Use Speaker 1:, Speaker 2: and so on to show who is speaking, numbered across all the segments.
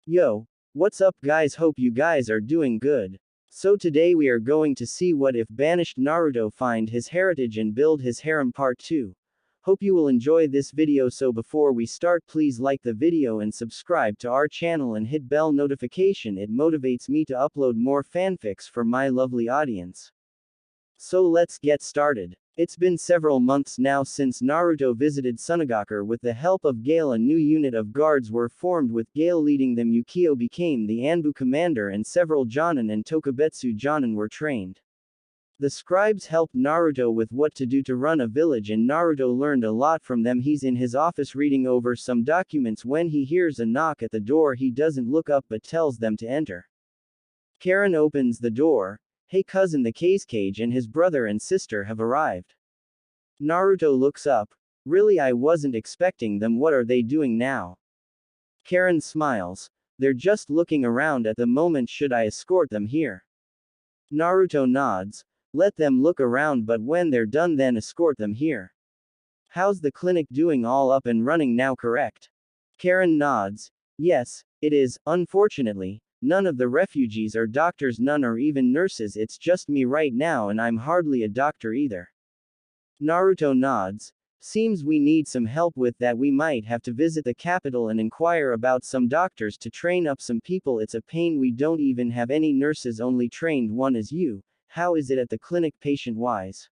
Speaker 1: Yo, what's up guys, hope you guys are doing good. So today we are going to see what if Banished Naruto find his heritage and build his harem part 2. Hope you will enjoy this video, so before we start please like the video and subscribe to our channel and hit bell notification, it motivates me to upload more fanfics for my lovely audience. So let's get started. It's been several months now since Naruto visited Sunagakure. With the help of Gale, a new unit of guards were formed, with Gale leading them. Yukio became the Anbu commander and several Jonin and Tokubetsu Jonin were trained. The scribes helped Naruto with what to do to run a village, and Naruto learned a lot from them. He's in his office reading over some documents when he hears a knock at the door. He doesn't look up but tells them to enter. Karen opens the door. Hey cousin, the Cage and his brother and sister have arrived. Naruto looks up. Really, I wasn't expecting them. What are they doing now? Karen smiles. They're just looking around at the moment. Should I escort them here? Naruto nods. Let them look around, but when they're done then escort them here. How's the clinic doing? All up and running now, correct? Karen nods. Yes, it is. Unfortunately, none of the refugees are doctors, none or even nurses. It's just me right now, and I'm hardly a doctor either. Naruto nods. Seems we need some help with that. We might have to visit the capital and inquire about some doctors to train up some people. It's a pain we don't even have any nurses, only trained one as you. How is it at the clinic patient-wise?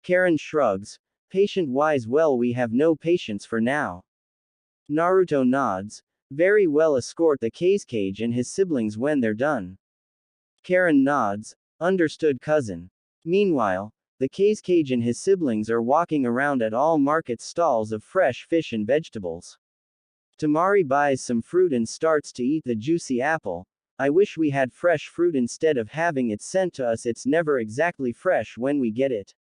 Speaker 1: Karen shrugs. Patient-wise, well, we have no patients for now. Naruto nods. Very well, escort the Cage and his siblings when they're done. Karen nods. Understood cousin. Meanwhile, the Cage and his siblings are walking around at all market stalls of fresh fish and vegetables. Tamari buys some fruit and starts to eat the juicy apple. I wish we had fresh fruit instead of having it sent to us. It's never exactly fresh when we get it.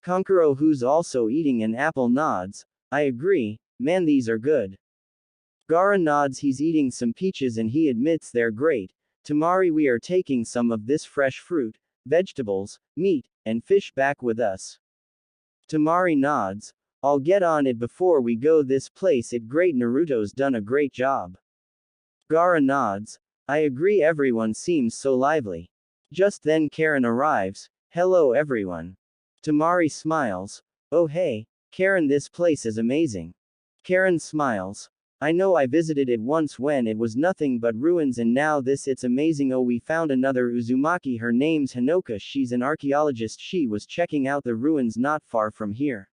Speaker 1: Kankuro, who's also eating an apple, nods. I agree, man, these are good. Gaara nods. He's eating some peaches and he admits they're great. Tamari, we are taking some of this fresh fruit, vegetables, meat, and fish back with us. Tamari nods. I'll get on it before we go. This place is great. Naruto's done a great job. Gaara nods. I agree, everyone seems so lively. Just then Karen arrives. Hello everyone. Tamari smiles. Oh hey, Karen, this place is amazing. Karen smiles. I know, I visited it once when it was nothing but ruins, and now it's amazing. Oh, we found another Uzumaki, her name's Hanoka, she's an archaeologist. She was checking out the ruins not far from here.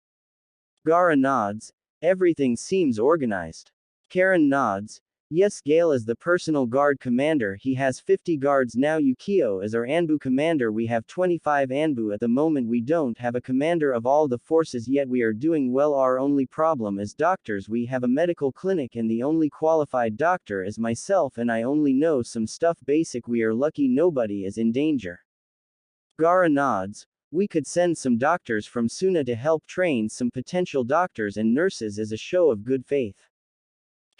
Speaker 1: Gaara nods. Everything seems organized. Karen nods. Yes, Gale is the personal guard commander. He has 50 guards now. Yukio is our Anbu commander. We have 25 Anbu at the moment. We don't have a commander of all the forces yet. We are doing well. Our only problem is doctors. We have a medical clinic and the only qualified doctor is myself, and I only know some stuff basic. We are lucky nobody is in danger. Gaara nods. We could send some doctors from Suna to help train some potential doctors and nurses as a show of good faith.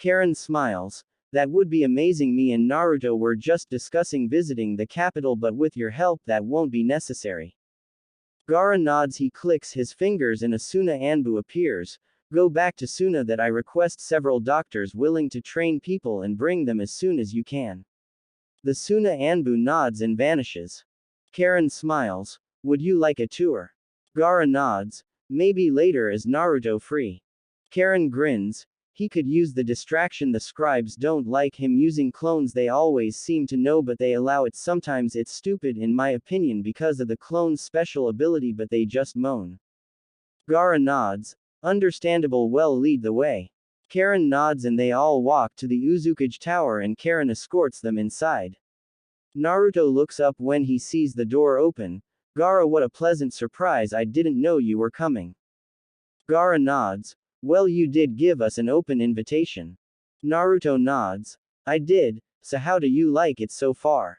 Speaker 1: Karen smiles. That would be amazing. Me and Naruto were just discussing visiting the capital, but with your help that won't be necessary. Gaara nods. He clicks his fingers and a Suna Anbu appears. Go back to Suna that I request several doctors willing to train people and bring them as soon as you can. The Suna Anbu nods and vanishes. Karen smiles. Would you like a tour? Gaara nods. Maybe later. Is Naruto free? Karen grins. He could use the distraction. The scribes don't like him using clones. They always seem to know, but they allow it. Sometimes it's stupid in my opinion because of the clone's special ability, but they just moan. Gaara nods. Understandable, well, lead the way. Karen nods and they all walk to the Uzukage Tower and Karen escorts them inside. Naruto looks up when he sees the door open. Gaara, what a pleasant surprise. I didn't know you were coming. Gaara nods. Well, you did give us an open invitation. Naruto nods. I did, so how do you like it so far?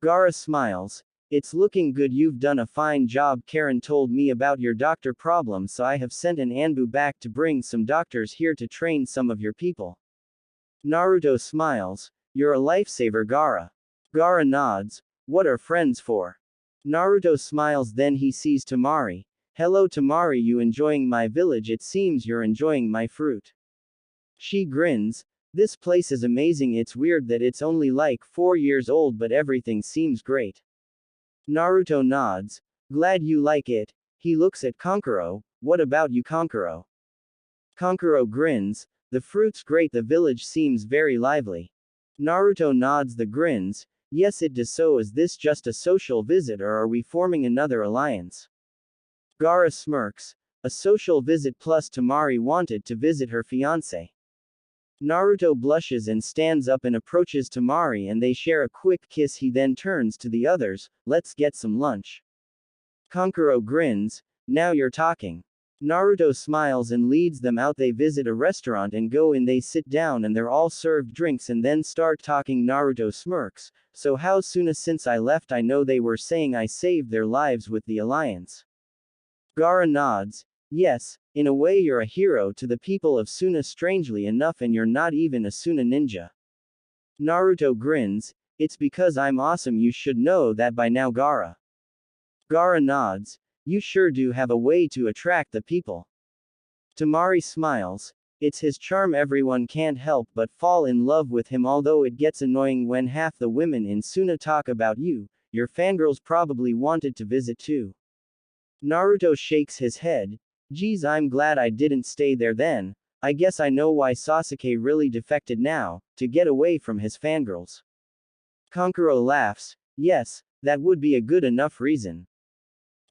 Speaker 1: Gaara smiles. It's looking good. You've done a fine job. Karen told me about your doctor problem, so I have sent an Anbu back to bring some doctors here to train some of your people. Naruto smiles. You're a lifesaver, Gaara. Gaara nods. What are friends for? Naruto smiles. Then he sees Tamari. Hello Tamari, you enjoying my village? It seems you're enjoying my fruit. She grins. This place is amazing. It's weird that it's only like 4 years old, but everything seems great. Naruto nods. Glad you like it. He looks at Kankuro. What about you, Kankuro? Kankuro grins. The fruit's great. The village seems very lively. Naruto nods. The grins. Yes, it does. So is this just a social visit, or are we forming another alliance? Gaara smirks. A social visit, plus Temari wanted to visit her fiancé. Naruto blushes and stands up and approaches Temari, and they share a quick kiss. He then turns to the others. Let's get some lunch. Kankuro grins. Now you're talking. Naruto smiles and leads them out. They visit a restaurant and go in. They sit down and they're all served drinks and then start talking. Naruto smirks. So how soon since I left? I know they were saying I saved their lives with the alliance. Gaara nods. Yes, in a way you're a hero to the people of Suna, strangely enough, and you're not even a Suna ninja. Naruto grins. It's because I'm awesome. You should know that by now, Gaara. Gaara nods. You sure do have a way to attract the people. Temari smiles. It's his charm. Everyone can't help but fall in love with him, although it gets annoying when half the women in Suna talk about you. Your fangirls probably wanted to visit too. Naruto shakes his head. Geez, I'm glad I didn't stay there then. I guess I know why Sasuke really defected now, to get away from his fangirls. Kankuro laughs. Yes, that would be a good enough reason.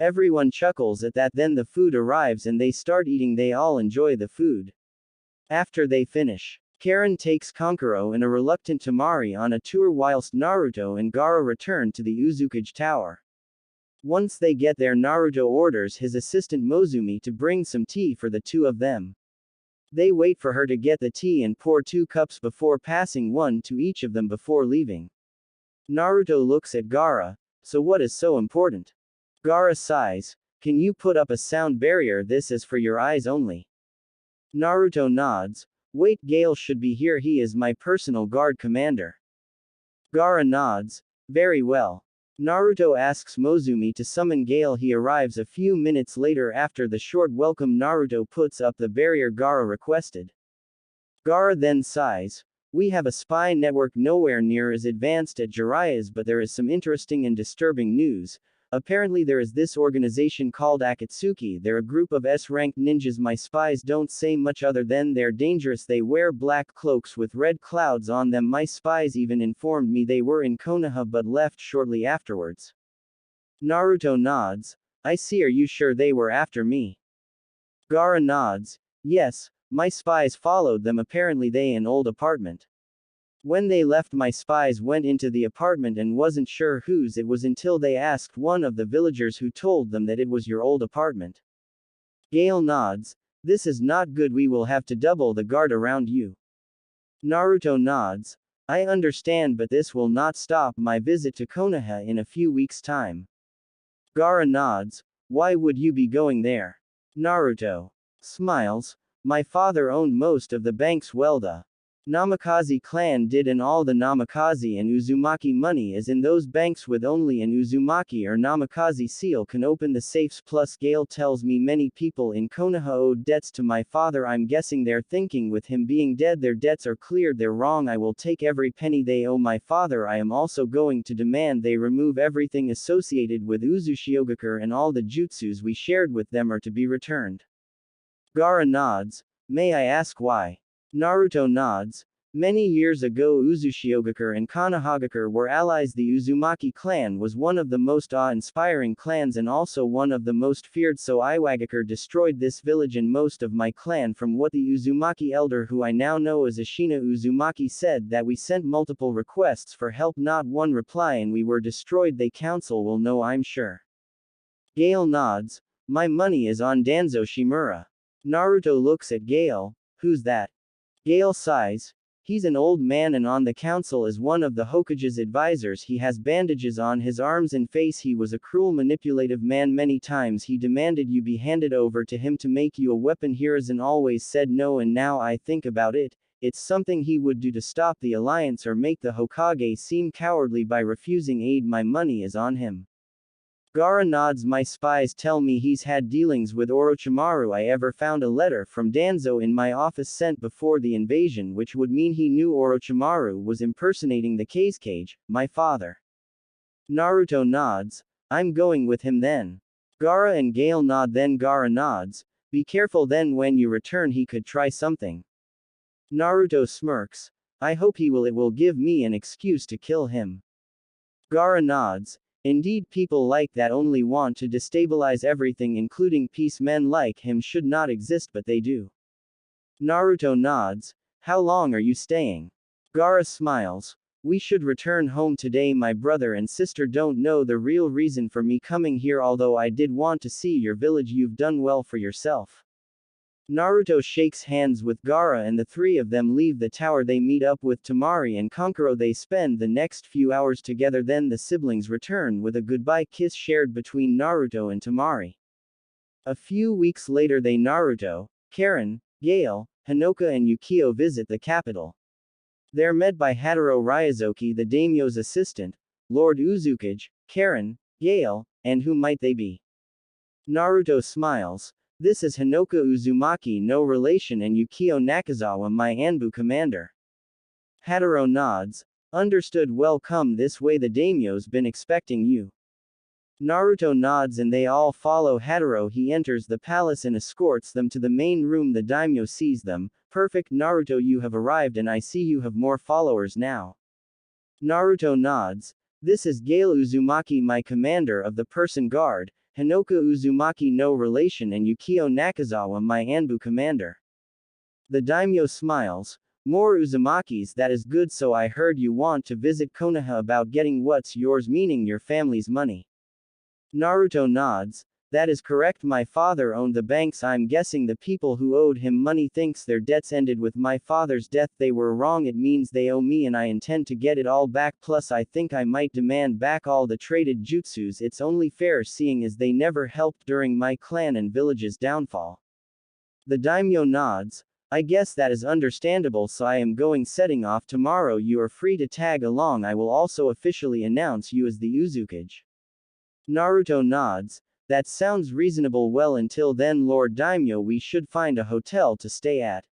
Speaker 1: Everyone chuckles at that. Then the food arrives and they start eating. They all enjoy the food. After they finish, Karen takes Kankuro and a reluctant Temari on a tour whilst Naruto and Gaara return to the Uzukage Tower. Once they get there, Naruto orders his assistant Mozumi to bring some tea for the two of them. They wait for her to get the tea and pour 2 cups before passing one to each of them before leaving. Naruto looks at Gaara. So what is so important? Gaara sighs. Can you put up a sound barrier? This is for your eyes only. Naruto nods. Wait, Gale should be here. He is my personal guard commander. Gaara nods. Very well. Naruto asks Mozumi to summon Gale. He arrives a few minutes later. After the short welcome, Naruto puts up the barrier Gaara requested. Gaara then sighs. We have a spy network nowhere near as advanced as Jiraiya's, but there is some interesting and disturbing news. Apparently there is this organization called Akatsuki. They're a group of S-ranked ninjas. My spies don't say much other than they're dangerous. They wear black cloaks with red clouds on them. My spies even informed me they were in Konoha but left shortly afterwards. Naruto nods. I see. Are you sure they were after me? Gaara nods. Yes, my spies followed them. Apparently they in old apartment. When they left, my spies went into the apartment and wasn't sure whose it was until they asked one of the villagers, who told them that it was your old apartment. Gale nods. This is not good. We will have to double the guard around you. Naruto nods. I understand, but this will not stop my visit to Konoha in a few weeks' time. Gaara nods. Why would you be going there? Naruto smiles. My father owned most of the banks. Well, the Namikaze clan did, and all the Namikaze and Uzumaki money is in those banks. With only an Uzumaki or Namikaze seal can open the safes. Plus Gale tells me many people in Konoha owed debts to my father. I'm guessing they're thinking with him being dead their debts are cleared. They're wrong. I will take every penny they owe my father. I am also going to demand they remove everything associated with Uzushiogakure, and all the jutsus we shared with them are to be returned. Gaara nods. May I ask why? Naruto nods. Many years ago Uzushiogakure and Konohagakure were allies. The Uzumaki clan was one of the most awe-inspiring clans and also one of the most feared, so Iwagakure destroyed this village and most of my clan. From what the Uzumaki elder, who I now know as Ashina Uzumaki, said, that we sent multiple requests for help, not one reply, and we were destroyed. The council will know, I'm sure. Gale nods. My money is on Danzo Shimura. Naruto looks at Gale. Who's that? Gale sighs. He's an old man and on the council as one of the Hokage's advisors. He has bandages on his arms and face. He was a cruel, manipulative man. Many times he demanded you be handed over to him to make you a weapon. Hiruzen always said no, and now I think about it, it's something he would do to stop the alliance or make the Hokage seem cowardly by refusing aid. My money is on him. Gaara nods. My spies tell me he's had dealings with Orochimaru. I ever found a letter from Danzo in my office sent before the invasion, which would mean he knew Orochimaru was impersonating the Kazekage, my father. Naruto nods. I'm going with him then. Gaara and Gale nod. Then Gaara nods. Be careful then when you return, he could try something. Naruto smirks. I hope he will. It will give me an excuse to kill him. Gaara nods. Indeed, people like that only want to destabilize everything, including peace. Men like him should not exist, but they do. Naruto nods. How long are you staying? Gaara smiles. We should return home today. My brother and sister don't know the real reason for me coming here, although I did want to see your village. You've done well for yourself. Naruto shakes hands with Gaara and the three of them leave the tower. They meet up with Temari and Kankuro. They spend the next few hours together. Then the siblings return with a goodbye kiss shared between Naruto and Temari. A few weeks later, Naruto, Karen, Gale, Hinoka and Yukio visit the capital. They're met by Hataro Ryazoki, the daimyo's assistant, Lord Uzukage, Karen, Gale, and who might they be? Naruto smiles. This is Hinoka Uzumaki, no relation, and Yukio Nakazawa, my Anbu commander. Hataro nods. Understood. Well, come this way, the daimyo's been expecting you. Naruto nods and they all follow Hataro. He enters the palace and escorts them to the main room. The daimyo sees them. Perfect, Naruto, you have arrived and I see you have more followers now. Naruto nods. This is Gale Uzumaki, my commander of the person guard, Hinoka Uzumaki, no relation, and Yukio Nakazawa, my Anbu commander. The daimyo smiles. More Uzumakis, that is good. So I heard you want to visit Konoha about getting what's yours, meaning your family's money. Naruto nods. That is correct. My father owned the banks. I'm guessing the people who owed him money thinks their debts ended with my father's death. They were wrong. It means they owe me and I intend to get it all back. Plus I think I might demand back all the traded jutsus. It's only fair seeing as they never helped during my clan and village's downfall. The daimyo nods. I guess that is understandable, so I am going setting off tomorrow. You are free to tag along. I will also officially announce you as the Uzukage. Naruto nods. That sounds reasonable. Well, until then, Lord Daimyo, we should find a hotel to stay at.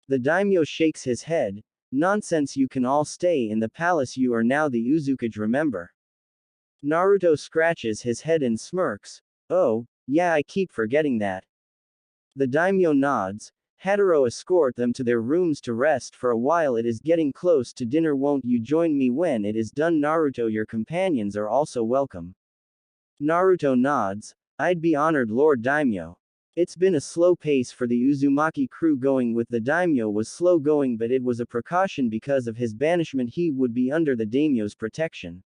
Speaker 1: The daimyo shakes his head. Nonsense, you can all stay in the palace. You are now the Uzukage, remember? Naruto scratches his head and smirks. Oh, yeah, I keep forgetting that. The daimyo nods. Hataro escort them to their rooms to rest for a while. It is getting close to dinner. Won't you join me when it is done? Naruto, your companions are also welcome. Naruto nods. I'd be honored, Lord Daimyo. It's been a slow pace for the Uzumaki crew. Going with the daimyo was slow going, but it was a precaution because of his banishment. He would be under the daimyo's protection.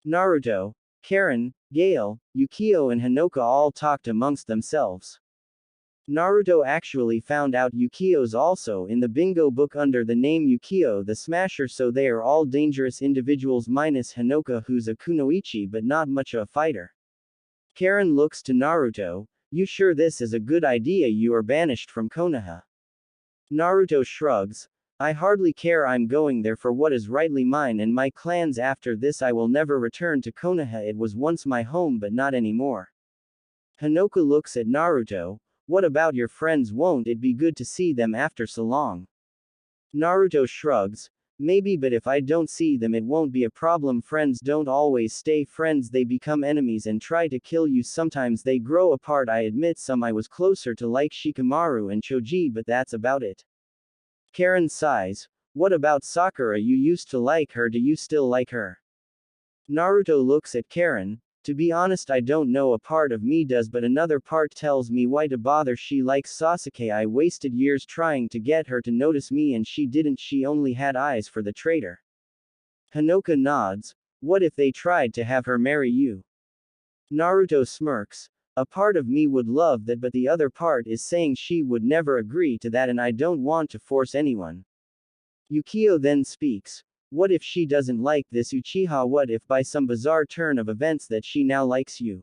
Speaker 1: Naruto, Karen, Gale, Yukio and Hinoka all talked amongst themselves. Naruto actually found out Yukio's also in the bingo book under the name Yukio the Smasher, so they are all dangerous individuals minus Hinoka, who's a kunoichi but not much of a fighter. Karen looks to Naruto. You sure this is a good idea? You are banished from Konoha. Naruto shrugs. I hardly care. I'm going there for what is rightly mine and my clan's. After this I will never return to Konoha. It was once my home but not anymore. Hinoka looks at Naruto. What about your friends? Won't it be good to see them after so long? Naruto shrugs. Maybe, but if I don't see them it won't be a problem. Friends don't always stay friends, they become enemies and try to kill you. Sometimes they grow apart. I admit some I was closer to like Shikamaru and Choji, but that's about it. Karen sighs. What about Sakura? You used to like her. Do you still like her? Naruto looks at Karen. To be honest, I don't know. A part of me does, but another part tells me why to bother. She likes Sasuke. I wasted years trying to get her to notice me and she didn't. She only had eyes for the traitor. Hinoka nods. What if they tried to have her marry you? Naruto smirks. A part of me would love that, but the other part is saying she would never agree to that and I don't want to force anyone. Yukio then speaks. What if she doesn't like this Uchiha? What if by some bizarre turn of events that she now likes you?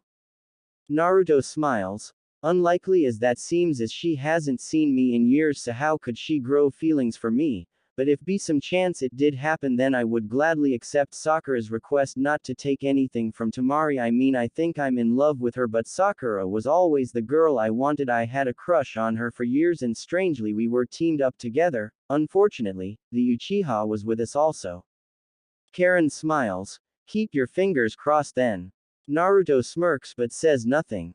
Speaker 1: Naruto smiles. Unlikely as that seems, as she hasn't seen me in years, so how could she grow feelings for me? But if be some chance it did happen, then I would gladly accept Sakura's request not to take anything from Tamari. I mean, I think I'm in love with her, but Sakura was always the girl I wanted. I had a crush on her for years, and strangely we were teamed up together. Unfortunately, the Uchiha was with us also. Karen smiles. Keep your fingers crossed then. Naruto smirks but says nothing.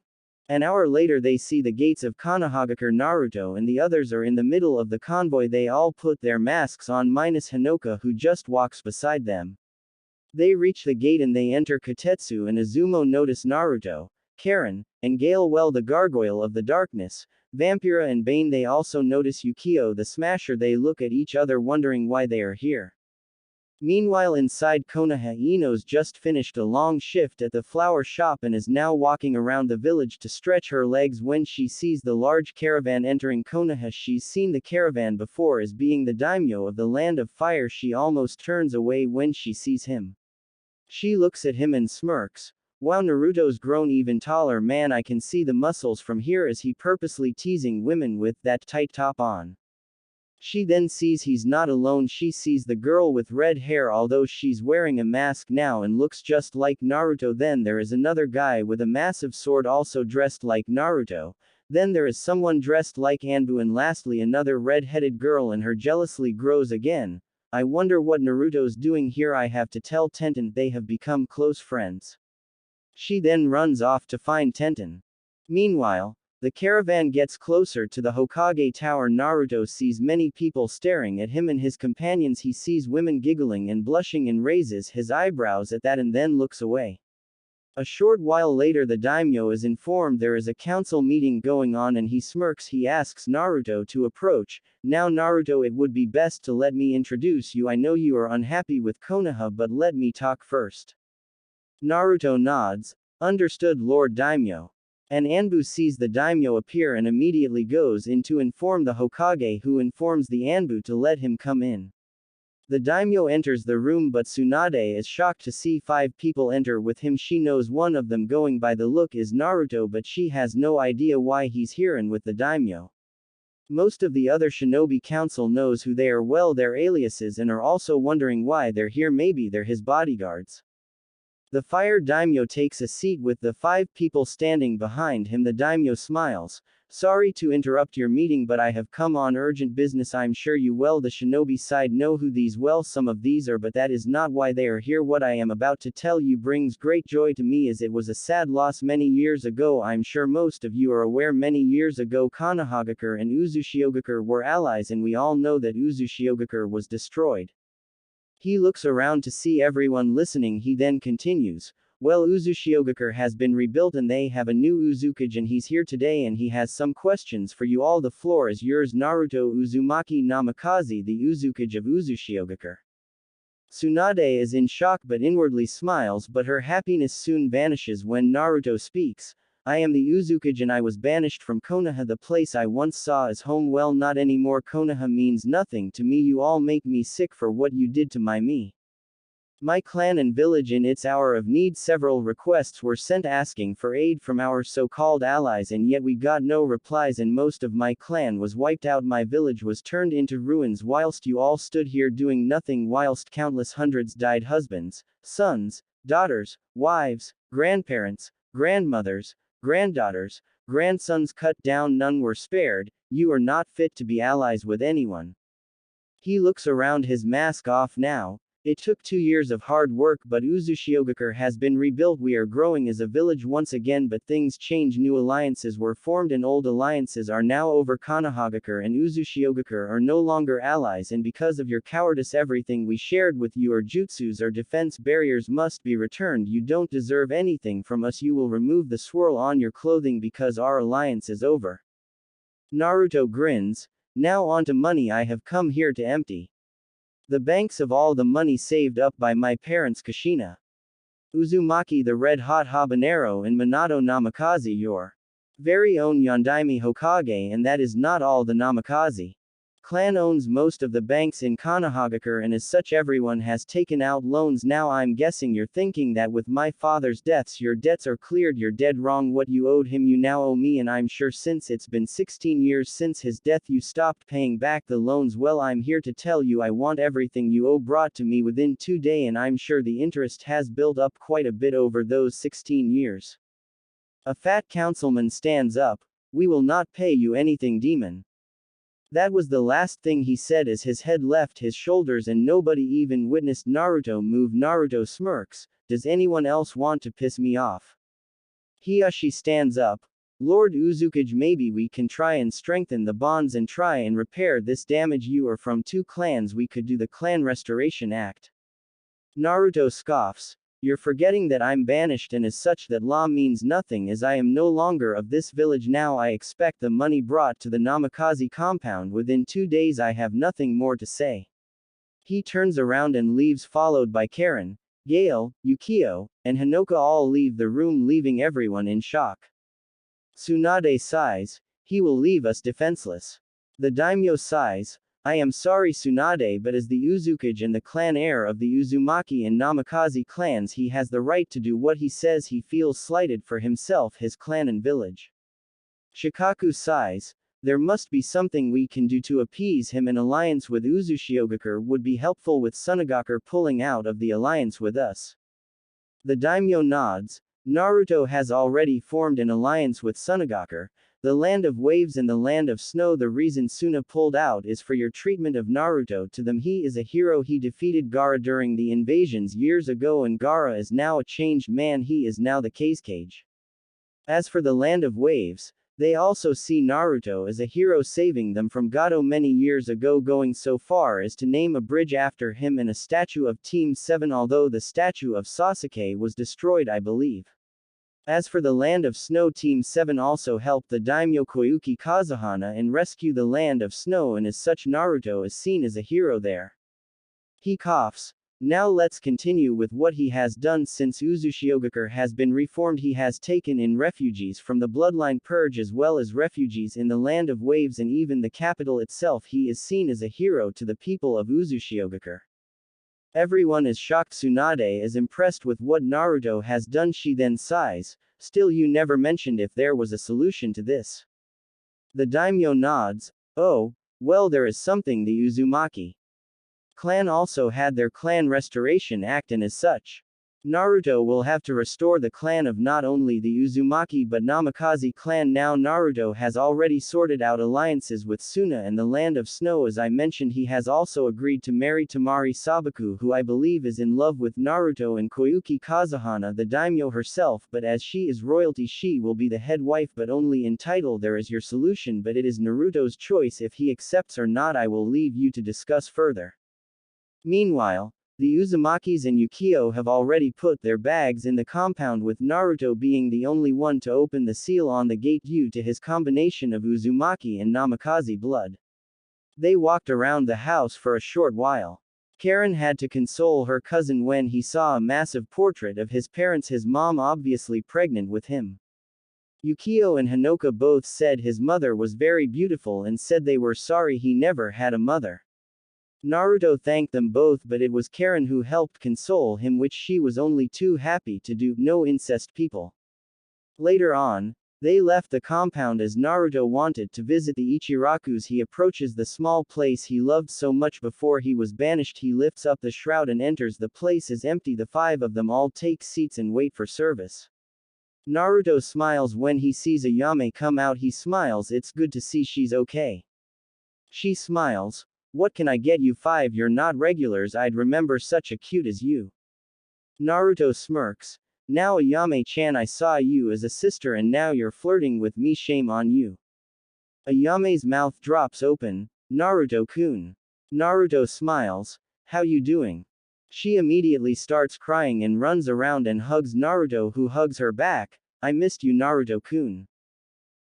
Speaker 1: An hour later they see the gates of Konohagakure. Naruto and the others are in the middle of the convoy. They all put their masks on minus Hinoka, who just walks beside them. They reach the gate and they enter. Kotetsu and Izumo notice Naruto, Karen, and Gale. Well, the gargoyle of the darkness, Vampira and Bane. They also notice Yukio the Smasher. They look at each other wondering why they are here. Meanwhile, inside Konoha, Ino's just finished a long shift at the flower shop and is now walking around the village to stretch her legs when she sees the large caravan entering Konoha. She's seen the caravan before as being the daimyo of the Land of Fire. She almost turns away when she sees him. She looks at him and smirks. Wow, Naruto's grown even taller. Man, I can see the muscles from here. Is he purposely teasing women with that tight top on? She then sees he's not alone. She sees the girl with red hair, although she's wearing a mask now and looks just like Naruto. Then there is another guy with a massive sword also dressed like Naruto. Then there is someone dressed like Anbu, and lastly another red-headed girl, and her jealousy grows again. I wonder what Naruto's doing here. I have to tell Tenten. They have become close friends. She then runs off to find Tenten. Meanwhile, the caravan gets closer to the Hokage Tower. Naruto sees many people staring at him and his companions. He sees women giggling and blushing and raises his eyebrows at that and then looks away. A short while later the daimyo is informed there is a council meeting going on and he smirks. He asks Naruto to approach. Now Naruto, it would be best to let me introduce you. I know you are unhappy with Konoha, but let me talk first. Naruto nods. Understood, Lord Daimyo. And Anbu sees the daimyo appear and immediately goes in to inform the Hokage, who informs the Anbu to let him come in. The daimyo enters the room, but Tsunade is shocked to see 5 people enter with him. She knows one of them going by the look is Naruto, but she has no idea why he's here and with the daimyo. Most of the other shinobi council knows who they are, well, their aliases, and are also wondering why they're here. Maybe they're his bodyguards. The fire daimyo takes a seat with the 5 people standing behind him. The daimyo smiles. Sorry to interrupt your meeting, but I have come on urgent business. I'm sure you, well, the shinobi side, know who these, well, some of these are, but that is not why they are here. What I am about to tell you brings great joy to me, as it was a sad loss many years ago. I'm sure most of you are aware many years ago Konohagakure and Uzushiogakure were allies, and we all know that Uzushiogakure was destroyed. He looks around to see everyone listening. He then continues, well, Uzushiogakure has been rebuilt and they have a new Uzukage, and he's here today and he has some questions for you all. The floor is yours. Naruto Uzumaki Namikaze, the Uzukage of Uzushiogakure. Tsunade is in shock but inwardly smiles, but her happiness soon vanishes when Naruto speaks. I am the Uzukage and I was banished from Konoha, the place I once saw as home. Well, not anymore. Konoha means nothing to me. You all make me sick for what you did to my clan and village. In its hour of need, several requests were sent asking for aid from our so-called allies, and yet we got no replies, and most of my clan was wiped out. My village was turned into ruins whilst you all stood here doing nothing, whilst countless hundreds died. Husbands, sons, daughters, wives, grandparents, grandmothers, granddaughters, grandsons cut down. None were spared. You are not fit to be allies with anyone. He looks around, his mask off now. It took 2 years of hard work, but Uzushiogakure has been rebuilt. We are growing as a village once again, but things change. New alliances were formed and old alliances are now over. Konohagakure and Uzushiogakure are no longer allies, and because of your cowardice everything we shared with you, our jutsus, our defense barriers, must be returned. You don't deserve anything from us. You will remove the swirl on your clothing because our alliance is over. Naruto grins. Now on to money. I have come here to empty the banks of all the money saved up by my parents Kushina, Uzumaki the red hot habanero, and Minato Namikaze, your very own Yondaime Hokage. And that is not all. The Namikaze Clan owns most of the banks in Konohagakure and as such everyone has taken out loans. Now I'm guessing you're thinking that with my father's deaths your debts are cleared. You're dead wrong. What you owed him you now owe me, and I'm sure since it's been 16 years since his death you stopped paying back the loans. Well, I'm here to tell you I want everything you owe brought to me within 2 days, and I'm sure the interest has built up quite a bit over those 16 years. A fat councilman stands up. We will not pay you anything, demon. That was the last thing he said as his head left his shoulders and nobody even witnessed Naruto move. Naruto smirks. Does anyone else want to piss me off? Hiyashi stands up. Lord Uzukage, maybe we can try and strengthen the bonds and try and repair this damage. You are from 2 clans, we could do the clan restoration act. Naruto scoffs. You're forgetting that I'm banished and as such that law means nothing as I am no longer of this village now. I expect the money brought to the Namikaze compound within 2 days. I have nothing more to say. He turns around and leaves, followed by Karen, Gale, Yukio, and Hinoka. All leave the room, leaving everyone in shock. Tsunade sighs. He will leave us defenseless. The daimyo sighs. I am sorry Tsunade, but as the Uzukage and the clan heir of the Uzumaki and Namikaze clans he has the right to do what he says. He feels slighted for himself, his clan and village. Shikaku sighs. There must be something we can do to appease him. An alliance with Uzushiogakure would be helpful with Sunagakure pulling out of the alliance with us. The daimyo nods. Naruto has already formed an alliance with Sunagakure, the land of waves and the land of snow. The reason Suna pulled out is for your treatment of Naruto to them. He is a hero. He defeated Gaara during the invasions years ago and Gaara is now a changed man. He is now the Kazekage. As for the land of waves, they also see Naruto as a hero, saving them from Gato many years ago, going so far as to name a bridge after him and a statue of Team 7, although the statue of Sasuke was destroyed, I believe. As for the land of snow, Team 7 also helped the daimyo Koyuki Kazuhana and rescue the land of snow, and as such Naruto is seen as a hero there. He coughs. Now let's continue with what he has done since Uzushiogakure has been reformed. He has taken in refugees from the bloodline purge as well as refugees in the land of waves and even the capital itself. He is seen as a hero to the people of Uzushiogakure. Everyone is shocked. Tsunade is impressed with what Naruto has done. She then sighs. Still, you never mentioned if there was a solution to this. The daimyo nods. Oh, well, there is something. The Uzumaki clan also had their clan restoration act, and as such, Naruto will have to restore the clan of not only the Uzumaki but Namikaze clan. Now Naruto has already sorted out alliances with Suna and the land of snow. As I mentioned, he has also agreed to marry Tamari Sabaku, who I believe is in love with Naruto, and Koyuki Kazuhana, the daimyo herself, but as she is royalty she will be the head wife, but only in title. There is your solution, but it is Naruto's choice if he accepts or not. I will leave you to discuss further. Meanwhile, the Uzumakis and Yukio have already put their bags in the compound, with Naruto being the only one to open the seal on the gate due to his combination of Uzumaki and Namikaze blood. They walked around the house for a short while. Karen had to console her cousin when he saw a massive portrait of his parents, his mom obviously pregnant with him. Yukio and Hinoka both said his mother was very beautiful and said they were sorry he never had a mother. Naruto thanked them both, but it was Karen who helped console him, which she was only too happy to do. No incest people. Later on, they left the compound as Naruto wanted to visit the Ichirakus. He approaches the small place he loved so much before he was banished. He lifts up the shroud and enters. The place is empty. The 5 of them all take seats and wait for service. Naruto smiles when he sees Ayame come out. He smiles. It's good to see she's okay. She smiles. What can I get you? 5. You're not regulars. I'd remember such a cute as you. Naruto smirks. Now Ayame-chan, I saw you as a sister and now you're flirting with me. Shame on you. Ayame's mouth drops open. Naruto-kun. Naruto smiles. How you doing? She immediately starts crying and runs around and hugs Naruto, who hugs her back. I missed you, Naruto-kun.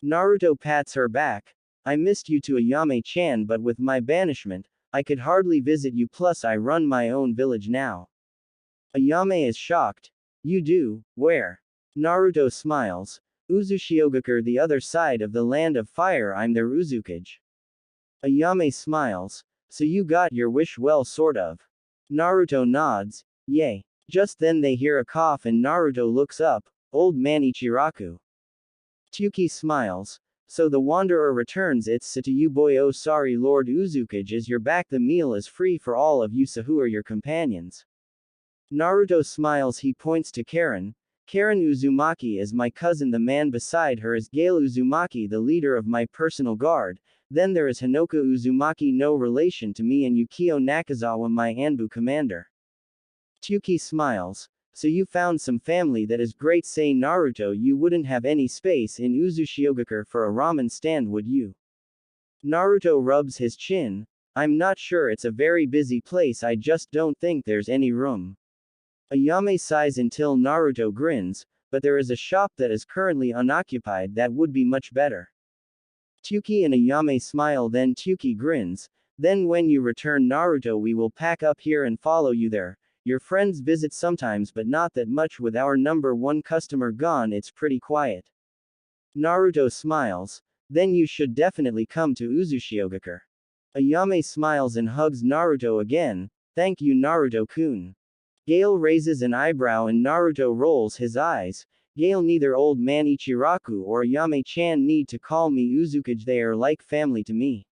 Speaker 1: Naruto pats her back. I missed you too, Ayame-chan, but with my banishment, I could hardly visit you, plus I run my own village now. Ayame is shocked. You do? Where? Naruto smiles. Uzushiogakure, the other side of the land of fire. I'm their Uzukage. Ayame smiles. So you got your wish, well, sort of. Naruto nods. Yay. Just then they hear a cough and Naruto looks up. Old man Ichiraku. Tyuki smiles. So the wanderer returns. It's so to you, boy. Oh, sorry, Lord Uzukage, as you're back, the meal is free for all of you, so who are your companions? Naruto smiles. He points to Karen. Karen Uzumaki is my cousin. The man beside her is Gale Uzumaki, the leader of my personal guard. Then there is Hanoka Uzumaki, no relation to me, and Yukio Nakazawa, my Anbu commander. Tyuki smiles. So you found some family, that is great. Say Naruto, you wouldn't have any space in Uzushiogakure for a ramen stand, would you? Naruto rubs his chin. I'm not sure, it's a very busy place, I just don't think there's any room. Ayame sighs until Naruto grins, but there is a shop that is currently unoccupied that would be much better. Tyuki and Ayame smile, then Tyuki grins. Then when you return, Naruto, we will pack up here and follow you there. Your friends visit sometimes, but not that much. With our number one customer gone, it's pretty quiet. Naruto smiles. Then you should definitely come to Uzushiogakure. Ayame smiles and hugs Naruto again. Thank you, Naruto-kun. Gale raises an eyebrow and Naruto rolls his eyes. Gale, neither old man Ichiraku or Ayame-chan need to call me Uzukage, they are like family to me.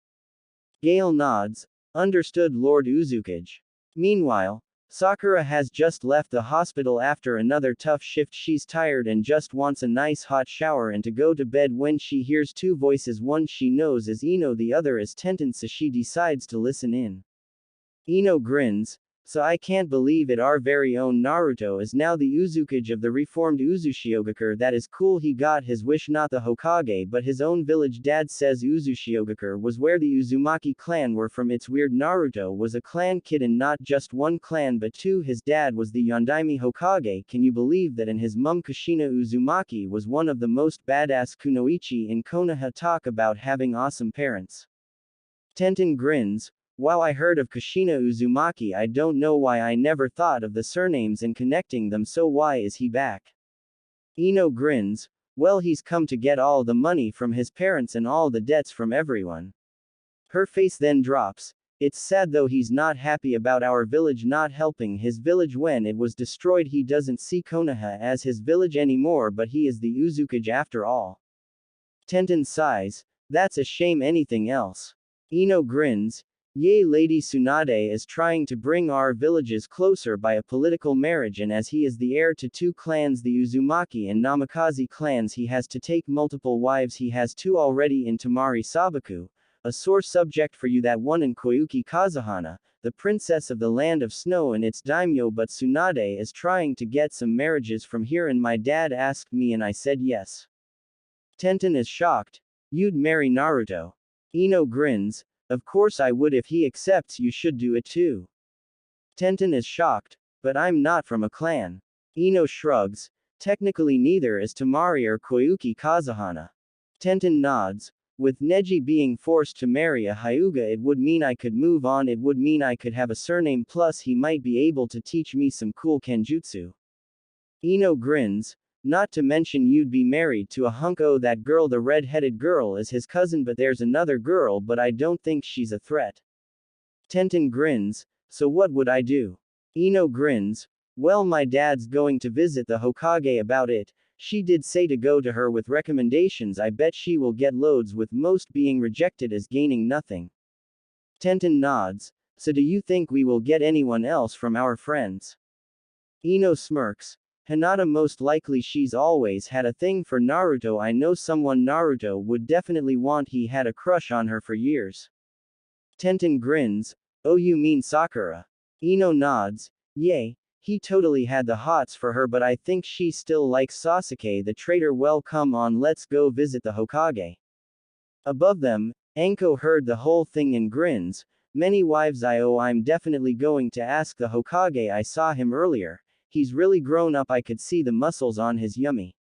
Speaker 1: Gale nods. Understood, Lord Uzukage. Meanwhile, Sakura has just left the hospital after another tough shift. She's tired and just wants a nice hot shower and to go to bed when she hears two voices. One she knows is Ino, the other is Tenten, so she decides to listen in. Ino grins. So I can't believe it, our very own Naruto is now the Uzukage of the reformed Uzushiogakure. That is cool. He got his wish, not the Hokage but his own village. Dad says Uzushiogakure was where the Uzumaki clan were from. It's weird, Naruto was a clan kid and not just one clan but two. His dad was the Yondaime Hokage, can you believe that? And his mum Kushina Uzumaki was one of the most badass kunoichi in Konoha. Talk about having awesome parents. Tenten grins. Wow, I heard of Kushina Uzumaki. I don't know why I never thought of the surnames and connecting them, so why is he back? Ino grins. Well, he's come to get all the money from his parents and all the debts from everyone. Her face then drops. It's sad though, he's not happy about our village not helping his village when it was destroyed. He doesn't see Konoha as his village anymore, but he is the Uzukage after all. Tenten sighs. That's a shame. Anything else? Ino grins. Yay, Lady Tsunade is trying to bring our villages closer by a political marriage, and as he is the heir to two clans, the Uzumaki and Namikaze clans, he has to take multiple wives. He has two already in Tamari Sabaku, a sore subject for you, that one, in Koyuki Kazuhana, the princess of the land of snow and its daimyo, but Tsunade is trying to get some marriages from here and my dad asked me and I said yes. Tenten is shocked. You'd marry Naruto? Ino grins. Of course I would. If he accepts, you should do it too. Tenten is shocked. But I'm not from a clan. Ino shrugs. Technically neither is Tamari or Koyuki Kazuhana. Tenten nods. With Neji being forced to marry a Hyuga, it would mean I could move on, it would mean I could have a surname, plus he might be able to teach me some cool kenjutsu. Ino grins. Not to mention you'd be married to a hunk. Oh, that girl, the red-headed girl, is his cousin, but there's another girl, but I don't think she's a threat. Tenten grins. So what would I do? Ino grins. Well, my dad's going to visit the Hokage about it. She did say to go to her with recommendations. I bet she will get loads, with most being rejected as gaining nothing. Tenten nods. So do you think we will get anyone else from our friends? Ino smirks. Hinata, most likely. She's always had a thing for Naruto. I know someone Naruto would definitely want. He had a crush on her for years. Tenten grins. Oh, you mean Sakura? Ino nods. Yay. He totally had the hots for her, but I think she still likes Sasuke the traitor. Well, come on, let's go visit the Hokage. Above them, Anko heard the whole thing and grins. Many wives. I'm definitely going to ask the Hokage. I saw him earlier. He's really grown up. I could see the muscles on his yummy.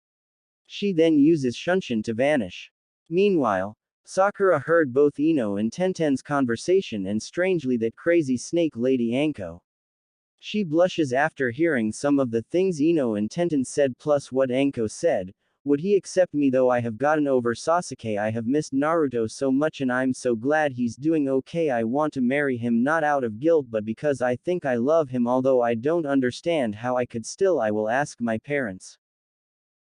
Speaker 1: She then uses Shunshin to vanish. Meanwhile, Sakura heard both Ino and Tenten's conversation and strangely that crazy snake lady Anko. She blushes after hearing some of the things Ino and Tenten said plus what Anko said. Would he accept me though I have gotten over Sasuke? I have missed Naruto so much and I'm so glad he's doing okay. I want to marry him not out of guilt but because I think I love him, although I don't understand how I could still. I will ask my parents.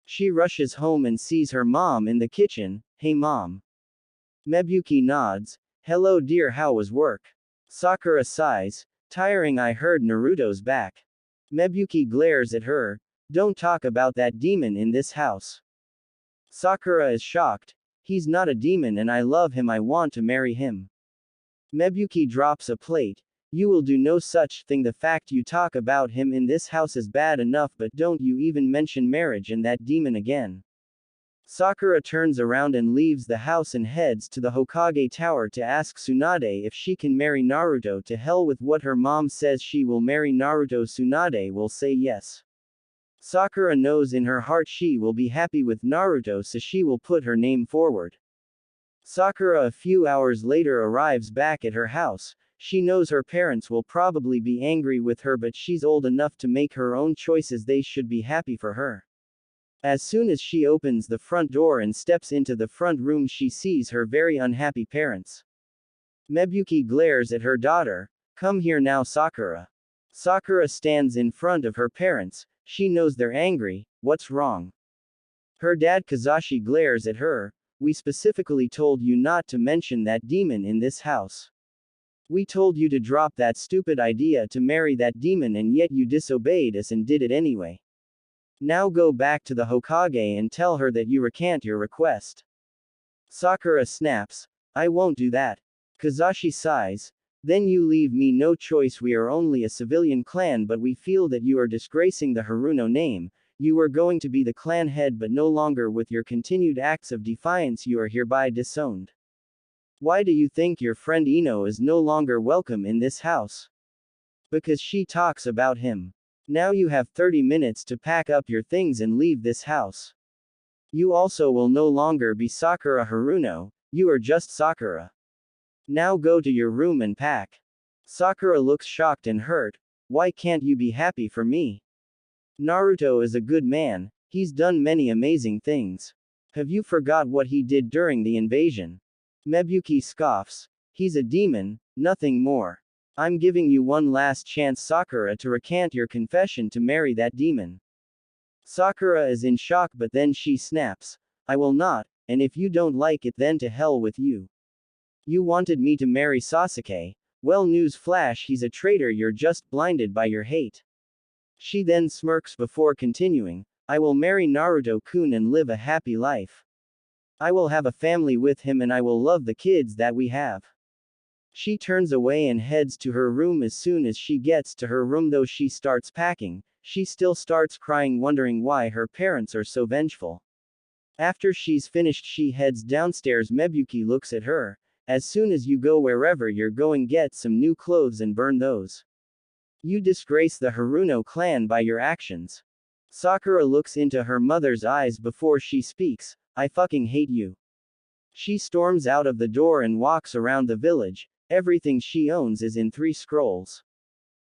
Speaker 1: She rushes home and sees her mom in the kitchen. Hey mom. Mebuki nods. Hello dear, how was work? Sakura sighs. Tiring. I heard Naruto's back. Mebuki glares at her. Don't talk about that demon in this house. Sakura is shocked. He's not a demon and I love him. I want to marry him. Mebuki drops a plate. You will do no such thing. The fact you talk about him in this house is bad enough, but don't you even mention marriage and that demon again. Sakura turns around and leaves the house and heads to the Hokage Tower to ask Tsunade if she can marry Naruto. To hell with what her mom says. She will marry Naruto. Tsunade will say yes. Sakura knows in her heart she will be happy with Naruto, so she will put her name forward. Sakura a few hours later arrives back at her house. She knows her parents will probably be angry with her, but she's old enough to make her own choices. They should be happy for her. As soon as she opens the front door and steps into the front room, she sees her very unhappy parents. Mebuki glares at her daughter. Come here now, Sakura. Sakura stands in front of her parents. She knows they're angry. What's wrong? Her dad Kazashi glares at her. We specifically told you not to mention that demon in this house. We told you to drop that stupid idea to marry that demon and yet you disobeyed us and did it anyway. Now go back to the Hokage and tell her that you recant your request. Sakura snaps. I won't do that. Kazashi sighs. Then you leave me no choice. We are only a civilian clan, but we feel that you are disgracing the Haruno name. You were going to be the clan head, but no longer. With your continued acts of defiance you are hereby disowned. Why do you think your friend Ino is no longer welcome in this house? Because she talks about him. Now you have 30 minutes to pack up your things and leave this house. You also will no longer be Sakura Haruno, you are just Sakura. Now go to your room and pack. Sakura looks shocked and hurt. Why can't you be happy for me? Naruto is a good man, he's done many amazing things. Have you forgot what he did during the invasion? Mebuki scoffs. He's a demon, nothing more. I'm giving you one last chance, Sakura, to recant your confession to marry that demon. Sakura is in shock, but then she snaps. I will not, and if you don't like it then to hell with you. You wanted me to marry Sasuke. Well, news flash, he's a traitor. You're just blinded by your hate. She then smirks before continuing. I will marry Naruto-kun and live a happy life. I will have a family with him and I will love the kids that we have. She turns away and heads to her room. As soon as she gets to her room, though she starts packing, she still starts crying, wondering why her parents are so vengeful. After she's finished, she heads downstairs. Mebuki looks at her. As soon as you go wherever you're going, get some new clothes and burn those. You disgrace the Haruno clan by your actions. Sakura looks into her mother's eyes before she speaks. I fucking hate you. She storms out of the door and walks around the village. Everything she owns is in 3 scrolls.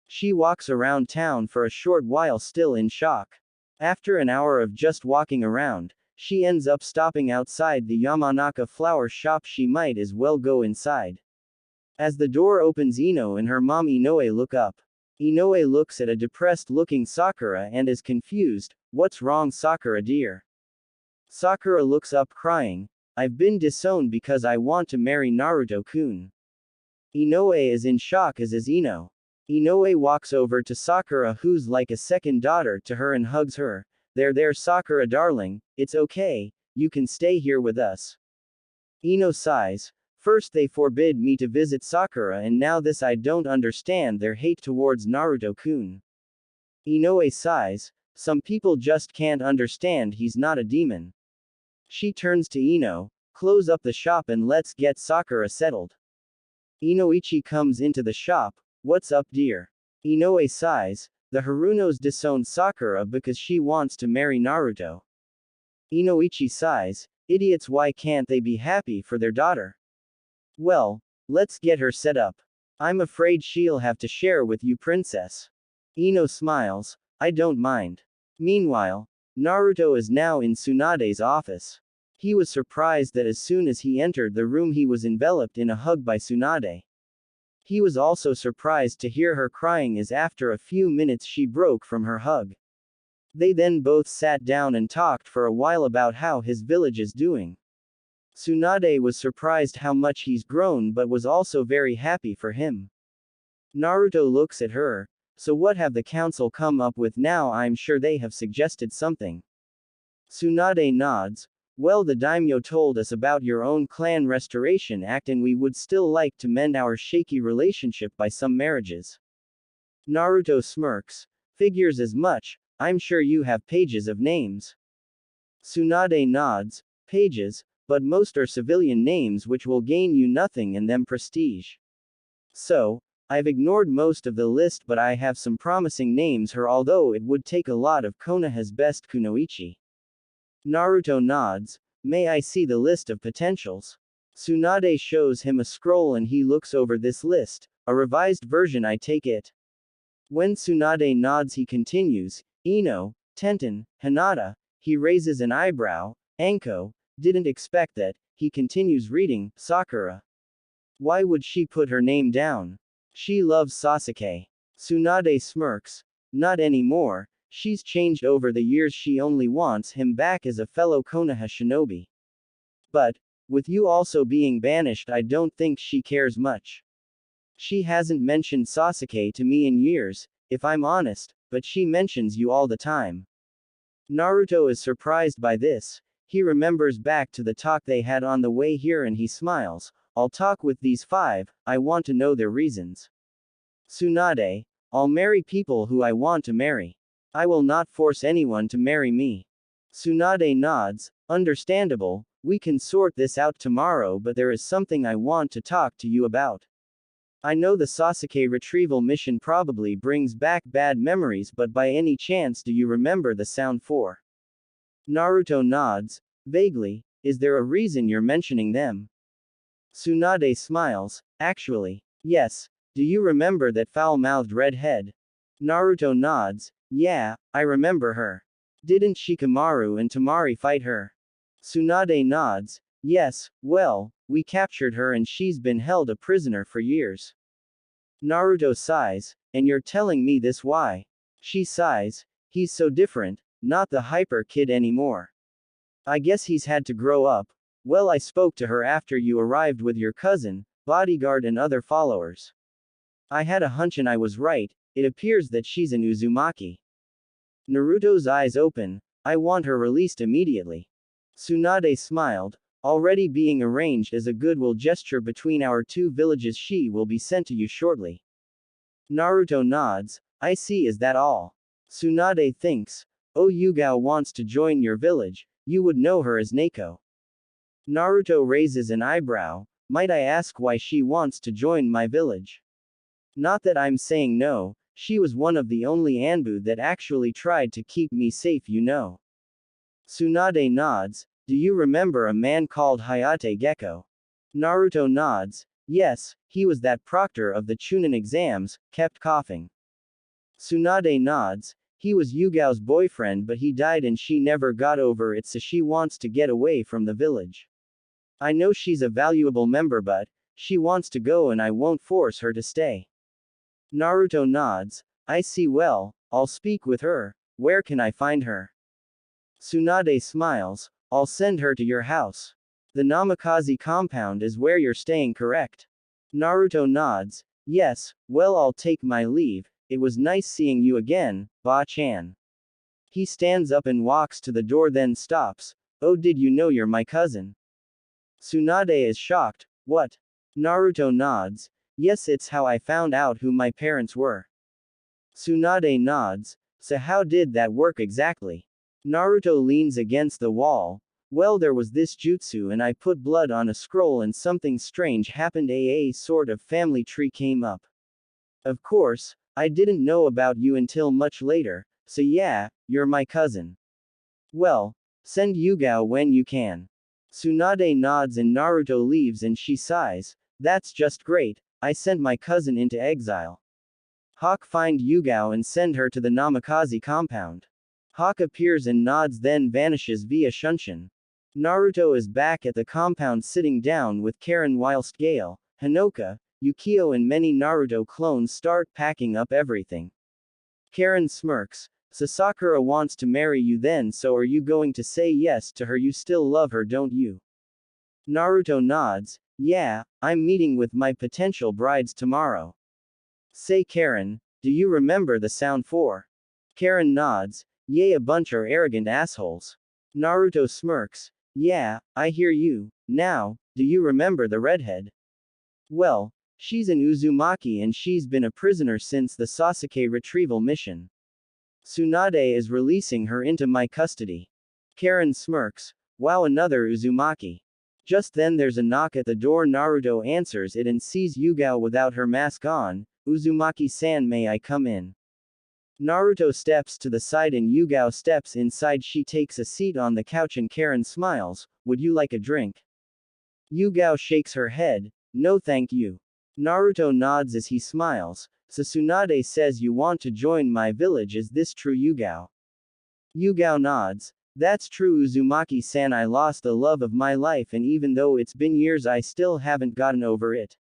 Speaker 1: She walks around town for a short while, still in shock. After an hour of just walking around, she ends up stopping outside the Yamanaka flower shop. She might as well go inside. As the door opens, Ino and her mom Inoue look up. Inoue looks at a depressed-looking Sakura and is confused. What's wrong, Sakura dear? Sakura looks up crying. I've been disowned because I want to marry Naruto-kun. Inoue is in shock, as is Ino. Inoue walks over to Sakura, who's like a second daughter to her, and hugs her. There, Sakura darling, it's okay, you can stay here with us. Ino sighs. First they forbid me to visit Sakura and now this. I don't understand their hate towards Naruto-kun. Inoue sighs. Some people just can't understand he's not a demon. She turns to Ino. Close up the shop and let's get Sakura settled. Inoichi comes into the shop. What's up, dear? Inoue sighs. The Harunos disowned Sakura because she wants to marry Naruto. Inoichi sighs. Idiots, why can't they be happy for their daughter? Well, let's get her set up. I'm afraid she'll have to share with you, princess. Ino smiles. I don't mind. Meanwhile, Naruto is now in Tsunade's office. He was surprised that as soon as he entered the room he was enveloped in a hug by Tsunade. He was also surprised to hear her crying as after a few minutes she broke from her hug. They then both sat down and talked for a while about how his village is doing. Tsunade was surprised how much he's grown but was also very happy for him. Naruto looks at her. So what have the council come up with now? I'm sure they have suggested something. Tsunade nods. Well, the daimyo told us about your own clan restoration act and we would still like to mend our shaky relationship by some marriages. Naruto smirks. Figures as much, I'm sure you have pages of names. Tsunade nods. Pages, but most are civilian names which will gain you nothing and them prestige. So, I've ignored most of the list but I have some promising names here although it would take a lot of Konoha's best kunoichi. Naruto nods. May I see the list of potentials? Tsunade shows him a scroll and he looks over this list, a revised version I take it. When Tsunade nods he continues, Ino, Tenten, Hinata, he raises an eyebrow, Anko, didn't expect that, he continues reading, Sakura. Why would she put her name down? She loves Sasuke. Tsunade smirks. Not anymore, she's changed over the years she only wants him back as a fellow Konoha shinobi. But, with you also being banished I don't think she cares much. She hasn't mentioned Sasuke to me in years, if I'm honest, but she mentions you all the time. Naruto is surprised by this. He remembers back to the talk they had on the way here and he smiles. I'll talk with these 5, I want to know their reasons. Tsunade, I'll marry people who I want to marry. I will not force anyone to marry me. Tsunade nods, understandable, we can sort this out tomorrow but there is something I want to talk to you about. I know the Sasuke retrieval mission probably brings back bad memories but by any chance do you remember the sound 4? Naruto nods, vaguely, is there a reason you're mentioning them? Tsunade smiles, actually, yes, do you remember that foul-mouthed redhead? Naruto nods, yeah, I remember her. Didn't Shikamaru and Temari fight her? Tsunade nods, yes, well, we captured her and she's been held a prisoner for years. Naruto sighs, and you're telling me this why? She sighs, he's so different, not the hyper kid anymore. I guess he's had to grow up. Well, I spoke to her after you arrived with your cousin, bodyguard and other followers. I had a hunch and I was right, it appears that she's an Uzumaki. Naruto's eyes open, I want her released immediately. Tsunade smiled, already being arranged as a goodwill gesture between our 2 villages she will be sent to you shortly. Naruto nods, I see is that all? Tsunade thinks, oh Yugao wants to join your village, you would know her as Neko. Naruto raises an eyebrow, might I ask why she wants to join my village? Not that I'm saying no, she was one of the only Anbu that actually tried to keep me safe you know. Tsunade nods, do you remember a man called Hayate Gecko? Naruto nods, yes, he was that proctor of the Chunin exams, kept coughing. Tsunade nods, he was Yugao's boyfriend but he died and she never got over it so she wants to get away from the village. I know she's a valuable member but, she wants to go and I won't force her to stay. Naruto nods, I see well, I'll speak with her, where can I find her? Tsunade smiles, I'll send her to your house. The Namikaze compound is where you're staying correct? Naruto nods, yes, well I'll take my leave, it was nice seeing you again, Ba-chan. He stands up and walks to the door then stops, oh did you know you're my cousin? Tsunade is shocked, what? Naruto nods, yes it's how I found out who my parents were. Tsunade nods, so how did that work exactly? Naruto leans against the wall, well there was this jutsu and I put blood on a scroll and something strange happened a sort of family tree came up. Of course, I didn't know about you until much later, so yeah, you're my cousin. Well, send Yugao when you can. Tsunade nods and Naruto leaves and she sighs, that's just great, I sent my cousin into exile. Hawk find Yugao and send her to the Namikaze compound. Hawk appears and nods then vanishes via Shunshin. Naruto is back at the compound sitting down with Karen whilst Gale, Hinoka, Yukio and many Naruto clones start packing up everything. Karen smirks. Sasakura wants to marry you then, so are you going to say yes to her? You still love her, don't you? Naruto nods. Yeah, I'm meeting with my potential brides tomorrow. Say Karen, do you remember the sound for? Karen nods. Yay, a bunch are arrogant assholes. Naruto smirks. Yeah, I hear you. Now, do you remember the redhead? Well, she's an Uzumaki and she's been a prisoner since the Sasuke retrieval mission. Tsunade is releasing her into my custody. Karen smirks. Wow, another Uzumaki. Just then there's a knock at the door. Naruto answers it and sees Yugao without her mask on. Uzumaki-san, may I come in? Naruto steps to the side and Yugao steps inside. She takes a seat on the couch and Karen smiles. Would you like a drink? Yugao shakes her head. No thank you. Naruto nods as he smiles. Tsunade says you want to join my village, is this true, Yugao? Yugao nods. That's true, Uzumaki-san. I lost the love of my life and even though it's been years I still haven't gotten over it.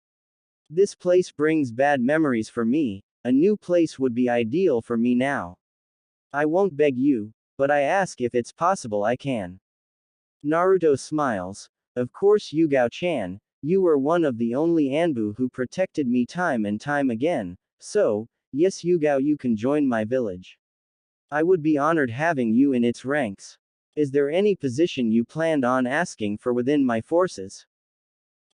Speaker 1: This place brings bad memories for me. A new place would be ideal for me now. I won't beg you, but I ask if it's possible I can. Naruto smiles. Of course, Yugao-chan, you were one of the only Anbu who protected me time and time again, so, yes Yugao, you can join my village. I would be honored having you in its ranks. Is there any position you planned on asking for within my forces?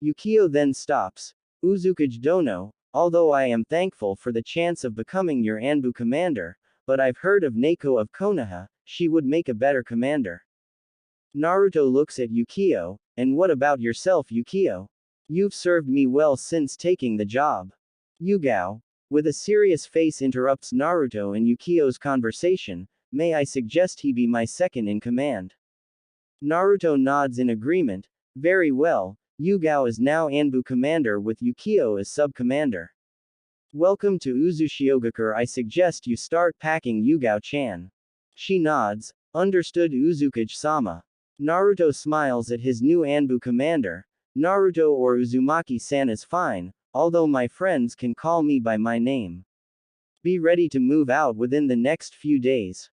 Speaker 1: Yukio then stops. Uzukage Dono, although I am thankful for the chance of becoming your Anbu commander, but I've heard of Neko of Konoha, she would make a better commander. Naruto looks at Yukio, and what about yourself, Yukio? You've served me well since taking the job. Yugao, with a serious face, interrupts Naruto and Yukio's conversation. May I suggest he be my second in command? Naruto nods in agreement. Very well, Yugao is now Anbu commander with Yukio as sub-commander. Welcome to Uzushiogakure. I suggest you start packing, Yugao-chan. She nods. Understood, Uzukage-sama. Naruto smiles at his new Anbu commander. Naruto or Uzumaki-san is fine, although my friends can call me by my name. Be ready to move out within the next few days.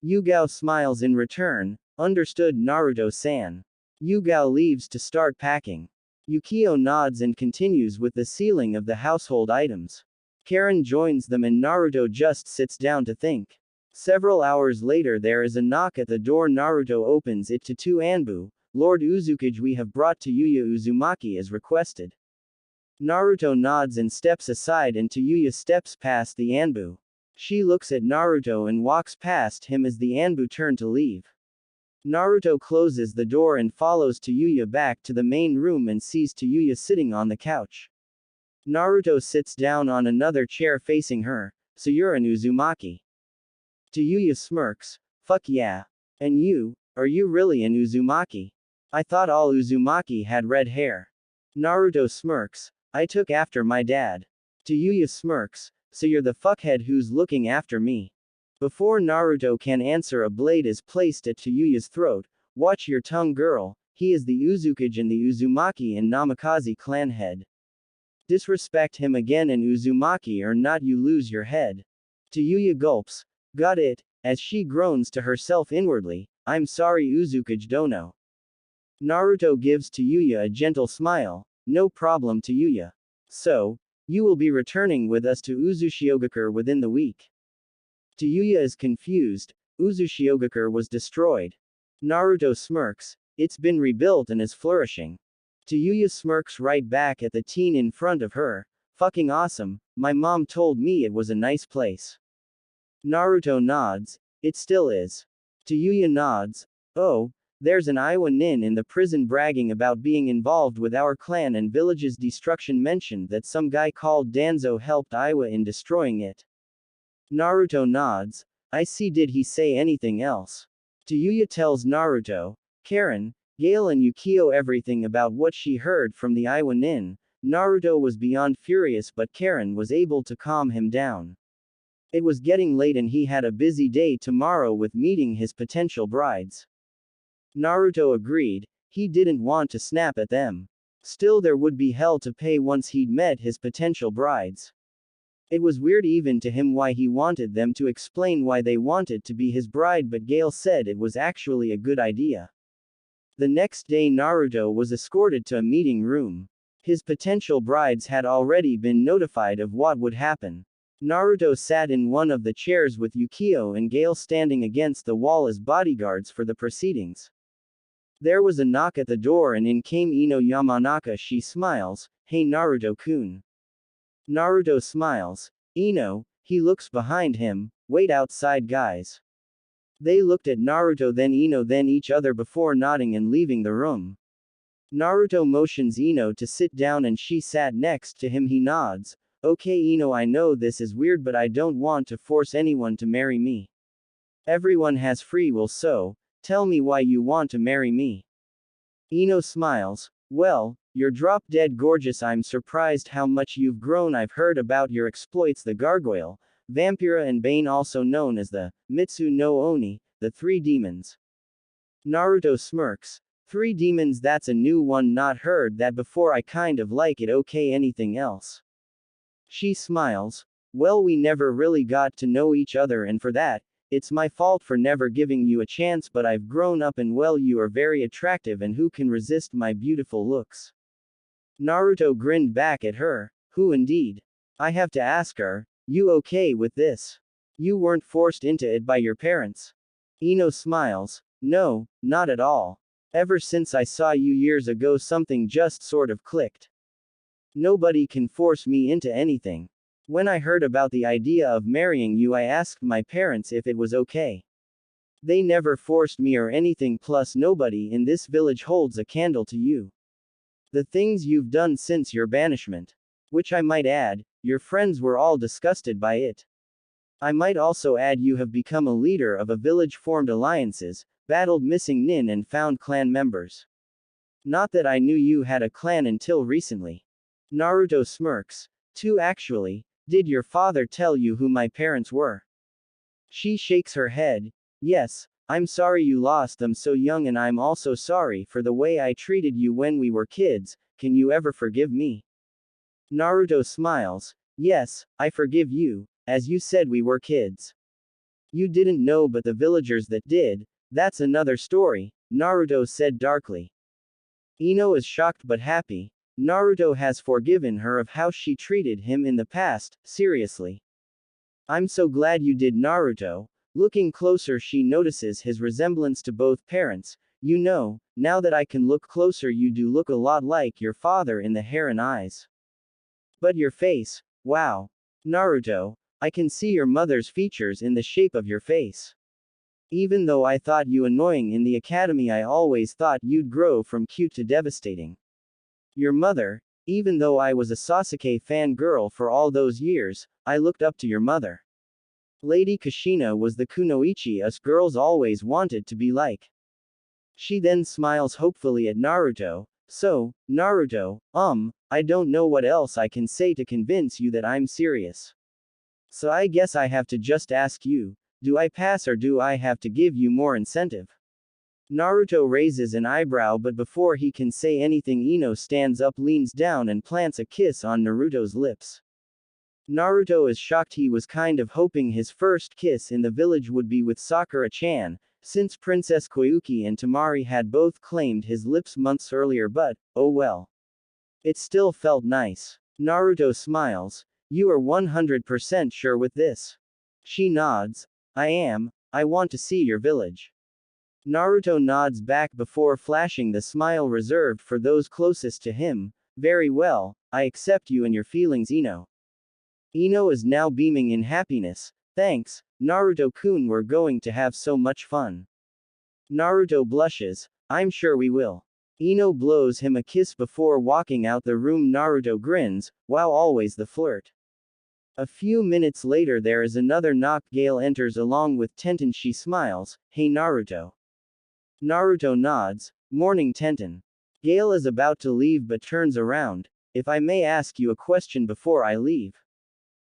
Speaker 1: Yugao smiles in return. Understood, Naruto-san. Yugao leaves to start packing. Yukio nods and continues with the sealing of the household items. Karen joins them and Naruto just sits down to think. Several hours later there is a knock at the door. Naruto opens it to two Anbu. Lord Uzukage, we have brought to Yuya Uzumaki as requested. Naruto nods and steps aside and Yuya steps past the Anbu. She looks at Naruto and walks past him as the Anbu turn to leave. Naruto closes the door and follows Yuya back to the main room and sees Yuya sitting on the couch. Naruto sits down on another chair facing her. So you're an Uzumaki? Yuya smirks. Fuck yeah. And you, are you really an Uzumaki? I thought all Uzumaki had red hair. Naruto smirks. I took after my dad. Yuya smirks. So you're the fuckhead who's looking after me. Before Naruto can answer, a blade is placed at Yuya's throat. Watch your tongue, girl. He is the Uzukage and the Uzumaki and Namikaze clan head. Disrespect him again and Uzumaki or not you lose your head. Yuya gulps. Got it, as she groans to herself inwardly. I'm sorry, Uzukage Dono. Naruto gives Yuya a gentle smile. No problem, Yuya. So, you will be returning with us to Uzushiogakure within the week. Yuya is confused. Uzushiogakure was destroyed. Naruto smirks. It's been rebuilt and is flourishing. Yuya smirks right back at the teen in front of her. Fucking awesome, my mom told me it was a nice place. Naruto nods. It still is. Yuya nods. Oh, there's an Iwa nin in the prison bragging about being involved with our clan and village's destruction, mentioned that some guy called Danzo helped Iwa in destroying it. Naruto nods. I see, did he say anything else? Yuya tells Naruto, Karen, Gale and Yukio everything about what she heard from the Iwa nin. Naruto was beyond furious but Karen was able to calm him down. It was getting late and he had a busy day tomorrow with meeting his potential brides. Naruto agreed, he didn't want to snap at them. Still, there would be hell to pay once he'd met his potential brides. It was weird even to him why he wanted them to explain why they wanted to be his bride, but Gale said it was actually a good idea. The next day Naruto was escorted to a meeting room. His potential brides had already been notified of what would happen. Naruto sat in one of the chairs with Yukio and Gale standing against the wall as bodyguards for the proceedings. There was a knock at the door and in came Ino Yamanaka. She smiles, "Hey Naruto-kun." Naruto smiles. "Ino," he looks behind him, "Wait outside guys." They looked at Naruto then Ino then each other before nodding and leaving the room. Naruto motions Ino to sit down and she sat next to him. He nods. "Okay Ino, I know this is weird but I don't want to force anyone to marry me. Everyone has free will, so tell me why you want to marry me." Ino smiles. "Well, you're drop dead gorgeous. I'm surprised how much you've grown. I've heard about your exploits, the Gargoyle, Vampira and Bane, also known as the Mitsu no Oni, the three demons." Naruto smirks. "Three demons, that's a new one, not heard that before. I kind of like it. Okay, anything else?" She smiles. "Well, we never really got to know each other and for that, it's my fault for never giving you a chance, but I've grown up and well, you are very attractive and who can resist my beautiful looks?" Naruto grinned back at her. "Who indeed? I have to ask her, you okay with this? You weren't forced into it by your parents?" Ino smiles. "No, not at all. Ever since I saw you years ago something just sort of clicked. Nobody can force me into anything. When I heard about the idea of marrying you, I asked my parents if it was okay. They never forced me or anything, plus nobody in this village holds a candle to you. The things you've done since your banishment. Which I might add, your friends were all disgusted by it. I might also add you have become a leader of a village, formed alliances, battled missing nin and found clan members. Not that I knew you had a clan until recently." Naruto smirks. "Two actually. Did your father tell you who my parents were?" She shakes her head. "Yes, I'm sorry you lost them so young and I'm also sorry for the way I treated you when we were kids. Can you ever forgive me?" Naruto smiles. "Yes, I forgive you, as you said we were kids. You didn't know but the villagers that did, that's another story," Naruto said darkly. Ino is shocked but happy. Naruto has forgiven her of how she treated him in the past. Seriously. "I'm so glad you did, Naruto." Looking closer, she notices his resemblance to both parents. "You know, now that I can look closer, you do look a lot like your father in the hair and eyes. But your face, wow. Naruto, I can see your mother's features in the shape of your face. Even though I thought you annoying in the academy, I always thought you'd grow from cute to devastating. Your mother, even though I was a Sasuke fangirl for all those years, I looked up to your mother. Lady Kushina was the kunoichi us girls always wanted to be like." She then smiles hopefully at Naruto. "So, Naruto, I don't know what else I can say to convince you that I'm serious. So I guess I have to just ask you, do I pass or do I have to give you more incentive?" Naruto raises an eyebrow, but before he can say anything, Ino stands up, leans down and plants a kiss on Naruto's lips. Naruto is shocked. He was kind of hoping his first kiss in the village would be with Sakura-chan, since Princess Koyuki and Temari had both claimed his lips months earlier, but, oh well. It still felt nice. Naruto smiles. "You are 100% sure with this?" She nods. "I am. I want to see your village." Naruto nods back before flashing the smile reserved for those closest to him. "Very well, I accept you and your feelings, Ino." Ino is now beaming in happiness. "Thanks, Naruto-kun, we're going to have so much fun." Naruto blushes. "I'm sure we will." Ino blows him a kiss before walking out the room. Naruto grins. Wow, always the flirt. A few minutes later there is another knock. Gale enters along with Tenten. She smiles. "Hey Naruto." Naruto nods. "Morning Tenten." Gale is about to leave but turns around. "If I may ask you a question before I leave?"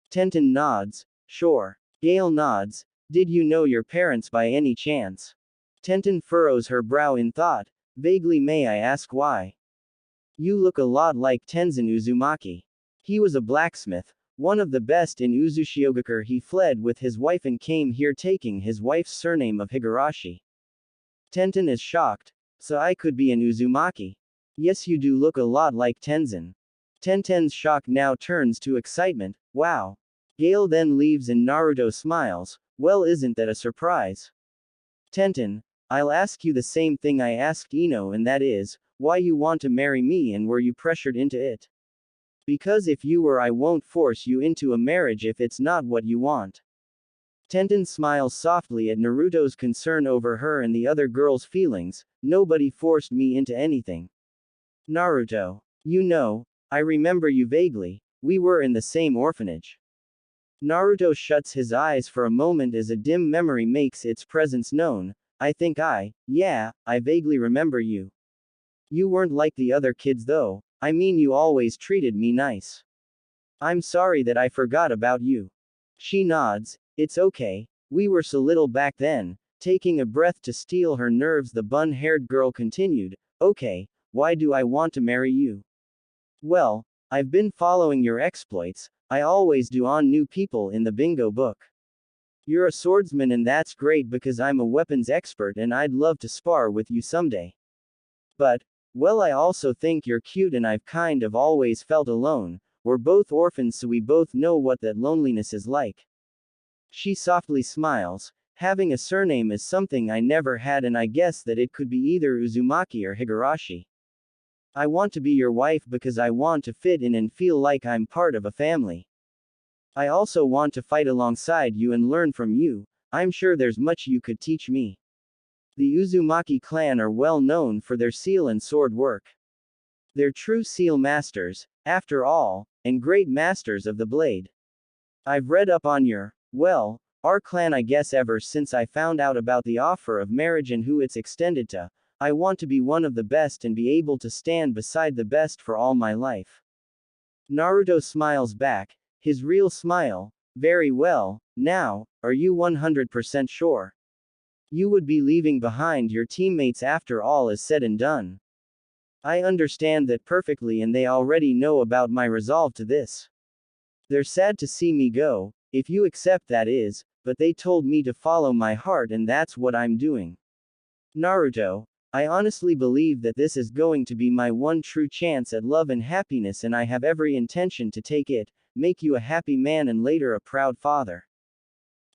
Speaker 1: Tenten nods. "Sure." Gale nods. Did you know your parents by any chance? Tenten furrows her brow in thought. Vaguely, may I ask why? You look a lot like Tenzin Uzumaki. He was a blacksmith, one of the best in Uzushiogakure. He fled with his wife and came here taking his wife's surname of Higurashi. Tenten is shocked. So I could be an Uzumaki? Yes, you do look a lot like Tenzin. Tenten's shock now turns to excitement. Wow. Gale then leaves and Naruto smiles. Well, isn't that a surprise? Tenten, I'll ask you the same thing I asked Ino, and that is, why you want to marry me and were you pressured into it? Because if you were, I won't force you into a marriage if it's not what you want. Tenten smiles softly at Naruto's concern over her and the other girl's feelings. Nobody forced me into anything. Naruto. You know, I remember you vaguely. We were in the same orphanage. Naruto shuts his eyes for a moment as a dim memory makes its presence known. Yeah, I vaguely remember you. You weren't like the other kids though. I mean, you always treated me nice. I'm sorry that I forgot about you. She nods. It's okay. We were so little back then. Taking a breath to steel her nerves, the bun-haired girl continued. Okay, why do I want to marry you? Well, I've been following your exploits. I always do on new people in the bingo book. You're a swordsman and that's great because I'm a weapons expert and I'd love to spar with you someday. But, well, I also think you're cute and I've kind of always felt alone. We're both orphans so we both know what that loneliness is like. She softly smiles. Having a surname is something I never had and I guess that it could be either Uzumaki or Higurashi. I want to be your wife because I want to fit in and feel like I'm part of a family. I also want to fight alongside you and learn from you. I'm sure there's much you could teach me. The Uzumaki clan are well known for their seal and sword work. They're true seal masters, after all, and great masters of the blade. I've read up on our clan I guess ever since I found out about the offer of marriage and who it's extended to. I want to be one of the best and be able to stand beside the best for all my life. Naruto smiles back, his real smile. Very well, now, are you 100% sure? You would be leaving behind your teammates after all is said and done. I understand that perfectly and they already know about my resolve to this. They're sad to see me go, if you accept that is, but they told me to follow my heart and that's what I'm doing. Naruto, I honestly believe that this is going to be my one true chance at love and happiness and I have every intention to take it, make you a happy man and later a proud father.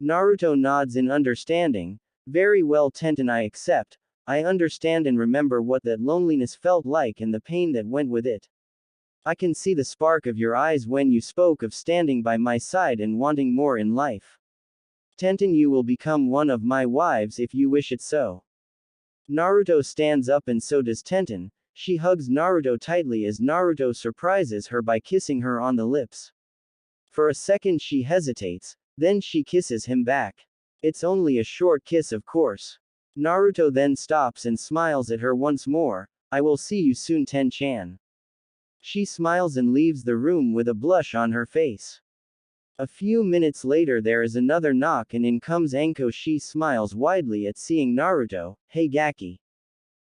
Speaker 1: Naruto nods in understanding. Very well Tenten, I accept. I understand and remember what that loneliness felt like and the pain that went with it. I can see the spark of your eyes when you spoke of standing by my side and wanting more in life. Tenten, you will become one of my wives if you wish it so. Naruto stands up and so does Tenten. She hugs Naruto tightly as Naruto surprises her by kissing her on the lips. For a second she hesitates, then she kisses him back. It's only a short kiss, of course. Naruto then stops and smiles at her once more. I will see you soon, Ten-chan. She smiles and leaves the room with a blush on her face. A few minutes later there is another knock and in comes Anko. She smiles widely at seeing Naruto. Hey Gaki.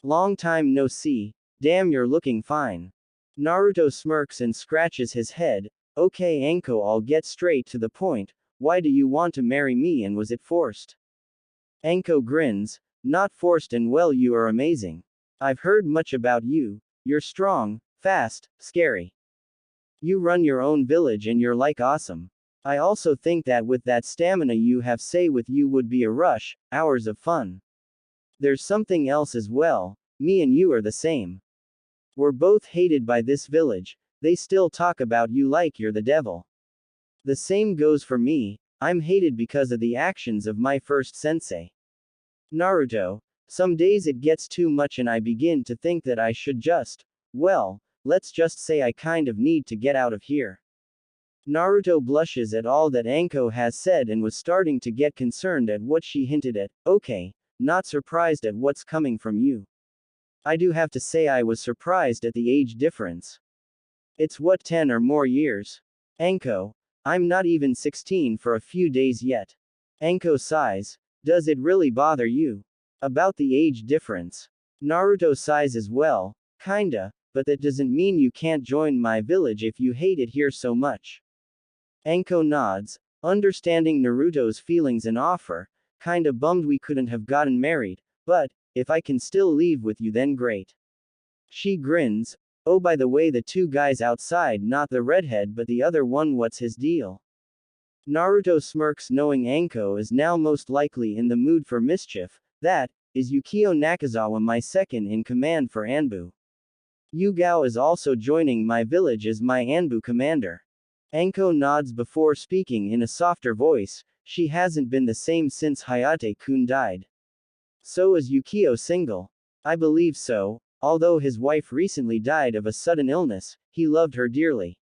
Speaker 1: Long time no see. Damn, you're looking fine. Naruto smirks and scratches his head. Okay Anko, I'll get straight to the point. Why do you want to marry me and was it forced? Anko grins. Not forced and well, you are amazing. I've heard much about you. You're strong, fast, scary. You run your own village and you're like awesome. I also think that with that stamina you have, say with you would be a rush, hours of fun. There's something else as well. Me and you are the same. We're both hated by this village. They still talk about you like you're the devil. The same goes for me. I'm hated because of the actions of my first sensei. Naruto, some days it gets too much and I begin to think that I should just, let's just say I kind of need to get out of here. Naruto blushes at all that Anko has said and was starting to get concerned at what she hinted at. Okay, not surprised at what's coming from you. I do have to say I was surprised at the age difference. It's what, 10 or more years? Anko, I'm not even 16 for a few days yet. Anko sighs. Does it really bother you? About the age difference. Naruto sighs as well. Kinda, but that doesn't mean you can't join my village if you hate it here so much. Anko nods, understanding Naruto's feelings and offer. Kinda bummed we couldn't have gotten married, but, if I can still leave with you then great. She grins. Oh, by the way, the two guys outside, not the redhead but the other one, what's his deal? Naruto smirks, knowing Anko is now most likely in the mood for mischief. That is Yukio Nakazawa, my second in command for Anbu. Yugao is also joining my village as my Anbu commander. Anko nods before speaking in a softer voice. She hasn't been the same since Hayate-kun died. So is Yukio single? I believe so. Although his wife recently died of a sudden illness, he loved her dearly.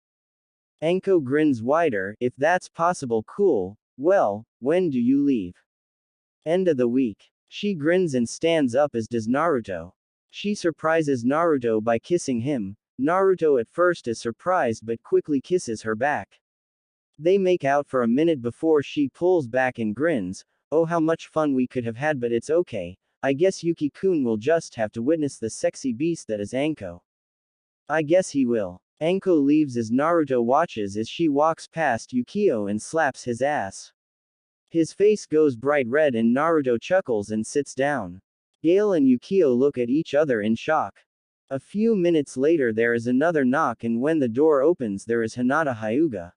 Speaker 1: Anko grins wider. If that's possible, cool. Well, when do you leave? End of the week. She grins and stands up, as does Naruto. She surprises Naruto by kissing him. Naruto at first is surprised but quickly kisses her back. They make out for a minute before she pulls back and grins. Oh, how much fun we could have had, but it's okay. I guess Yuki-kun will just have to witness the sexy beast that is Anko. I guess he will. Anko leaves as Naruto watches as she walks past Yukio and slaps his ass. His face goes bright red and Naruto chuckles and sits down. Gale and Yukio look at each other in shock. A few minutes later there is another knock, and when the door opens there is Hinata Hyuga.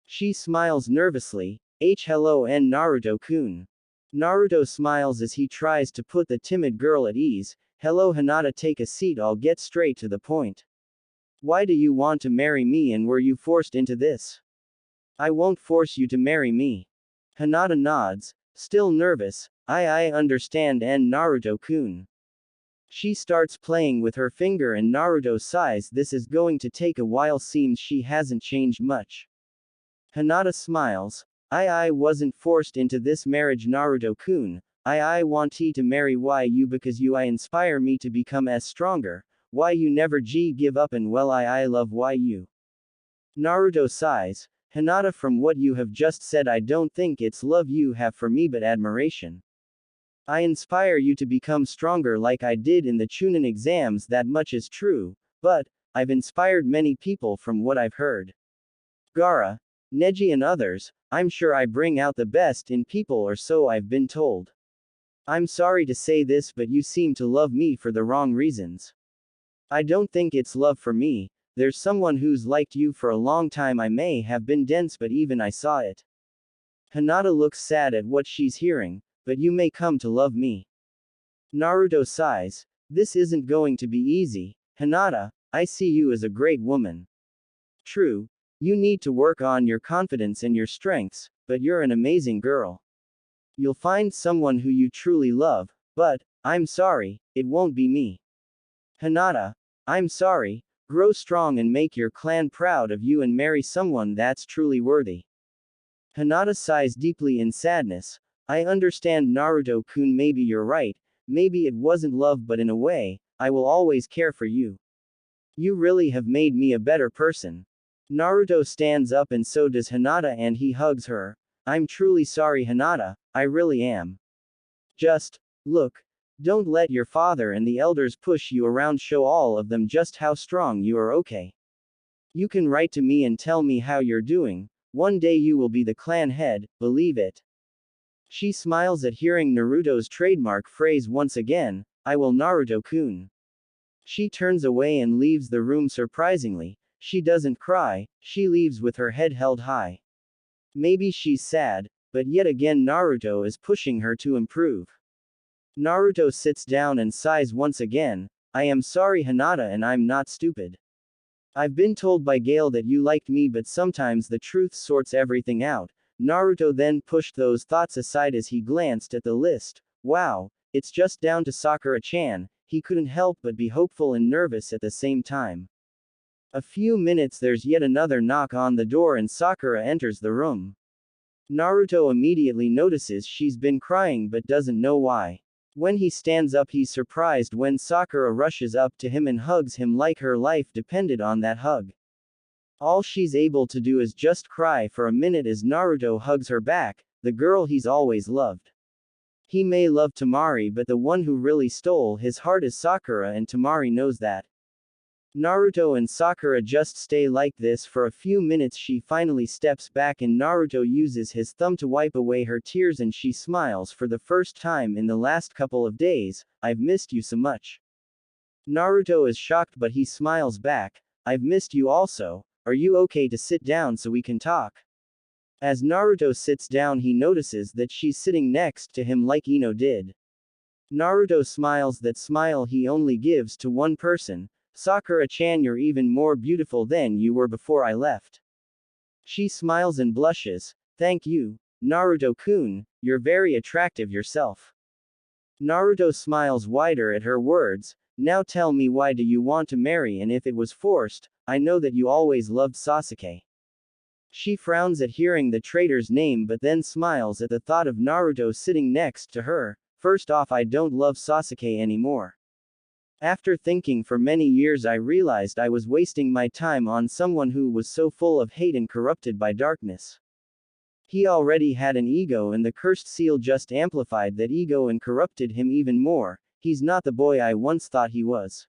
Speaker 1: She smiles nervously. Hello and Naruto-kun. Naruto smiles as he tries to put the timid girl at ease. Hello Hinata, take a seat, I'll get straight to the point. Why do you want to marry me, and were you forced into this? I won't force you to marry me. Hinata nods, still nervous. I understand, and Naruto-kun. She starts playing with her finger and Naruto sighs. This is going to take a while, seems she hasn't changed much. Hinata smiles. I wasn't forced into this marriage, Naruto-kun. I want to marry you because you inspire me to become as stronger. Why you never give up, and well I love you. Naruto sighs. Hinata, from what you have just said I don't think it's love you have for me but admiration. I inspire you to become stronger like I did in the Chunin exams, that much is true, but I've inspired many people from what I've heard. Gaara, Neji and others, I'm sure I bring out the best in people, or so I've been told. I'm sorry to say this, but you seem to love me for the wrong reasons. I don't think it's love for me. There's someone who's liked you for a long time. I may have been dense, but even I saw it. Hinata looks sad at what she's hearing, but you may come to love me. Naruto sighs. This isn't going to be easy. Hinata, I see you as a great woman. True, you need to work on your confidence and your strengths, but you're an amazing girl. You'll find someone who you truly love, but I'm sorry, it won't be me. Hinata, I'm sorry. Grow strong and make your clan proud of you and marry someone that's truly worthy. Hinata sighs deeply in sadness. I understand, Naruto-kun, maybe you're right. Maybe it wasn't love, but in a way, I will always care for you. You really have made me a better person. Naruto stands up and so does Hinata, and he hugs her. I'm truly sorry, Hinata, I really am. Just look. Don't let your father and the elders push you around, show all of them just how strong you are, okay? You can write to me and tell me how you're doing. One day you will be the clan head, believe it. She smiles at hearing Naruto's trademark phrase once again, I will, Naruto-kun. She turns away and leaves the room. Surprisingly, she doesn't cry, she leaves with her head held high. Maybe she's sad, but yet again Naruto is pushing her to improve. Naruto sits down and sighs once again. I am sorry, Hinata, and I'm not stupid. I've been told by Gale that you liked me, but sometimes the truth sorts everything out. Naruto then pushed those thoughts aside as he glanced at the list. Wow, it's just down to Sakura-chan. He couldn't help but be hopeful and nervous at the same time. A few minutes there's yet another knock on the door and Sakura enters the room. Naruto immediately notices she's been crying but doesn't know why. When he stands up, he's surprised when Sakura rushes up to him and hugs him like her life depended on that hug. All she's able to do is just cry for a minute as Naruto hugs her back. the girl he's always loved. He may love Tamari, but the one who really stole his heart is Sakura, and Tamari knows that. Naruto and Sakura just stay like this for a few minutes. She finally steps back and Naruto uses his thumb to wipe away her tears and she smiles for the first time in the last couple of days. I've missed you so much. Naruto is shocked, but he smiles back. I've missed you also. Are you okay to sit down so we can talk? As Naruto sits down, he notices that she's sitting next to him like Ino did. Naruto smiles, that smile he only gives to one person. Sakura-chan, you're even more beautiful than you were before I left. She smiles and blushes. Thank you, Naruto-kun, you're very attractive yourself. Naruto smiles wider at her words. Now tell me, why do you want to marry, and if it was forced? I know that you always loved Sasuke. She frowns at hearing the traitor's name but then smiles at the thought of Naruto sitting next to her. First off, I don't love Sasuke anymore. After thinking for many years, I realized I was wasting my time on someone who was so full of hate and corrupted by darkness. He already had an ego, and the cursed seal just amplified that ego and corrupted him even more. He's not the boy I once thought he was.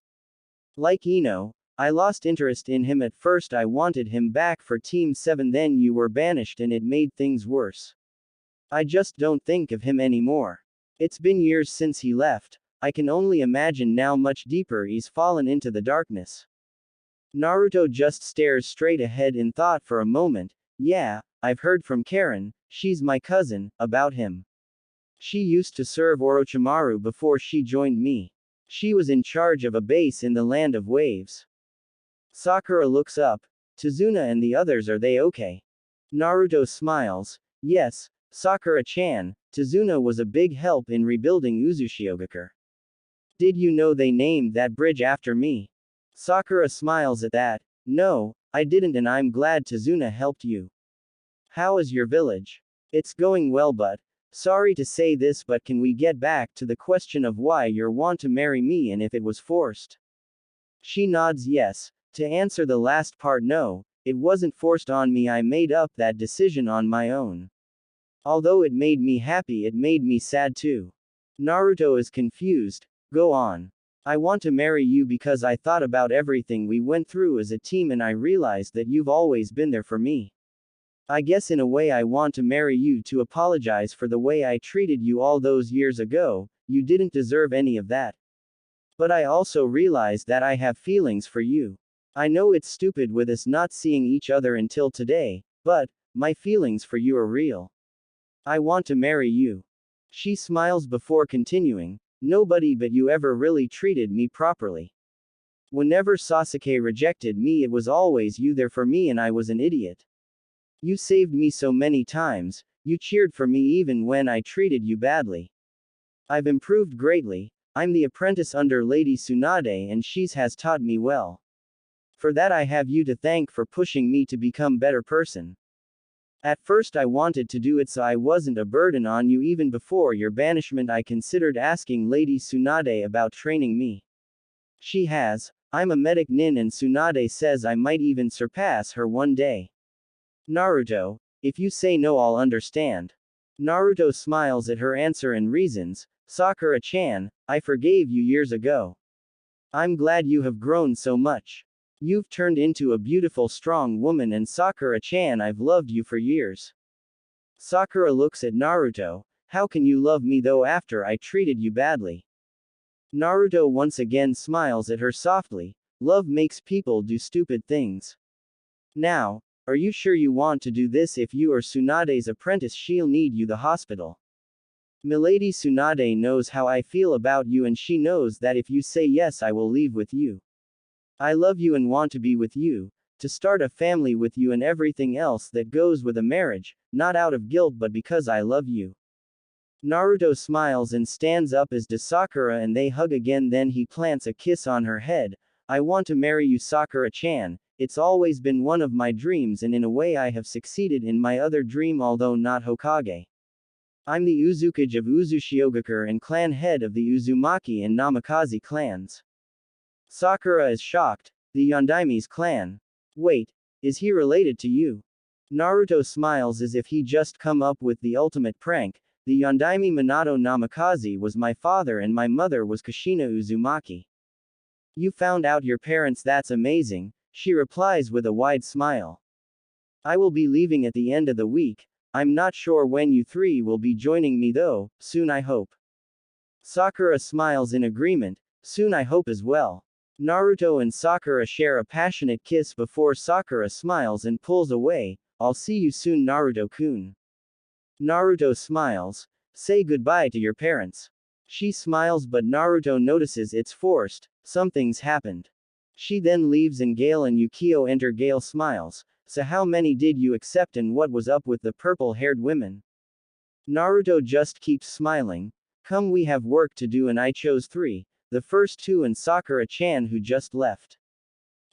Speaker 1: Like Ino, I lost interest in him at first. I wanted him back for Team 7, then you were banished and it made things worse. I just don't think of him anymore. It's been years since he left. I can only imagine now much deeper he's fallen into the darkness. Naruto just stares straight ahead in thought for a moment. Yeah, I've heard from Karen, she's my cousin, about him. She used to serve Orochimaru before she joined me. She was in charge of a base in the Land of Waves. Sakura looks up. Tazuna and the others, are they okay? Naruto smiles. Yes, Sakura-chan, Tazuna was a big help in rebuilding Uzushiogakure. Did you know they named that bridge after me? Sakura smiles at that. No, I didn't, and I'm glad Tazuna helped you. How is your village? It's going well, but sorry to say this, but can we get back to the question of why you want to marry me and if it was forced? She nods yes. To answer the last part, no, it wasn't forced on me. I made up that decision on my own. Although it made me happy, it made me sad too. Naruto is confused. Go on. I want to marry you because I thought about everything we went through as a team and I realized that you've always been there for me. I guess in a way I want to marry you to apologize for the way I treated you all those years ago. You didn't deserve any of that. But I also realized that I have feelings for you. I know it's stupid with us not seeing each other until today, but my feelings for you are real. I want to marry you. She smiles before continuing. Nobody but you ever really treated me properly. Whenever Sasuke rejected me, it was always you there for me, and I was an idiot. You saved me so many times, you cheered for me even when I treated you badly. I've improved greatly. I'm the apprentice under Lady Tsunade and she has taught me well. For that I have you to thank for pushing me to become better person. At first I wanted to do it so I wasn't a burden on you. Even before your banishment I considered asking Lady Tsunade about training me. She has. I'm a medic nin and Tsunade says I might even surpass her one day. Naruto, if you say no I'll understand. Naruto smiles at her answer and reasons. Sakura-chan, I forgave you years ago. I'm glad you have grown so much. You've turned into a beautiful, strong woman, and Sakura-chan, I've loved you for years. Sakura looks at Naruto. How can you love me though after I treated you badly? Naruto once again smiles at her softly. Love makes people do stupid things. Now, are you sure you want to do this? If you are Tsunade's apprentice, she'll need you the hospital. Milady Tsunade knows how I feel about you and she knows that if you say yes I will leave with you. I love you and want to be with you, to start a family with you and everything else that goes with a marriage, not out of guilt but because I love you. Naruto smiles and stands up as does Sakura and they hug again, then he plants a kiss on her head. I want to marry you Sakura-chan, it's always been one of my dreams and in a way I have succeeded in my other dream although not Hokage. I'm the Uzukage of Uzushiogakure and clan head of the Uzumaki and Namikaze clans. Sakura is shocked. The Yondaime's clan. Wait, is he related to you? Naruto smiles as if he just come up with the ultimate prank. The Yondaime Minato Namikaze was my father and my mother was Kushina Uzumaki. You found out your parents, that's amazing, she replies with a wide smile. I will be leaving at the end of the week. I'm not sure when you three will be joining me though, soon I hope. Sakura smiles in agreement, soon I hope as well. Naruto and Sakura share a passionate kiss before Sakura smiles and pulls away. I'll see you soon, Naruto-kun. Naruto smiles, say goodbye to your parents. She smiles but Naruto notices it's forced, something's happened. She then leaves and Gale and Yukio enter. Gale smiles, so how many did you accept and what was up with the purple-haired women? Naruto just keeps smiling, come we have work to do and I chose 3, the first 2 and Sakura-chan who just left.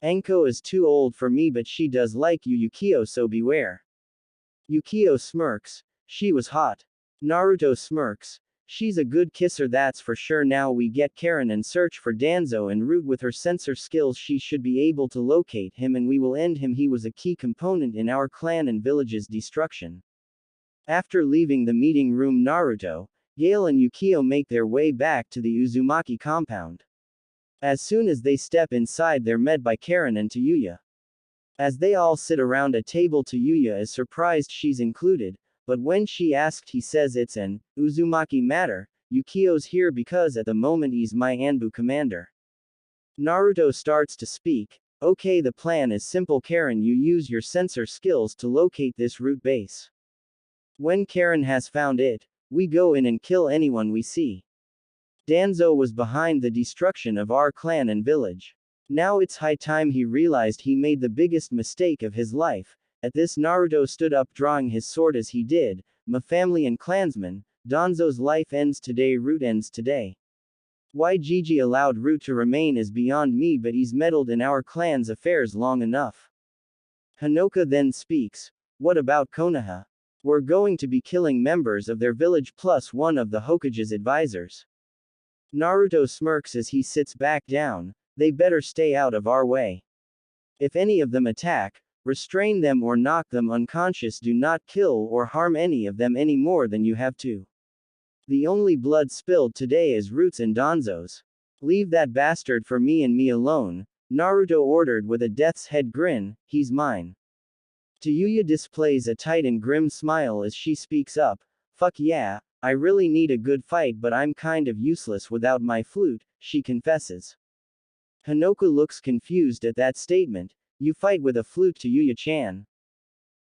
Speaker 1: Anko is too old for me but she does like you Yukio so beware. Yukio smirks, she was hot. Naruto smirks, she's a good kisser that's for sure. Now we get Karen and search for Danzo and root with her sensor skills she should be able to locate him and we will end him. He was a key component in our clan and village's destruction. After leaving the meeting room Naruto, Gale and Yukio make their way back to the Uzumaki compound. As soon as they step inside they're met by Karen and Tayuya. As they all sit around a table Tayuya is surprised she's included, but when she asked he says it's an Uzumaki matter. Yukio's here because at the moment he's my Anbu commander. Naruto starts to speak, okay the plan is simple Karen you use your sensor skills to locate this root base. When Karen has found it, we go in and kill anyone we see. Danzo was behind the destruction of our clan and village. Now it's high time he realized he made the biggest mistake of his life. At this Naruto stood up drawing his sword as he did, my family and clansmen, Danzo's life ends today root ends today. Why Gigi allowed root to remain is beyond me but he's meddled in our clan's affairs long enough. Hanoka then speaks, what about Konoha? We're going to be killing members of their village plus one of the Hokage's advisors. Naruto smirks as he sits back down, they better stay out of our way. If any of them attack, restrain them or knock them unconscious, do not kill or harm any of them any more than you have to. The only blood spilled today is Root's and Danzo's. Leave that bastard for me and me alone, Naruto ordered with a death's head grin, he's mine. Tayuya displays a tight and grim smile as she speaks up, fuck yeah, I really need a good fight but I'm kind of useless without my flute, she confesses. Hanoka looks confused at that statement, you fight with a flute Tayuya-chan.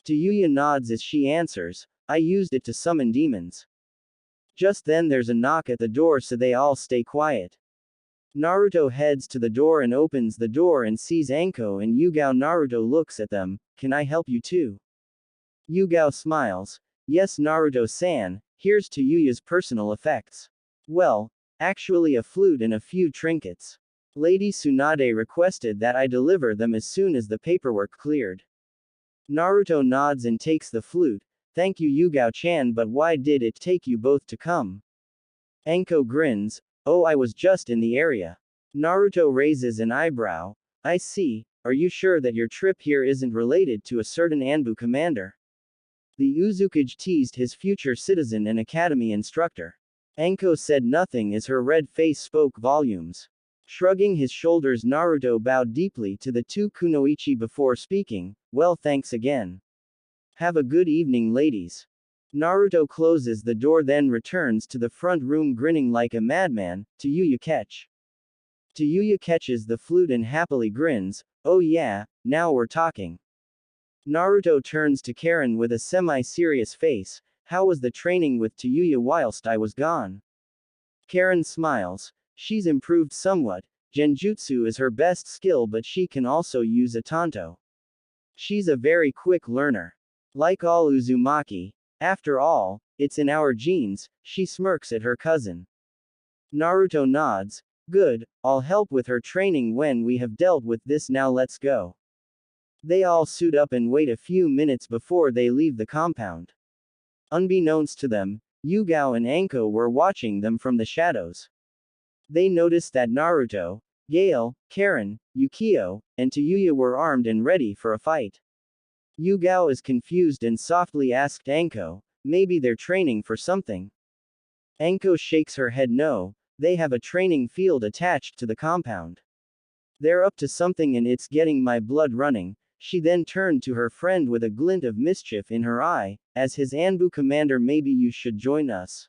Speaker 1: Tayuya nods as she answers, I used it to summon demons. Just then there's a knock at the door so they all stay quiet. Naruto heads to the door and opens the door and sees Anko and Yugao. Naruto looks at them, can I help you too? Yugao smiles, yes Naruto-san, here's Tayuya's personal effects. Well, actually a flute and a few trinkets. Lady Tsunade requested that I deliver them as soon as the paperwork cleared. Naruto nods and takes the flute, thank you Yugao-chan but why did it take you both to come? Anko grins, oh I was just in the area. Naruto raises an eyebrow, I see, are you sure that your trip here isn't related to a certain Anbu commander? The Uzukage teased his future citizen and academy instructor. Anko said nothing as her red face spoke volumes. Shrugging his shoulders Naruto bowed deeply to the two kunoichi before speaking, well thanks again. Have a good evening ladies. Naruto closes the door then returns to the front room grinning like a madman, Tayuya catch. Tayuya catches the flute and happily grins, oh yeah, now we're talking. Naruto turns to Karen with a semi-serious face, how was the training with Tayuya whilst I was gone? Karen smiles, she's improved somewhat, Genjutsu is her best skill but she can also use a tanto. She's a very quick learner. Like all Uzumaki, after all, it's in our genes, she smirks at her cousin. Naruto nods, good, I'll help with her training when we have dealt with this now let's go. They all suit up and wait a few minutes before they leave the compound. Unbeknownst to them, Yugao and Anko were watching them from the shadows. They noticed that Naruto, Gale, Karen, Yukio, and Tayuya were armed and ready for a fight. Yugao is confused and softly asked Anko, maybe they're training for something. Anko shakes her head no, they have a training field attached to the compound. They're up to something and it's getting my blood running. She then turned to her friend with a glint of mischief in her eye, as his Anbu commander maybe you should join us.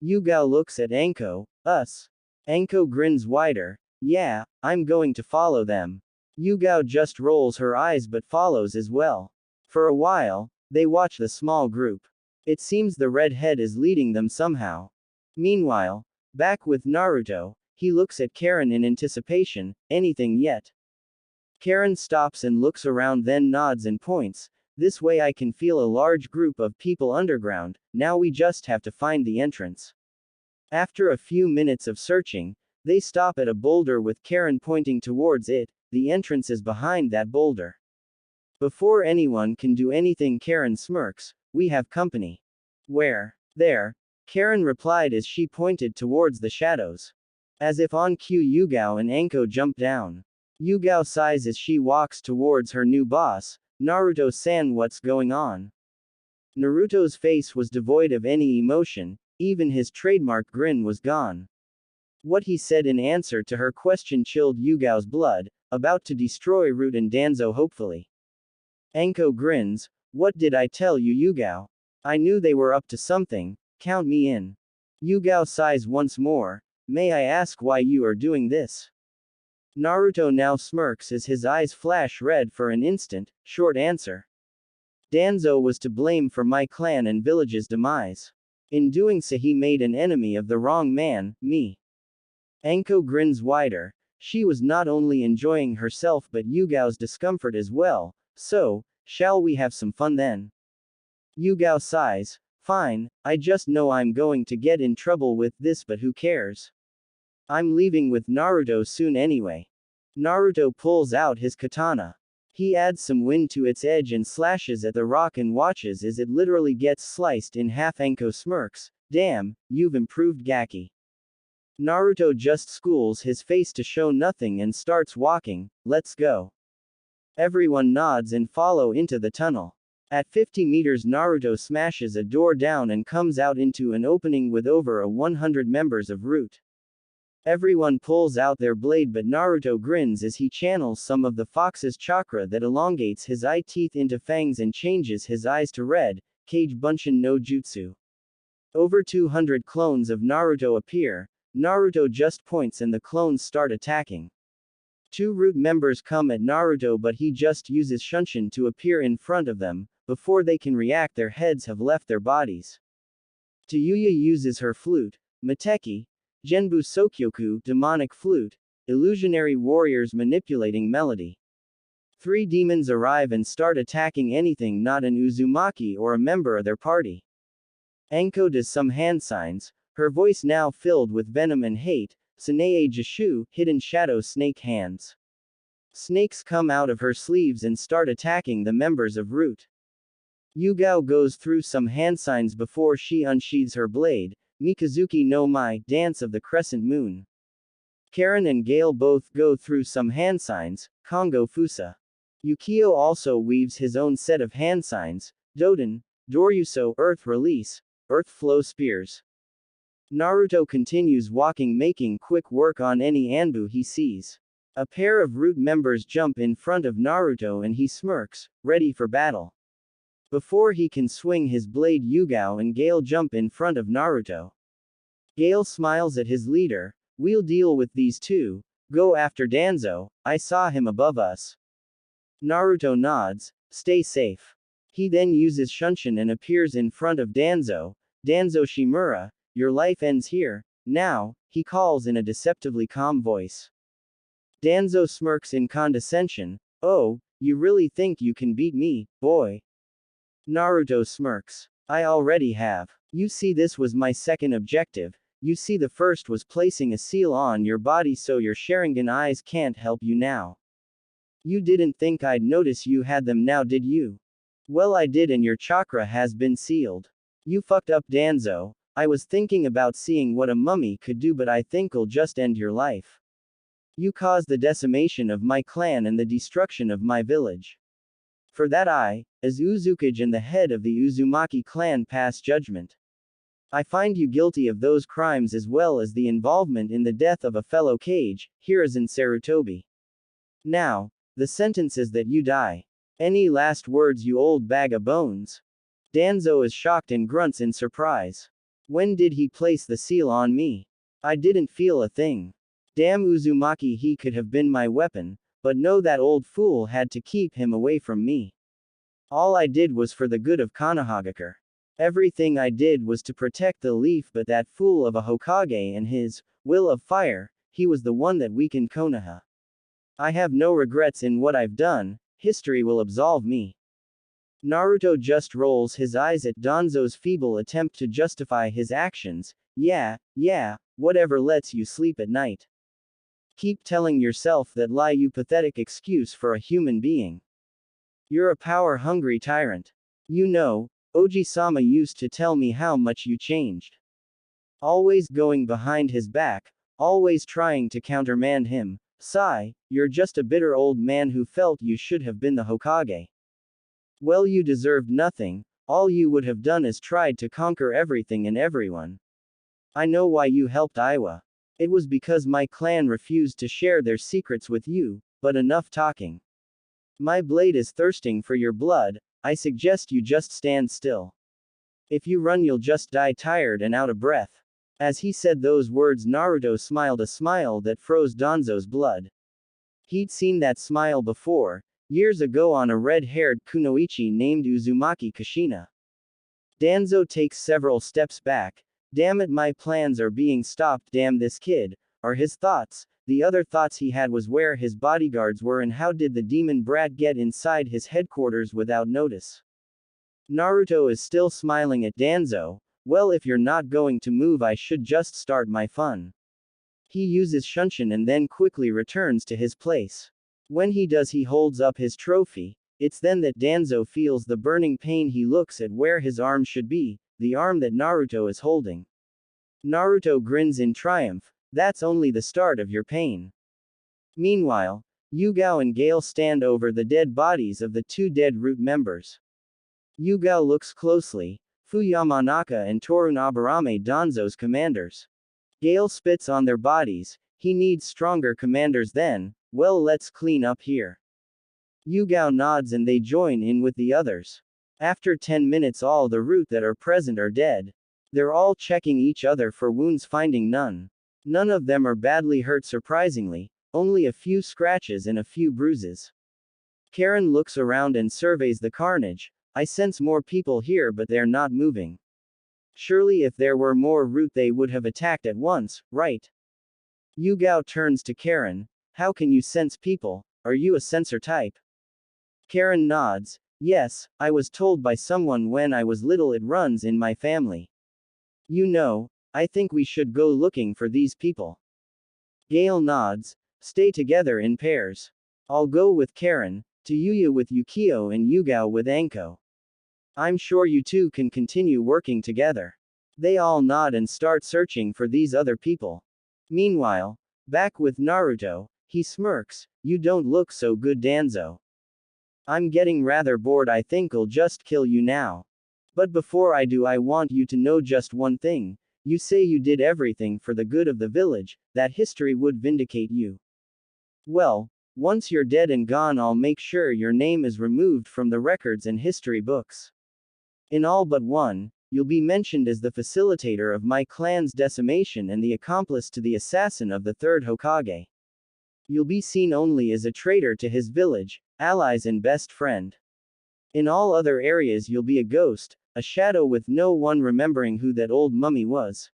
Speaker 1: Yugao looks at Anko, us. Anko grins wider, yeah, I'm going to follow them. Yugao just rolls her eyes but follows as well. For a while, they watch the small group. It seems the redhead is leading them somehow. Meanwhile, back with Naruto, he looks at Karen in anticipation, anything yet? Karen stops and looks around then nods and points, this way I can feel a large group of people underground, now we just have to find the entrance. After a few minutes of searching, they stop at a boulder with Karen pointing towards it, the entrance is behind that boulder. Before anyone can do anything Karen smirks, we have company. Where? There. Karen replied as she pointed towards the shadows. As if on cue Yugao and Anko jump down. Yugao sighs as she walks towards her new boss, Naruto-san what's going on? Naruto's face was devoid of any emotion, even his trademark grin was gone. What he said in answer to her question chilled Yugao's blood, about to destroy Root and Danzo hopefully. Anko grins, what did I tell you Yugao? I knew they were up to something, count me in. Yugao sighs once more, may I ask why you are doing this? Naruto now smirks as his eyes flash red for an instant, short answer. Danzo was to blame for my clan and village's demise. In doing so he made an enemy of the wrong man, me. Anko grins wider, she was not only enjoying herself but Yugao's discomfort as well, so, shall we have some fun then? Yugao sighs, fine, I just know I'm going to get in trouble with this but who cares? I'm leaving with Naruto soon anyway. Naruto pulls out his katana. He adds some wind to its edge and slashes at the rock and watches as it literally gets sliced in half. Anko smirks, damn, you've improved Gaki. Naruto just schools his face to show nothing and starts walking, let's go. Everyone nods and follow into the tunnel. At 50 meters Naruto smashes a door down and comes out into an opening with over 100 members of Root. Everyone pulls out their blade but Naruto grins as he channels some of the fox's chakra that elongates his eye teeth into fangs and changes his eyes to red, Kage Bunshin no Jutsu. Over 200 clones of Naruto appear, Naruto just points and the clones start attacking. 2 Root members come at Naruto but he just uses Shunshin to appear in front of them, before they can react their heads have left their bodies. Tayuya uses her flute, Mateki, Genbu Sokyoku, demonic flute, illusionary warriors manipulating melody. 3 demons arrive and start attacking anything not an Uzumaki or a member of their party. Anko does some hand signs, her voice now filled with venom and hate, Sanae Jishu, hidden shadow snake hands. Snakes come out of her sleeves and start attacking the members of Root. Yugao goes through some hand signs before she unsheathes her blade, Mikazuki no Mai, Dance of the Crescent Moon. Karen and Gale both go through some hand signs, Kongo Fusa. Yukio also weaves his own set of hand signs, Doden, Doryuso, Earth Release, Earth Flow Spears. Naruto continues walking making quick work on any Anbu he sees. A pair of Root members jump in front of Naruto and he smirks, ready for battle. Before he can swing his blade Yugao and Gale jump in front of Naruto. Gale smiles at his leader, we'll deal with these two, go after Danzo, I saw him above us. Naruto nods, stay safe. He then uses Shunshin and appears in front of Danzo, Danzo Shimura, your life ends here, now, he calls in a deceptively calm voice. Danzo smirks in condescension, oh, you really think you can beat me, boy? Naruto smirks. I already have. You see this was my second objective, you see the first was placing a seal on your body so your Sharingan eyes can't help you now. You didn't think I'd notice you had them now did you? Well I did and your chakra has been sealed. You fucked up Danzo, I was thinking about seeing what a mummy could do but I think I'll just end your life. You caused the decimation of my clan and the destruction of my village. For that I, as Uzukage and the head of the Uzumaki clan, pass judgment. I find you guilty of those crimes as well as the involvement in the death of a fellow Kage, Hiruzen Sarutobi. Now, the sentence is that you die. Any last words, you old bag of bones? Danzo is shocked and grunts in surprise. When did he place the seal on me? I didn't feel a thing. Damn Uzumaki, he could have been my weapon, but no, that old fool had to keep him away from me. All I did was for the good of Konohagakure. Everything I did was to protect the leaf, but that fool of a Hokage and his will of fire, he was the one that weakened Konoha. I have no regrets in what I've done, history will absolve me. Naruto just rolls his eyes at Danzo's feeble attempt to justify his actions. Yeah, whatever lets you sleep at night. Keep telling yourself that lie, you pathetic excuse for a human being. You're a power-hungry tyrant. You know, Oji-sama used to tell me how much you changed. Always going behind his back, always trying to countermand him. Sigh, you're just a bitter old man who felt you should have been the Hokage. Well, you deserved nothing, all you would have done is tried to conquer everything and everyone. I know why you helped Iwa. It was because my clan refused to share their secrets with you, but enough talking. My blade is thirsting for your blood, I suggest you just stand still. If you run, you'll just die tired and out of breath. As he said those words, Naruto smiled a smile that froze Danzo's blood. He'd seen that smile before, years ago on a red-haired kunoichi named Uzumaki Kushina. Danzo takes several steps back. Damn it, my plans are being stopped, damn this kid, are his thoughts. The other thoughts he had was where his bodyguards were and how did the demon brat get inside his headquarters without notice. Naruto is still smiling at Danzo. Well, if you're not going to move, I should just start my fun. He uses Shunshin and then quickly returns to his place. When he does, he holds up his trophy. It's then that Danzo feels the burning pain. He looks at where his arm should be, the arm that Naruto is holding. Naruto grins in triumph. That's only the start of your pain. Meanwhile, Yugao and Gale stand over the dead bodies of the two dead root members. Yugao looks closely. Fuyamanaka and Torun Aburame, Danzo's commanders. Gale spits on their bodies. He needs stronger commanders then. Well, let's clean up here. Yugao nods and they join in with the others. After 10 minutes, all the root that are present are dead. They're all checking each other for wounds, finding none. None of them are badly hurt, surprisingly, only a few scratches and a few bruises. Karen looks around and surveys the carnage. I sense more people here, but they're not moving. Surely if there were more root they would have attacked at once, right? Yugao turns to Karen. How can you sense people? Are you a sensor type? Karen nods. Yes, I was told by someone when I was little, it runs in my family. You know, I think we should go looking for these people. Gale nods. Stay together in pairs. I'll go with Karen, Tayuya with Yukio and Yugao with Anko. I'm sure you two can continue working together. They all nod and start searching for these other people. Meanwhile, back with Naruto, he smirks. You don't look so good, Danzo. I'm getting rather bored. I think I'll just kill you now. But before I do, I want you to know just one thing. You say you did everything for the good of the village, that history would vindicate you. Well, once you're dead and gone, I'll make sure your name is removed from the records and history books. In all but one, you'll be mentioned as the facilitator of my clan's decimation and the accomplice to the assassin of the third Hokage. You'll be seen only as a traitor to his village, allies and best friend. In all other areas you'll be a ghost, a shadow with no one remembering who that old mummy was.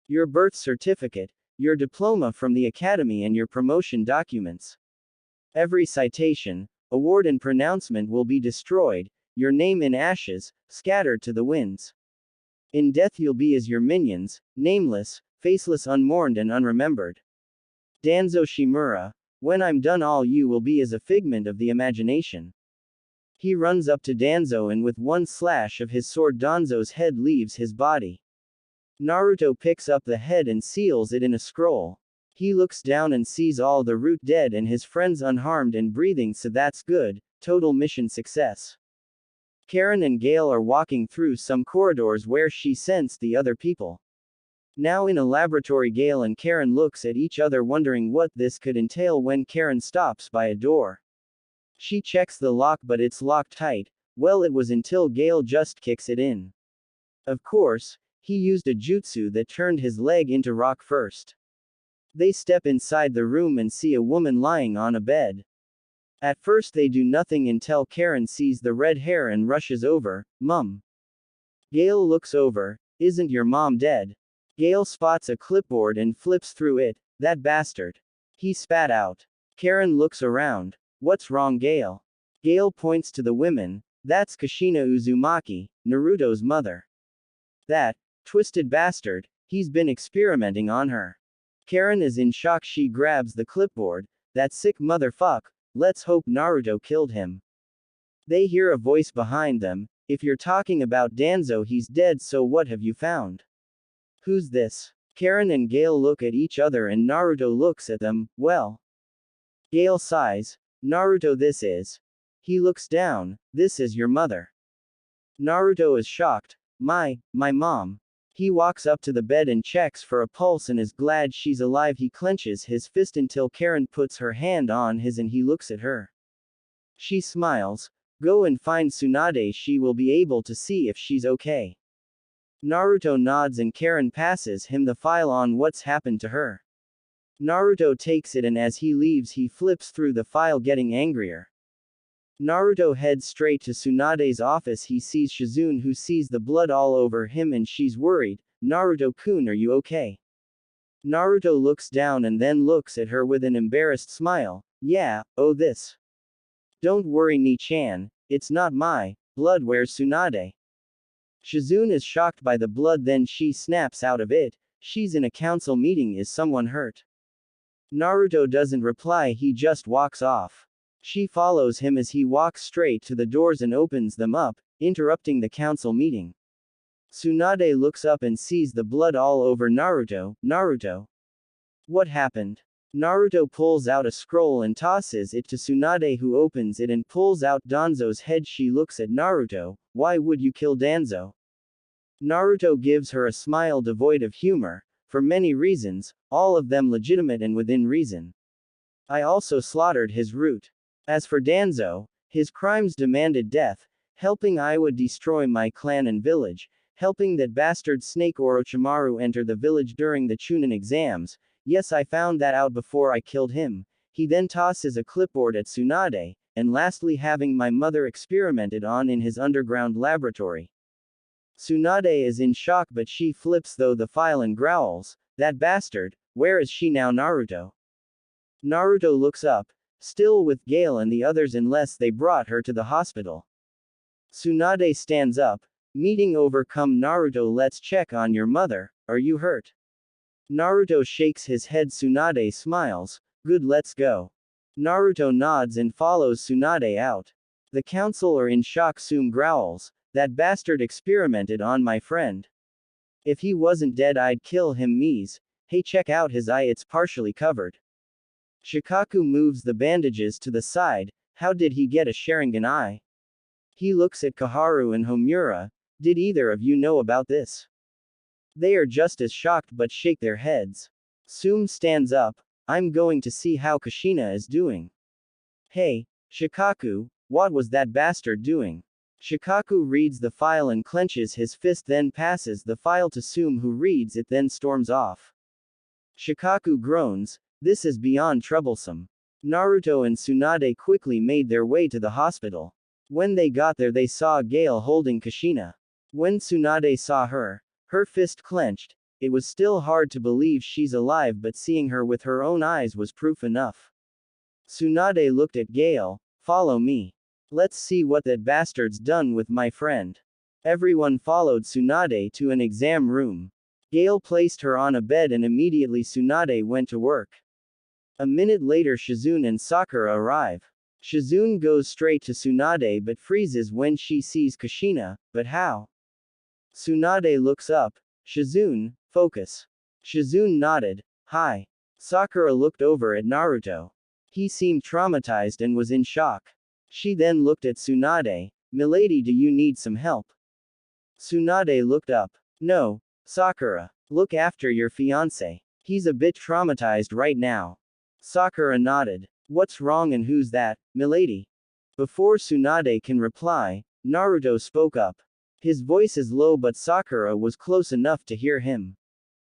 Speaker 1: Your birth certificate, your diploma from the academy and your promotion documents. Every citation, award and pronouncement will be destroyed, your name in ashes, scattered to the winds. In death you'll be as your minions, nameless, faceless, unmourned and unremembered. Danzo Shimura, when I'm done all you will be as a figment of the imagination. He runs up to Danzo and with one slash of his sword Danzo's head leaves his body. Naruto picks up the head and seals it in a scroll. He looks down and sees all the root dead and his friends unharmed and breathing, so that's good. Total mission success. Karen and Gale are walking through some corridors where she sensed the other people. Now in a laboratory, Gale and Karen looks at each other wondering what this could entail when Karen stops by a door. She checks the lock but it's locked tight. Well, it was until Gale just kicks it in. Of course, he used a jutsu that turned his leg into rock first. They step inside the room and see a woman lying on a bed. At first they do nothing until Karen sees the red hair and rushes over. Mum. Gale looks over. Isn't your mom dead? Gale spots a clipboard and flips through it. That bastard. He spat out. Karen looks around. What's wrong, Gale? Gale points to the women. That's Kushina Uzumaki, Naruto's mother. That twisted bastard, he's been experimenting on her. Karen is in shock. She grabs the clipboard. That sick motherfuck, let's hope Naruto killed him. They hear a voice behind them. If you're talking about Danzo, he's dead, so what have you found? Who's this? Karen and Gale look at each other and Naruto looks at them. Well. Gale sighs. Naruto, this is. He looks down. This is your mother. Naruto is shocked. My mom. He walks up to the bed and checks for a pulse and is glad she's alive. He clenches his fist until Karen puts her hand on his and he looks at her. She smiles. Go and find Tsunade, she will be able to see if she's okay. Naruto nods and Karen passes him the file on what's happened to her. Naruto takes it and as he leaves he flips through the file, getting angrier. Naruto heads straight to Tsunade's office. He sees Shizune, who sees the blood all over him and she's worried. Naruto-kun, are you okay? Naruto looks down and then looks at her with an embarrassed smile. Yeah, oh this. Don't worry, Ni-chan, it's not my blood. Where's Tsunade? Shizune is shocked by the blood, then she snaps out of it. She's in a council meeting. Is someone hurt? Naruto doesn't reply, he just walks off. She follows him as he walks straight to the doors and opens them up, interrupting the council meeting. Tsunade looks up and sees the blood all over Naruto. Naruto. What happened? Naruto pulls out a scroll and tosses it to Tsunade, who opens it and pulls out Danzo's head. She looks at Naruto. Why would you kill Danzo? Naruto gives her a smile devoid of humor. For many reasons, all of them legitimate and within reason. I also slaughtered his root. As for Danzo, his crimes demanded death, helping Iwa destroy my clan and village, helping that bastard snake Orochimaru enter the village during the Chunin exams. Yes, I found that out before I killed him. He then tosses a clipboard at Tsunade, and lastly having my mother experimented on in his underground laboratory. Tsunade is in shock, but she flips though the file and growls, that bastard, where is she now, Naruto? Naruto looks up, still with Gale and the others, unless they brought her to the hospital. Tsunade stands up, meeting overcome. Naruto, let's check on your mother, are you hurt? Naruto shakes his head. Tsunade smiles, good, let's go. Naruto nods and follows Tsunade out. The council are in shock. Tsume growls, that bastard experimented on my friend. If he wasn't dead, I'd kill him. Mies, hey, check out his eye, it's partially covered. Shikaku moves the bandages to the side. How did he get a Sharingan eye? He looks at Koharu and Homura. Did either of you know about this? They are just as shocked but shake their heads. Tsume stands up. I'm going to see how Kushina is doing. Hey, Shikaku, what was that bastard doing? Shikaku reads the file and clenches his fist, then passes the file to Tsume, who reads it then storms off. Shikaku groans, this is beyond troublesome. Naruto and Tsunade quickly made their way to the hospital. When they got there, they saw Gale holding Kushina. When Tsunade saw her, her fist clenched. It was still hard to believe she's alive, but seeing her with her own eyes was proof enough. Tsunade looked at Gale. Follow me. Let's see what that bastard's done with my friend. Everyone followed Tsunade to an exam room. Gale placed her on a bed and immediately Tsunade went to work. A minute later, Shizune and Sakura arrive. Shizune goes straight to Tsunade but freezes when she sees Kushina. But how? Tsunade looks up. Shizune, focus. Shizune nodded. Hi. Sakura looked over at Naruto. He seemed traumatized and was in shock. She then looked at Tsunade. Milady, do you need some help? Tsunade looked up. No, Sakura. Look after your fiancé. He's a bit traumatized right now. Sakura nodded. What's wrong and who's that, milady? Before Tsunade can reply, Naruto spoke up. His voice is low but Sakura was close enough to hear him.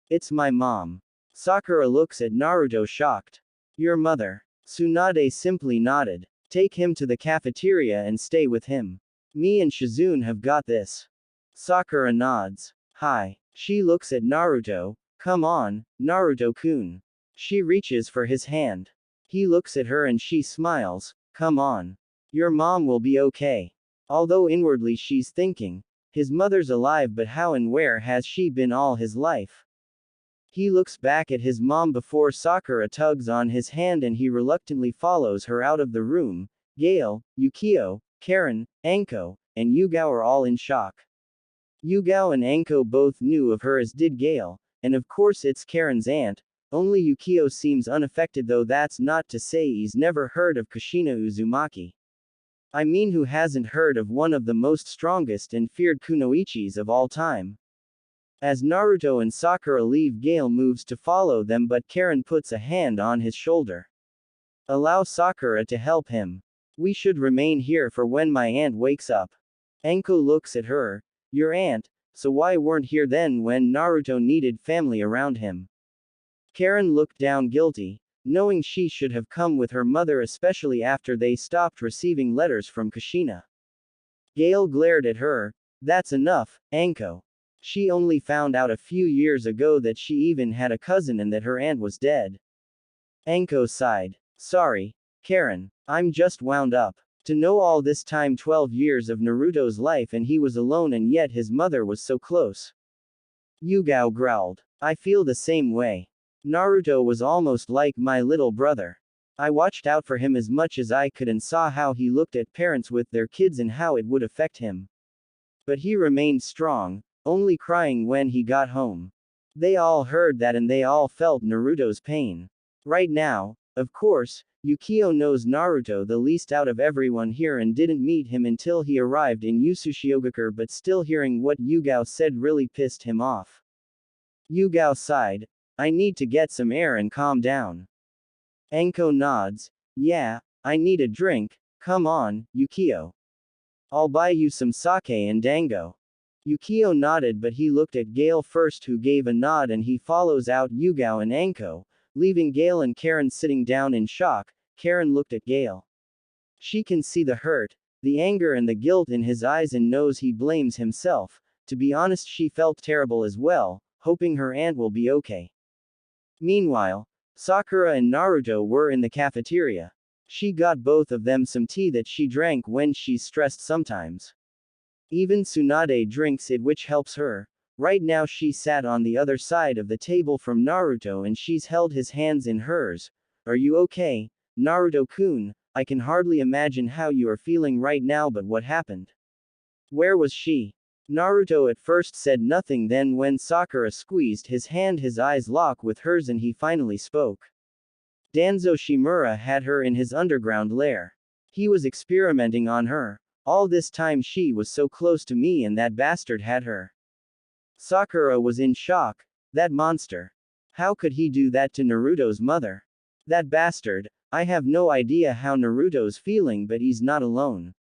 Speaker 1: It's my mom. Sakura looks at Naruto shocked. Your mother. Tsunade simply nodded. Take him to the cafeteria and stay with him. Me and Shizune have got this. Sakura nods. Hi. She looks at Naruto. Come on, Naruto-kun. She reaches for his hand. He looks at her and she smiles. Come on. Your mom will be okay. Although inwardly she's thinking, his mother's alive but how and where has she been all his life? He looks back at his mom before Sakura tugs on his hand and he reluctantly follows her out of the room. Gale, Yukio, Karen, Anko, and Yugao are all in shock. Yugao and Anko both knew of her as did Gale, and of course it's Karen's aunt. Only Yukio seems unaffected, though that's not to say he's never heard of Kushina Uzumaki. I mean, who hasn't heard of one of the most strongest and feared kunoichis of all time? As Naruto and Sakura leave, Gale moves to follow them but Karen puts a hand on his shoulder. Allow Sakura to help him. We should remain here for when my aunt wakes up. Anko looks at her. Your aunt? So why weren't here then when Naruto needed family around him? Karen looked down guilty, knowing she should have come with her mother, especially after they stopped receiving letters from Kushina. Gale glared at her. That's enough, Anko. She only found out a few years ago that she even had a cousin and that her aunt was dead. Anko sighed. Sorry, Karen. I'm just wound up. To know all this time, 12 years of Naruto's life, and he was alone and yet his mother was so close. Yugao growled. I feel the same way. Naruto was almost like my little brother. I watched out for him as much as I could and saw how he looked at parents with their kids and how it would affect him. But he remained strong, only crying when he got home. They all heard that and they all felt Naruto's pain. Right now, of course, Yukio knows Naruto the least out of everyone here and didn't meet him until he arrived in Usushiogakure, but still hearing what Yugao said really pissed him off. Yugao sighed. I need to get some air and calm down. Anko nods. Yeah, I need a drink. Come on, Yukio. I'll buy you some sake and dango. Yukio nodded, but he looked at Gale first, who gave a nod, and he follows out Yugao and Anko, leaving Gale and Karen sitting down in shock. Karen looked at Gale. She can see the hurt, the anger and the guilt in his eyes and knows he blames himself. To be honest, she felt terrible as well, hoping her aunt will be okay. Meanwhile, Sakura and Naruto were in the cafeteria. She got both of them some tea that she drank when she's stressed sometimes. Even Tsunade drinks it, which helps her. Right now she sat on the other side of the table from Naruto and she's held his hands in hers. Are you okay, Naruto-kun? I can hardly imagine how you are feeling right now, but what happened? Where was she? Naruto at first said nothing, then when Sakura squeezed his hand his eyes locked with hers and he finally spoke. Danzo Shimura had her in his underground lair. He was experimenting on her. All this time she was so close to me and that bastard had her. Sakura was in shock. That monster. How could he do that to Naruto's mother? That bastard. I have no idea how Naruto's feeling, but he's not alone.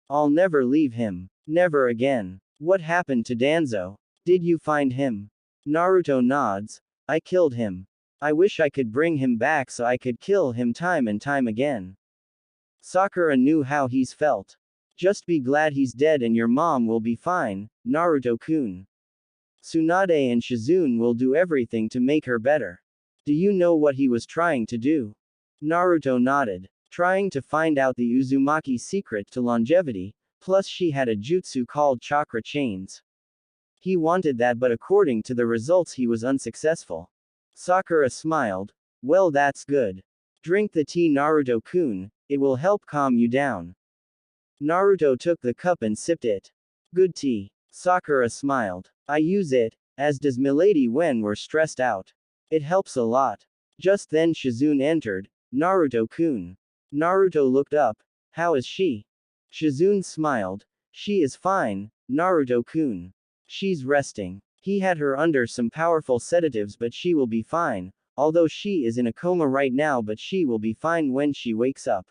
Speaker 1: I'll never leave him. Never again. What happened to Danzo? Did you find him? Naruto nods. I killed him. I wish I could bring him back so I could kill him time and time again. Sakura knew how he's felt. Just be glad he's dead and your mom will be fine, Naruto-kun. Tsunade and Shizune will do everything to make her better. Do you know what he was trying to do? Naruto nodded. Trying to find out the Uzumaki's secret to longevity, plus she had a jutsu called chakra chains. He wanted that, but according to the results he was unsuccessful. Sakura smiled. Well, that's good. Drink the tea, Naruto-kun, it will help calm you down. Naruto took the cup and sipped it. Good tea. Sakura smiled. I use it, as does Milady when we're stressed out. It helps a lot. Just then Shizune entered. Naruto-kun. Naruto looked up. How is she? Shizune smiled. She is fine, Naruto-kun. She's resting. He had her under some powerful sedatives, but she will be fine, although she is in a coma right now, but she will be fine when she wakes up.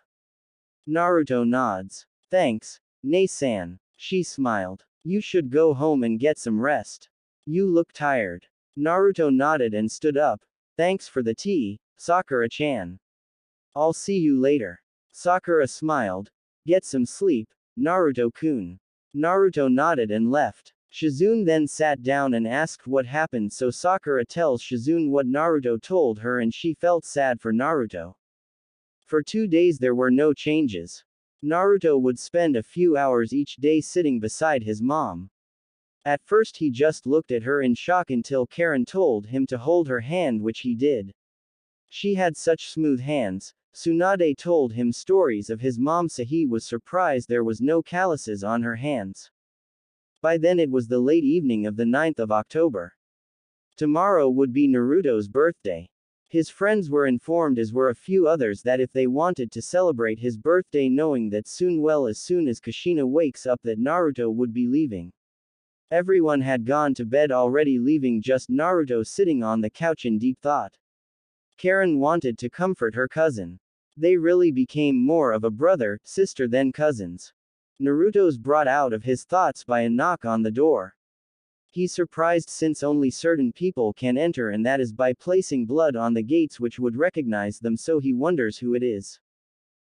Speaker 1: Naruto nods. Thanks, Nei-san. She smiled. You should go home and get some rest. You look tired. Naruto nodded and stood up. Thanks for the tea, Sakura-chan. I'll see you later. Sakura smiled. Get some sleep, Naruto-kun. Naruto nodded and left. Shizune then sat down and asked what happened, so Sakura tells Shizune what Naruto told her and she felt sad for Naruto. For 2 days there were no changes. Naruto would spend a few hours each day sitting beside his mom. At first he just looked at her in shock until Karen told him to hold her hand, which he did. She had such smooth hands. Tsunade told him stories of his mom, so he was surprised there was no calluses on her hands. By then it was the late evening of the 9th of October. Tomorrow would be Naruto's birthday. His friends were informed, as were a few others, that if they wanted to celebrate his birthday, knowing that as soon as Kushina wakes up, that Naruto would be leaving. Everyone had gone to bed already, leaving just Naruto sitting on the couch in deep thought. Karen wanted to comfort her cousin. They really became more of a brother-sister than cousins. Naruto's brought out of his thoughts by a knock on the door. He's surprised since only certain people can enter, and that is by placing blood on the gates which would recognize them, so he wonders who it is.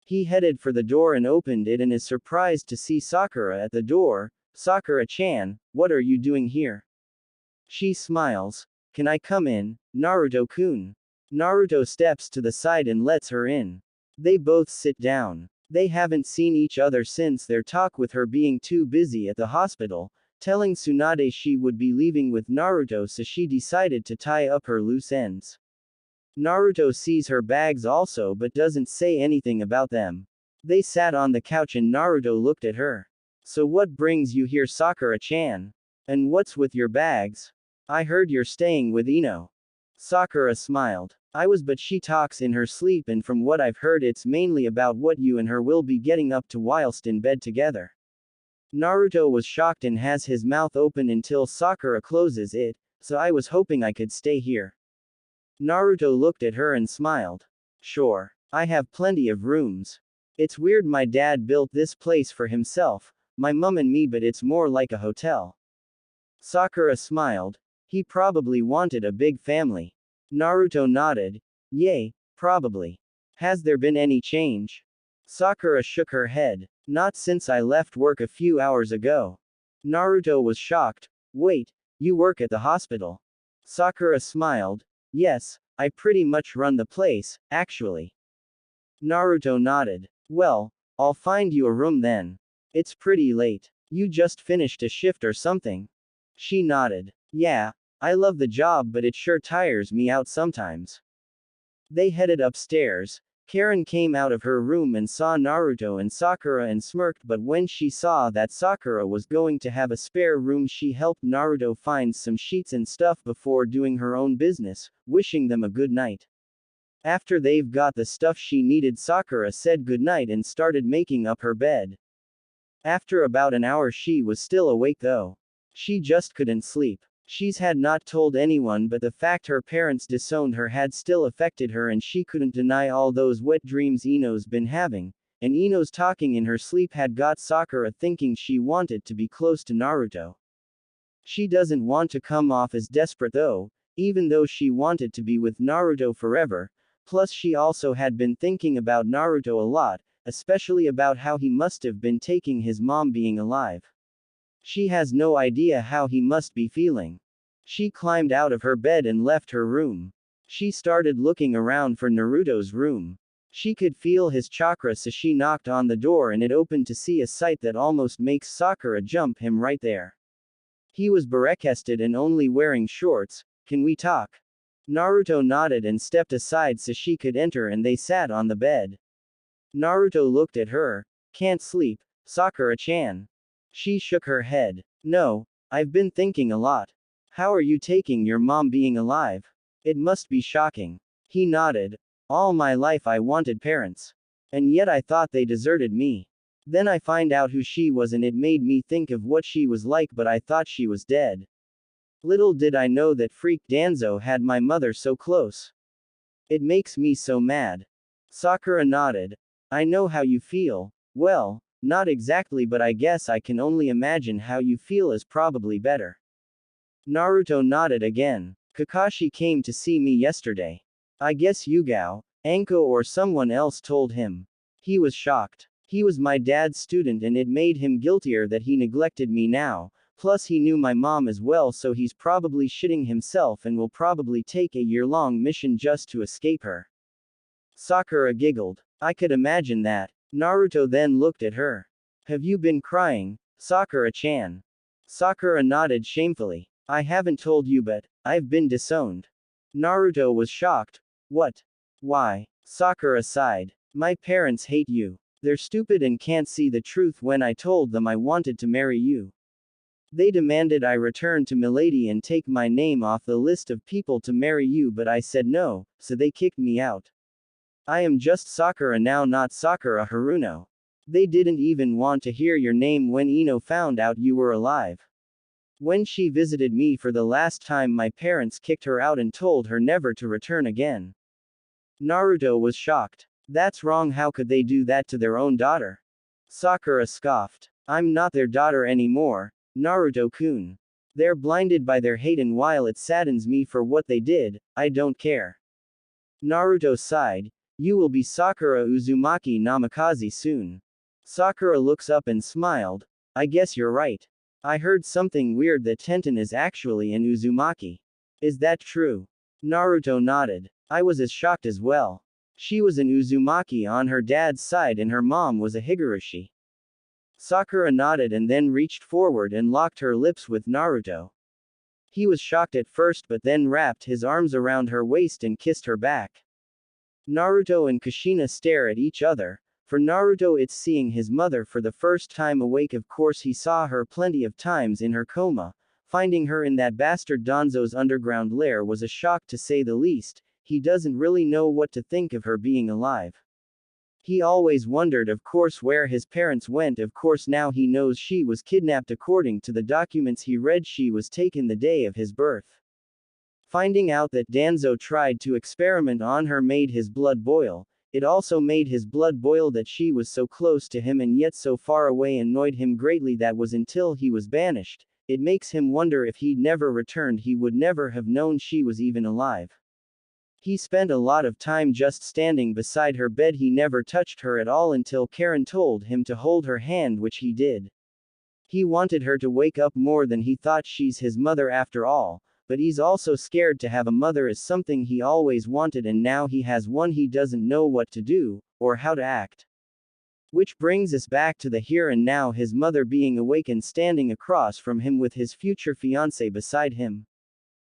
Speaker 1: He headed for the door and opened it and is surprised to see Sakura at the door. Sakura-chan, what are you doing here? She smiles. Can I come in, Naruto-kun? Naruto steps to the side and lets her in. They both sit down. They haven't seen each other since their talk, with her being too busy at the hospital, telling Tsunade she would be leaving with Naruto, so she decided to tie up her loose ends. Naruto sees her bags also but doesn't say anything about them. They sat on the couch and Naruto looked at her. So what brings you here, Sakura-chan? And what's with your bags? I heard you're staying with Ino. Sakura smiled. I was, but she talks in her sleep, and from what I've heard it's mainly about what you and her will be getting up to whilst in bed together. Naruto was shocked and has his mouth open until Sakura closes it, so I was hoping I could stay here. Naruto looked at her and smiled. Sure. I have plenty of rooms. It's weird, my dad built this place for himself, my mum and me, but it's more like a hotel. Sakura smiled. He probably wanted a big family. Naruto nodded. Yay, probably. Has there been any change? Sakura shook her head. Not since I left work a few hours ago. Naruto was shocked. Wait, you work at the hospital? Sakura smiled. Yes, I pretty much run the place, actually. Naruto nodded. Well, I'll find you a room then. It's pretty late. You just finished a shift or something? She nodded. Yeah, I love the job, but it sure tires me out sometimes. They headed upstairs. Karen came out of her room and saw Naruto and Sakura and smirked, but when she saw that Sakura was going to have a spare room, she helped Naruto find some sheets and stuff before doing her own business, wishing them a good night. After they've got the stuff she needed, Sakura said goodnight and started making up her bed. After about an hour she was still awake though. She just couldn't sleep. She's had not told anyone, but the fact her parents disowned her had still affected her, and she couldn't deny all those wet dreams Ino's been having, and Ino's talking in her sleep had got Sakura thinking she wanted to be close to Naruto. She doesn't want to come off as desperate though, even though she wanted to be with Naruto forever, plus she also had been thinking about Naruto a lot, especially about how he must have been taking his mom being alive. She has no idea how he must be feeling. She climbed out of her bed and left her room. She started looking around for Naruto's room. She could feel his chakra, so she knocked on the door and it opened to see a sight that almost makes Sakura jump him right there. He was bare-chested and only wearing shorts. Can we talk? Naruto nodded and stepped aside so she could enter, and they sat on the bed. Naruto looked at her. Can't sleep, Sakura-chan? She shook her head. No, I've been thinking a lot. How are you taking your mom being alive? It must be shocking. He nodded. All my life I wanted parents. And yet I thought they deserted me. Then I find out who she was and it made me think of what she was like, but I thought she was dead. Little did I know that freak Danzo had my mother so close. It makes me so mad. Sakura nodded. I know how you feel. Well, not exactly, but I guess I can only imagine how you feel is probably better. Naruto nodded again. Kakashi came to see me yesterday. I guess Yugao, Anko or someone else told him. He was shocked. He was my dad's student and it made him guiltier that he neglected me now, plus he knew my mom as well, so he's probably shitting himself and will probably take a year-long mission just to escape her. Sakura giggled. I could imagine that. Naruto then looked at her. Have you been crying, Sakura-chan? Sakura nodded shamefully. I haven't told you, but I've been disowned. Naruto was shocked. What? Why? Sakura sighed. My parents hate you. They're stupid and can't see the truth when I told them I wanted to marry you. They demanded I return to Milady and take my name off the list of people to marry you, but I said no, so they kicked me out. I am just Sakura now, not Sakura Haruno. They didn't even want to hear your name when Ino found out you were alive. When she visited me for the last time, my parents kicked her out and told her never to return again. Naruto was shocked. That's wrong. How could they do that to their own daughter? Sakura scoffed. I'm not their daughter anymore, Naruto-kun. They're blinded by their hate, and while it saddens me for what they did, I don't care. Naruto sighed. You will be Sakura Uzumaki Namikaze soon. Sakura looks up and smiled. I guess you're right. I heard something weird that Tenten is actually an Uzumaki. Is that true? Naruto nodded. I was as shocked as well. She was an Uzumaki on her dad's side and her mom was a Higurashi. Sakura nodded and then reached forward and locked her lips with Naruto. He was shocked at first but then wrapped his arms around her waist and kissed her back. Naruto and Kushina stare at each other. For Naruto, it's seeing his mother for the first time awake. Of course he saw her plenty of times in her coma. Finding her in that bastard Danzo's underground lair was a shock to say the least. He doesn't really know what to think of her being alive. He always wondered, of course, where his parents went. Of course now he knows she was kidnapped. According to the documents he read, she was taken the day of his birth. Finding out that Danzo tried to experiment on her made his blood boil. It also made his blood boil that she was so close to him and yet so far away annoyed him greatly. That was until he was banished. It makes him wonder if he'd never returned, he would never have known she was even alive. He spent a lot of time just standing beside her bed. He never touched her at all until Karen told him to hold her hand, which he did. He wanted her to wake up more than he thought. She's his mother after all. But he's also scared to have a mother is something he always wanted, and now he has one. He doesn't know what to do, or how to act. Which brings us back to the here and now, his mother being awake and standing across from him with his future fiancé beside him.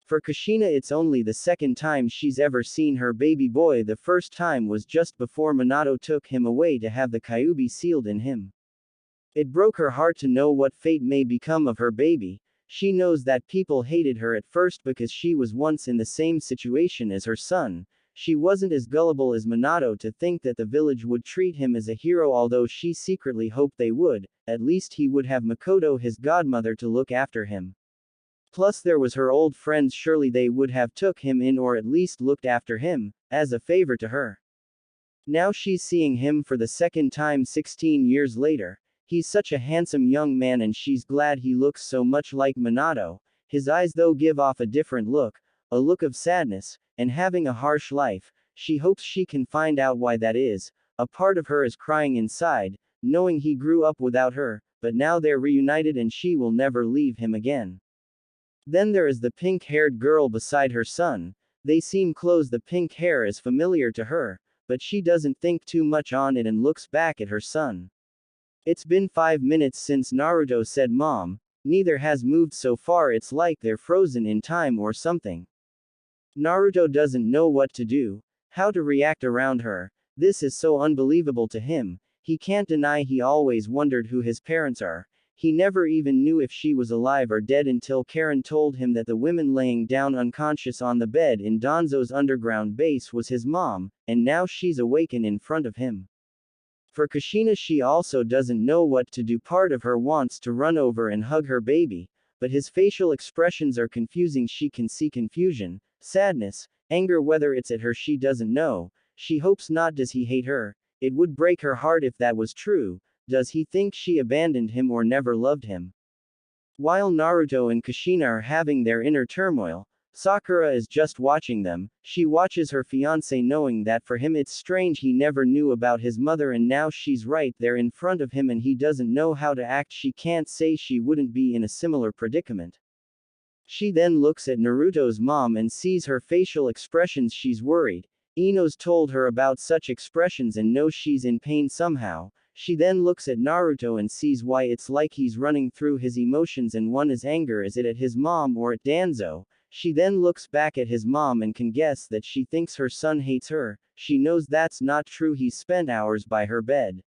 Speaker 1: For Kushina, it's only the second time she's ever seen her baby boy. The first time was just before Minato took him away to have the Kyuubi sealed in him. It broke her heart to know what fate may become of her baby. She knows that people hated her at first because she was once in the same situation as her son. She wasn't as gullible as Minato to think that the village would treat him as a hero, although she secretly hoped they would. At least he would have Makoto, his godmother, to look after him. Plus there was her old friends, surely they would have took him in or at least looked after him, as a favor to her. Now she's seeing him for the second time 16 years later. He's such a handsome young man and she's glad he looks so much like Minato. His eyes though give off a different look, a look of sadness, and having a harsh life. She hopes she can find out why that is. A part of her is crying inside, knowing he grew up without her, but now they're reunited and she will never leave him again. Then there is the pink-haired girl beside her son. They seem close. The pink hair is familiar to her, but she doesn't think too much on it and looks back at her son. It's been 5 minutes since Naruto said mom. Neither has moved so far. It's like they're frozen in time or something. Naruto doesn't know what to do, how to react around her. This is so unbelievable to him. He can't deny he always wondered who his parents are. He never even knew if she was alive or dead until Karen told him that the woman laying down unconscious on the bed in Danzo's underground base was his mom, and now she's awakened in front of him. For Kushina, she also doesn't know what to do. Part of her wants to run over and hug her baby, but his facial expressions are confusing. She can see confusion, sadness, anger. Whether it's at her, she doesn't know. She hopes not. Does he hate her? It would break her heart if that was true. Does he think she abandoned him or never loved him? While Naruto and Kushina are having their inner turmoil, Sakura is just watching them. She watches her fiancé, knowing that for him it's strange he never knew about his mother, and now she's right there in front of him and he doesn't know how to act. She can't say she wouldn't be in a similar predicament. She then looks at Naruto's mom and sees her facial expressions. She's worried. Ino's told her about such expressions and knows she's in pain somehow. She then looks at Naruto and sees why. It's like he's running through his emotions, and one is anger. Is it at his mom or at Danzo? She then looks back at his mom and can guess that she thinks her son hates her. She knows that's not true. He's spent hours by her bed.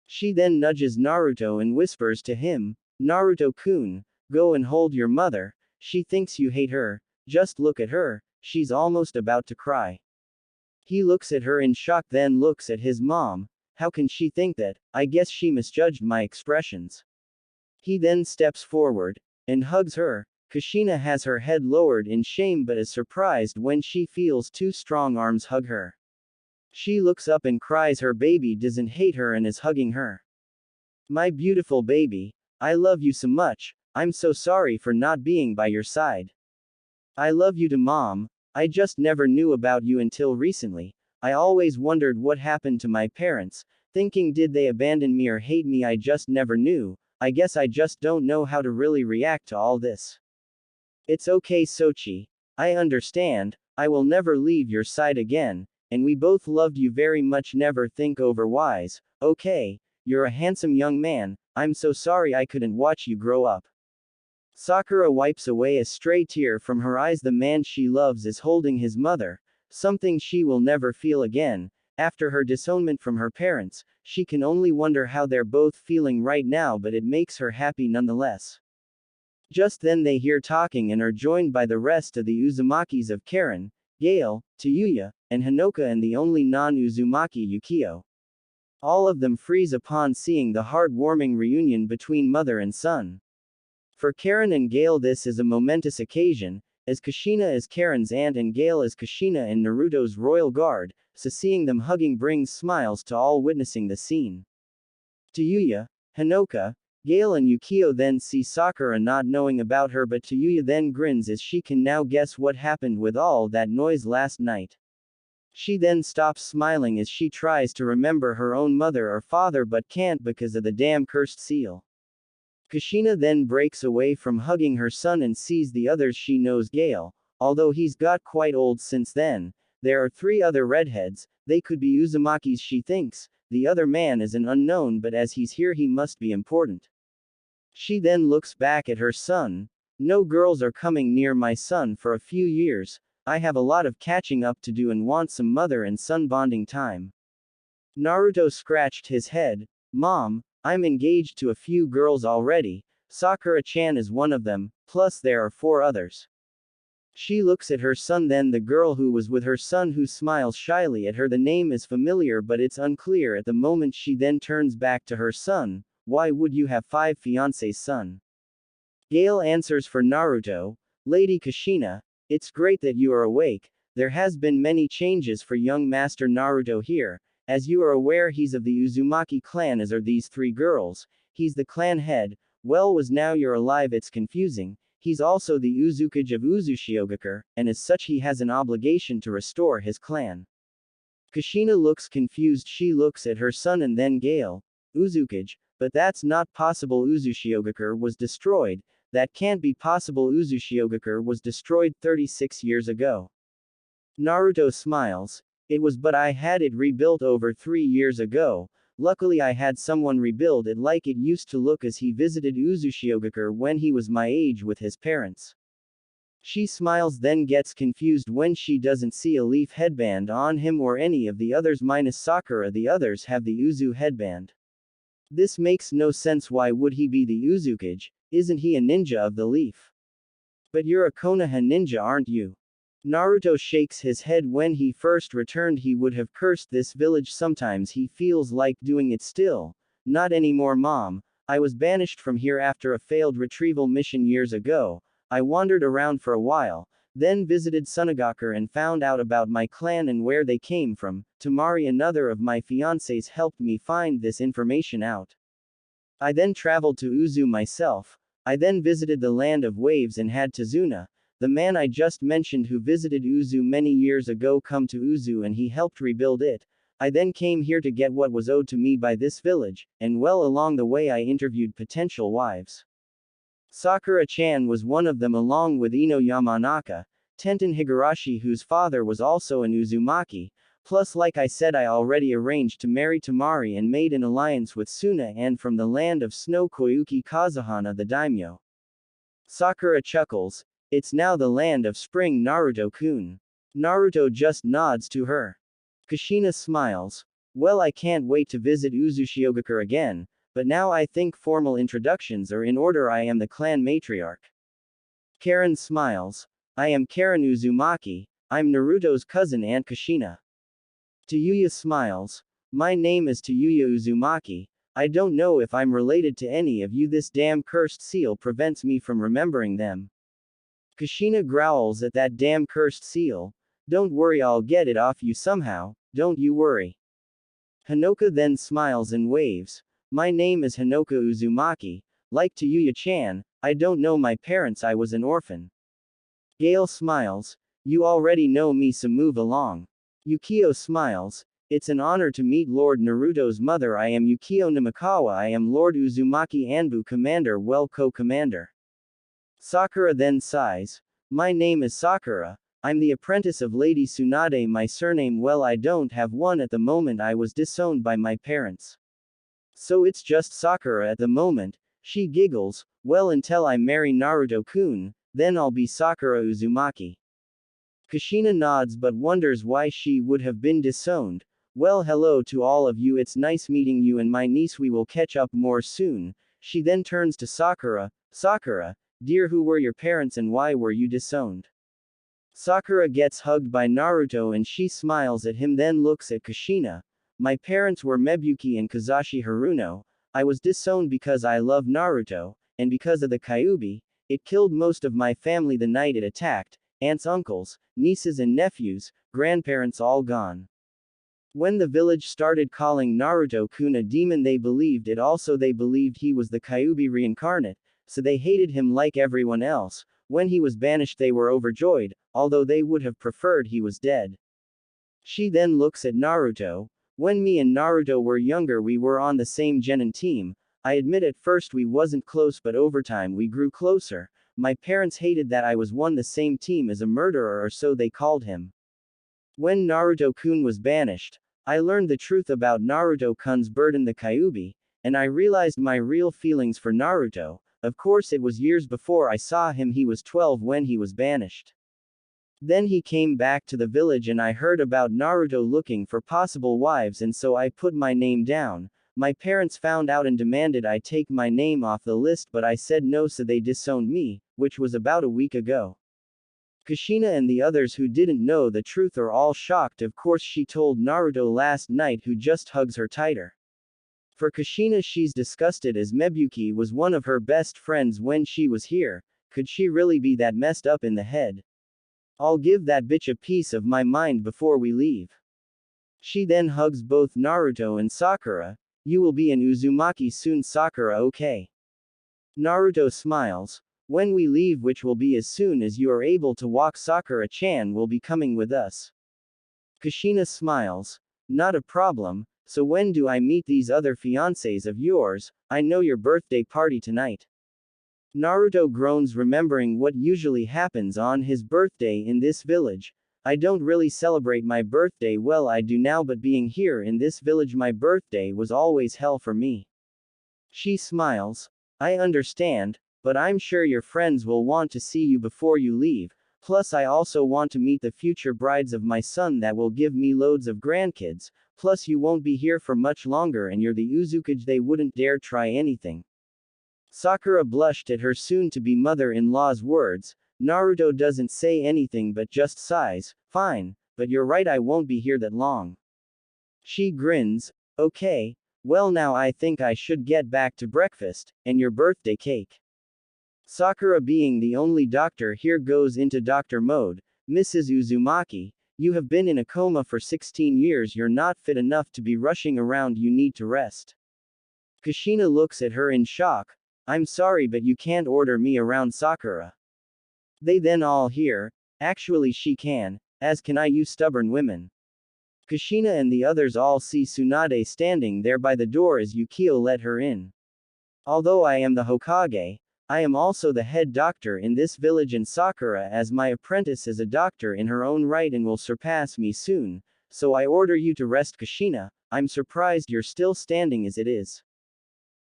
Speaker 1: She then nudges Naruto and whispers to him, "Naruto-kun, go and hold your mother. She thinks you hate her. Just look at her. She's almost about to cry." He looks at her in shock, then looks at his mom. How can she think that? I guess she misjudged my expressions. He then steps forward and hugs her. Kushina has her head lowered in shame but is surprised when she feels two strong arms hug her. She looks up and cries. Her baby doesn't hate her and is hugging her. "My beautiful baby, I love you so much. I'm so sorry for not being by your side. I love you to mom. I just never knew about you until recently. I always wondered what happened to my parents, thinking did they abandon me or hate me. I just never knew. I guess I just don't know how to really react to all this. It's okay, Sochi. I understand. I will never leave your side again, and we both loved you very much. Never think otherwise, okay? You're a handsome young man. I'm so sorry I couldn't watch you grow up." Sakura wipes away a stray tear from her eyes. The man she loves is holding his mother, something she will never feel again. After her disownment from her parents, she can only wonder how they're both feeling right now, but it makes her happy nonetheless. Just then they hear talking and are joined by the rest of the Uzumakis of Karen, Gale, Tayuya, and Hinoka, and the only non-Uzumaki, Yukio. All of them freeze upon seeing the heartwarming reunion between mother and son. For Karen and Gale, this is a momentous occasion, as Kushina is Karen's aunt and Gale is Kushina and Naruto's royal guard, so seeing them hugging brings smiles to all witnessing the scene. Tayuya, Hinoka, Gale and Yukio then see Sakura not knowing about her, but Tayuya then grins as she can now guess what happened with all that noise last night. She then stops smiling as she tries to remember her own mother or father but can't because of the damn cursed seal. Kushina then breaks away from hugging her son and sees the others. She knows Gale, although he's got quite old since then. There are 3 other redheads, they could be Uzumakis she thinks. The other man is an unknown, but as he's here he must be important. She then looks back at her son. "No girls are coming near my son for a few years. I have a lot of catching up to do and want some mother and son bonding time." Naruto scratched his head. "Mom, I'm engaged to a few girls already. Sakura-chan is one of them, plus there are 4 others." She looks at her son, then the girl who was with her son, who smiles shyly at her. The name is familiar but it's unclear at the moment. She then turns back to her son. "Why would you have 5 fiancés, son?" Gale answers for Naruto. "Lady Kushina, it's great that you are awake. There has been many changes for young Master Naruto here. As you are aware, he's of the Uzumaki clan, as are these 3 girls. He's the clan head. Well, was now you're alive, it's confusing. He's also the Uzukage of Uzushiogakure, and as such he has an obligation to restore his clan." Kushina looks confused. She looks at her son and then Gale. "Uzukage? But that's not possible. Uzushiogakure was destroyed. That can't be possible. Uzushiogakure was destroyed 36 years ago." Naruto smiles. "It was, but I had it rebuilt over 3 years ago. Luckily I had someone rebuild it like it used to look, as he visited Uzushiogakure when he was my age with his parents." She smiles, then gets confused when she doesn't see a leaf headband on him or any of the others minus Sakura. The others have the Uzu headband. This makes no sense. Why would he be the Uzukage? Isn't he a ninja of the leaf? But you're a Konoha ninja, aren't you? Naruto shakes his head. When he first returned he would have cursed this village. Sometimes he feels like doing it still. Not anymore, mom. I was banished from here after a failed retrieval mission years ago. I wandered around for a while, then visited Sunagakure and found out about my clan and where they came from. Tamari, another of my fiancés, helped me find this information out. I then traveled to Uzu myself. I then visited the land of waves and had Tazuna, the man I just mentioned who visited Uzu many years ago, come to Uzu and he helped rebuild it. I then came here to get what was owed to me by this village, and well along the way I interviewed potential wives. Sakura-chan was one of them, along with Ino Yamanaka, Tenten Higurashi, whose father was also an Uzumaki. Plus, like I said, I already arranged to marry Tamari and made an alliance with Suna, and from the land of snow Koyuki Kazuhana the daimyo. Sakura chuckles. It's now the land of spring, Naruto-kun. Naruto just nods to her. Kushina smiles. Well, I can't wait to visit Uzushiogakure again, but now I think formal introductions are in order. I am the clan matriarch. Karen smiles. I am Karen Uzumaki. I'm Naruto's cousin Aunt Kushina. Tayuya smiles. My name is Tayuya Uzumaki. I don't know if I'm related to any of you. This damn cursed seal prevents me from remembering them. Kushina growls at that damn cursed seal. Don't worry, I'll get it off you somehow, don't you worry. Hanoka then smiles and waves. My name is Hanoka Uzumaki. Like Tayuya-chan, I don't know my parents, I was an orphan. Gale smiles. You already know me, so move along. Yukio smiles. It's an honor to meet Lord Naruto's mother. I am Yukio Namikawa. I am Lord Uzumaki Anbu, Commander, well, co-commander. Sakura then sighs. My name is Sakura. I'm the apprentice of Lady Tsunade. My surname, well, I don't have one at the moment. I was disowned by my parents. So it's just Sakura at the moment. She giggles. Well, until I marry Naruto-kun, then I'll be Sakura Uzumaki. Kushina nods but wonders why she would have been disowned. Well, hello to all of you, it's nice meeting you and my niece, we will catch up more soon. She then turns to Sakura. Sakura, dear, who were your parents and why were you disowned? Sakura gets hugged by Naruto and she smiles at him, then looks at Kushina. My parents were Mebuki and Kazashi Haruno. I was disowned because I love Naruto, and because of the Kyuubi, it killed most of my family the night it attacked. Aunts, uncles, nieces and nephews, grandparents all gone. When the village started calling Naruto-kun a demon, they believed it also. They believed he was the Kyuubi reincarnate, so they hated him like everyone else. When he was banished they were overjoyed, although they would have preferred he was dead. She then looks at Naruto. When me and Naruto were younger we were on the same genin team. I admit at first we wasn't close, but over time we grew closer. My parents hated that I was on the same team as a murderer, or so they called him. When Naruto-kun was banished, I learned the truth about Naruto-kun's burden, the Kyuubi, and I realized my real feelings for Naruto. Of course it was years before I saw him. He was 12 when he was banished. Then he came back to the village and I heard about Naruto looking for possible wives, and so I put my name down. My parents found out and demanded I take my name off the list, but I said no, so they disowned me, which was about a week ago. Kushina and the others who didn't know the truth are all shocked. Of course she told Naruto last night, who just hugs her tighter. For Kushina, she's disgusted as Mebuki was one of her best friends when she was here. Could she really be that messed up in the head? I'll give that bitch a piece of my mind before we leave. She then hugs both Naruto and Sakura. You will be an Uzumaki soon, Sakura, okay? Naruto smiles. When we leave, which will be as soon as you are able to walk, Sakura-chan will be coming with us. Kushina smiles. Not a problem. So when do I meet these other fiancés of yours? I know your birthday party tonight. Naruto groans, remembering what usually happens on his birthday in this village. I don't really celebrate my birthday. Well, I do now, but being here in this village, my birthday was always hell for me. She smiles. I understand, but I'm sure your friends will want to see you before you leave. Plus I also want to meet the future brides of my son that will give me loads of grandkids. Plus you won't be here for much longer and you're the Uzukage, they wouldn't dare try anything. Sakura blushed at her soon-to-be mother-in-law's words. Naruto doesn't say anything but just sighs. Fine, but you're right, I won't be here that long. She grins. Okay, well now I think I should get back to breakfast, and your birthday cake. Sakura, being the only doctor here, goes into doctor mode. Mrs. Uzumaki, you have been in a coma for 16 years, you're not fit enough to be rushing around, you need to rest. Kushina looks at her in shock. I'm sorry, but you can't order me around, Sakura. They then all hear, actually she can, as can I, you stubborn women. Kushina and the others all see Tsunade standing there by the door as Yukio let her in. Although I am the Hokage, I am also the head doctor in this village, and Sakura as my apprentice is a doctor in her own right and will surpass me soon, so I order you to rest. Kushina, I'm surprised you're still standing as it is.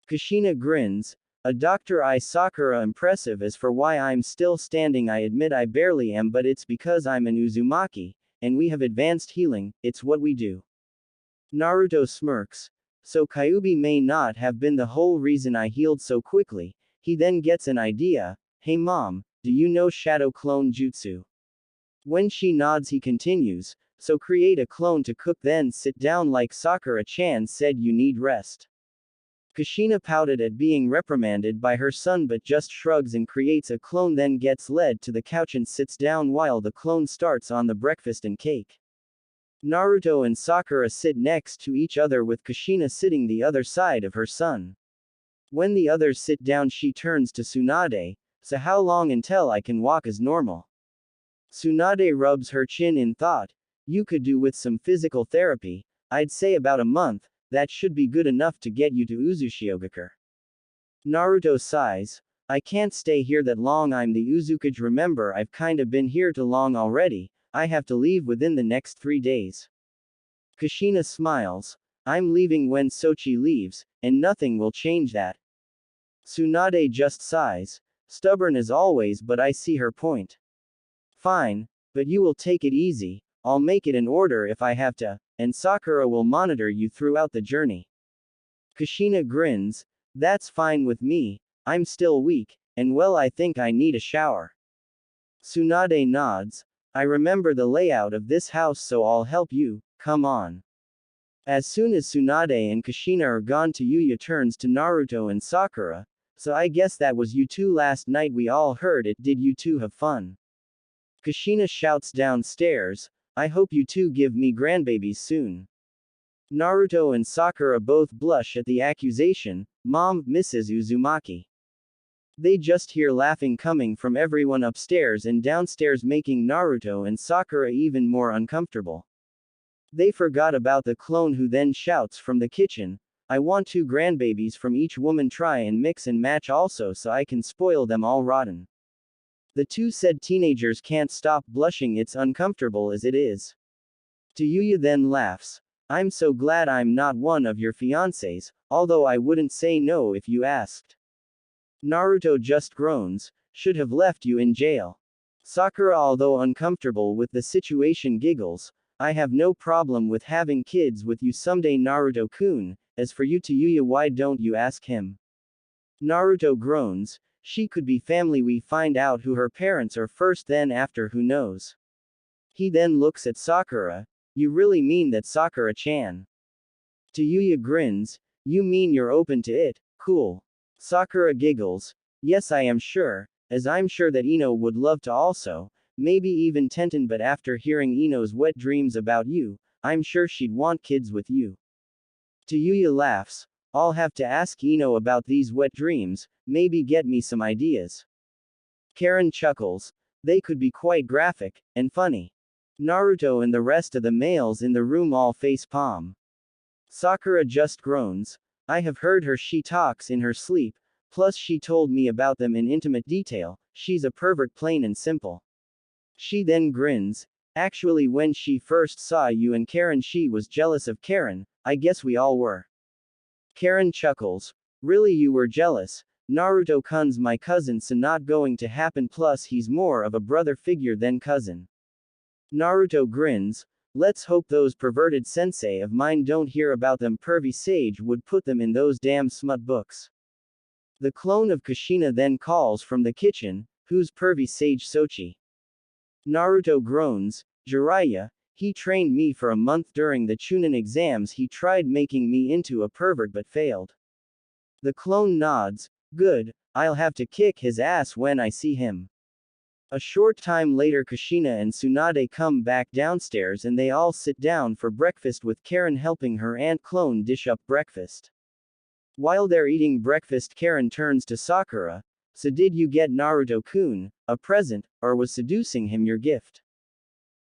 Speaker 1: Kushina grins. A doctor, I, Sakura, impressive. As for why I'm still standing, I admit I barely am, but it's because I'm an Uzumaki, and we have advanced healing, it's what we do. Naruto smirks. So Kyuubi may not have been the whole reason I healed so quickly. He then gets an idea. Hey mom, do you know shadow clone jutsu? When she nods, he continues, so create a clone to cook, then sit down like Sakura-chan said, you need rest. Kushina pouted at being reprimanded by her son but just shrugs and creates a clone, then gets led to the couch and sits down while the clone starts on the breakfast and cake. Naruto and Sakura sit next to each other with Kushina sitting the other side of her son. When the others sit down, she turns to Tsunade. So how long until I can walk as normal? Tsunade rubs her chin in thought. You could do with some physical therapy. I'd say about a month, that should be good enough to get you to Uzushiogakure. Naruto sighs. I can't stay here that long, I'm the Uzukage, remember I've kinda been here too long already, I have to leave within the next 3 days. Kushina smiles. I'm leaving when Sochi leaves, and nothing will change that. Tsunade just sighs. Stubborn as always, but I see her point. Fine, but you will take it easy, I'll make it an order if I have to, and Sakura will monitor you throughout the journey. Kushina grins. That's fine with me, I'm still weak, and well, I think I need a shower. Tsunade nods. I remember the layout of this house, so I'll help you, come on. As soon as Tsunade and Kushina are gone, Yuya turns to Naruto and Sakura. So I guess that was you two last night, we all heard it, did you two have fun? Kushina shouts downstairs. I hope you two give me grandbabies soon. Naruto and Sakura both blush at the accusation. Mom, Mrs. Uzumaki. They just hear laughing coming from everyone upstairs and downstairs, making Naruto and Sakura even more uncomfortable. They forgot about the clone, who then shouts from the kitchen, I want 2 grandbabies from each woman, try and mix and match also so I can spoil them all rotten. The two said teenagers can't stop blushing, it's uncomfortable as it is. Yuya then laughs. I'm so glad I'm not one of your fiancés, although I wouldn't say no if you asked. Naruto just groans, should have left you in jail. Sakura, although uncomfortable with the situation, giggles, I have no problem with having kids with you someday, Naruto-kun. As for you, Yuya, why don't you ask him? Naruto groans, she could be family, we find out who her parents are first, then after who knows. He then looks at Sakura. You really mean that, Sakura-chan? Yuya grins, you mean you're open to it, cool. Sakura giggles, yes I am sure, as I'm sure that Ino would love to also, maybe even Tenten, but after hearing Ino's wet dreams about you, I'm sure she'd want kids with you. Yuya laughs, I'll have to ask Ino about these wet dreams, maybe get me some ideas. Karen chuckles, they could be quite graphic, and funny. Naruto and the rest of the males in the room all face palm. Sakura just groans, I have heard her, she talks in her sleep, plus she told me about them in intimate detail, she's a pervert plain and simple. She then grins, actually when she first saw you and Karen she was jealous of Karen, I guess we all were. Karen chuckles, really you were jealous? Naruto-kun's my cousin, so not going to happen, plus he's more of a brother figure than cousin. Naruto grins, let's hope those perverted sensei of mine don't hear about them, pervy sage would put them in those damn smut books. The clone of Kushina then calls from the kitchen, Who's pervy sage Sochi? Naruto groans, Jiraiya, he trained me for a month during the Chunin exams. He tried making me into a pervert but failed. The clone nods, good, I'll have to kick his ass when I see him. A short time later Kushina and Tsunade come back downstairs and they all sit down for breakfast with Karen helping her aunt clone dish up breakfast. While they're eating breakfast Karen turns to Sakura, so did you get Naruto-kun a present, or was seducing him your gift?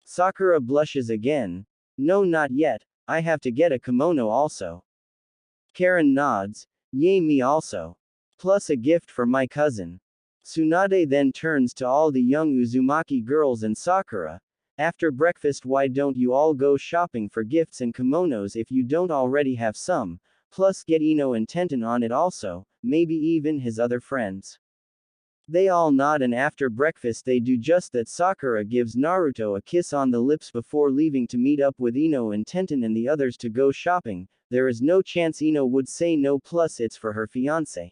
Speaker 1: Sakura blushes again. No, not yet, I have to get a kimono also. Karen nods, yay me also. Plus a gift for my cousin. Tsunade then turns to all the young Uzumaki girls and Sakura. After breakfast why don't you all go shopping for gifts and kimonos if you don't already have some, plus get Ino and Tenten on it also, maybe even his other friends. They all nod and after breakfast they do just that. Sakura gives Naruto a kiss on the lips before leaving to meet up with Ino and Tenten and the others to go shopping. There is no chance Ino would say no, plus it's for her fiancé.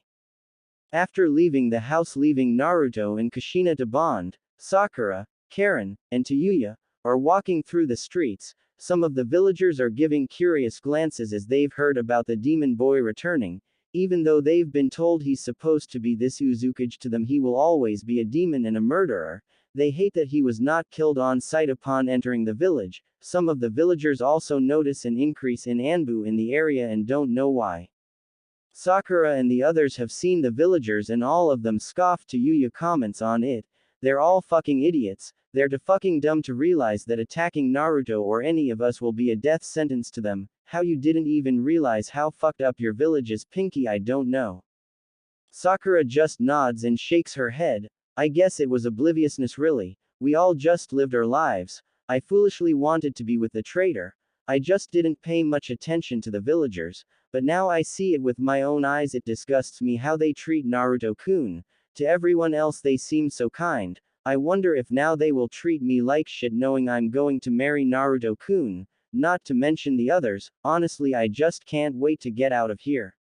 Speaker 1: After leaving the house, leaving Naruto and Kushina to bond, Sakura, Karen, and Tayuya are walking through the streets. Some of the villagers are giving curious glances as they've heard about the demon boy returning. Even though they've been told he's supposed to be this Uzukage, to them he will always be a demon and a murderer. They hate that he was not killed on sight upon entering the village. Some of the villagers also notice an increase in Anbu in the area and don't know why. Sakura and the others have seen the villagers and all of them scoff. Yuya comments on it. They're all fucking idiots. They're too fucking dumb to realize that attacking Naruto or any of us will be a death sentence to them. How you didn't even realize how fucked up your village is, Pinky? I don't know. Sakura just nods and shakes her head. I guess it was obliviousness really. We all just lived our lives. I foolishly wanted to be with the traitor. I just didn't pay much attention to the villagers. But now I see it with my own eyes. It disgusts me how they treat Naruto-kun. To everyone else they seem so kind. I wonder if now they will treat me like shit knowing I'm going to marry Naruto-kun. Not to mention the others. Honestly, I just can't wait to get out of here.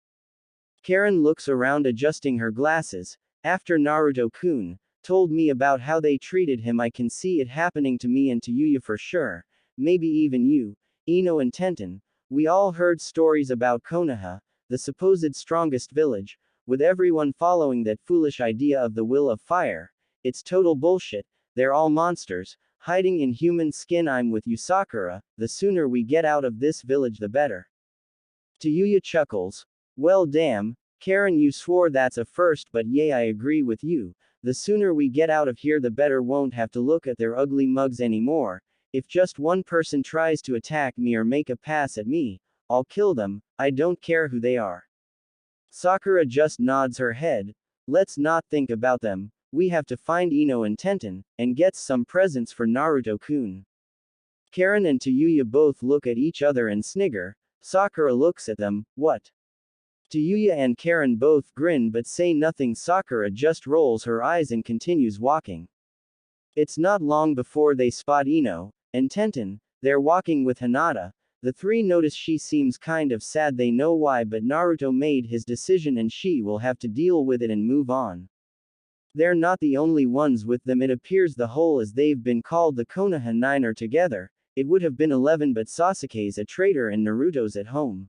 Speaker 1: Karen looks around adjusting her glasses. After Naruto-kun told me about how they treated him, I can see it happening to me and to Yuya for sure. Maybe even you, Ino and Tenten. We all heard stories about Konoha, the supposed strongest village, with everyone following that foolish idea of the will of fire. It's total bullshit. They're all monsters, hiding in human skin. I'm with you, Sakura. The sooner we get out of this village the better. Tayuya chuckles. Well damn, Karen, you swore that's a first, but yay, I agree with you. The sooner we get out of here the better. Won't have to look at their ugly mugs anymore. If just one person tries to attack me or make a pass at me, I'll kill them. I don't care who they are. Sakura just nods her head. Let's not think about them. We have to find Ino and Tenten, and get some presents for Naruto-kun. Karen and Tayuya both look at each other and snigger. Sakura looks at them. What? Tayuya and Karen both grin but say nothing. Sakura just rolls her eyes and continues walking. It's not long before they spot Ino and Tenten. They're walking with Hinata. The three notice she seems kind of sad. They know why, but Naruto made his decision and she will have to deal with it and move on. They're not the only ones with them. It appears the whole, as they've been called, the Konoha 9 are together. It would have been 11, but Sasuke's a traitor and Naruto's at home.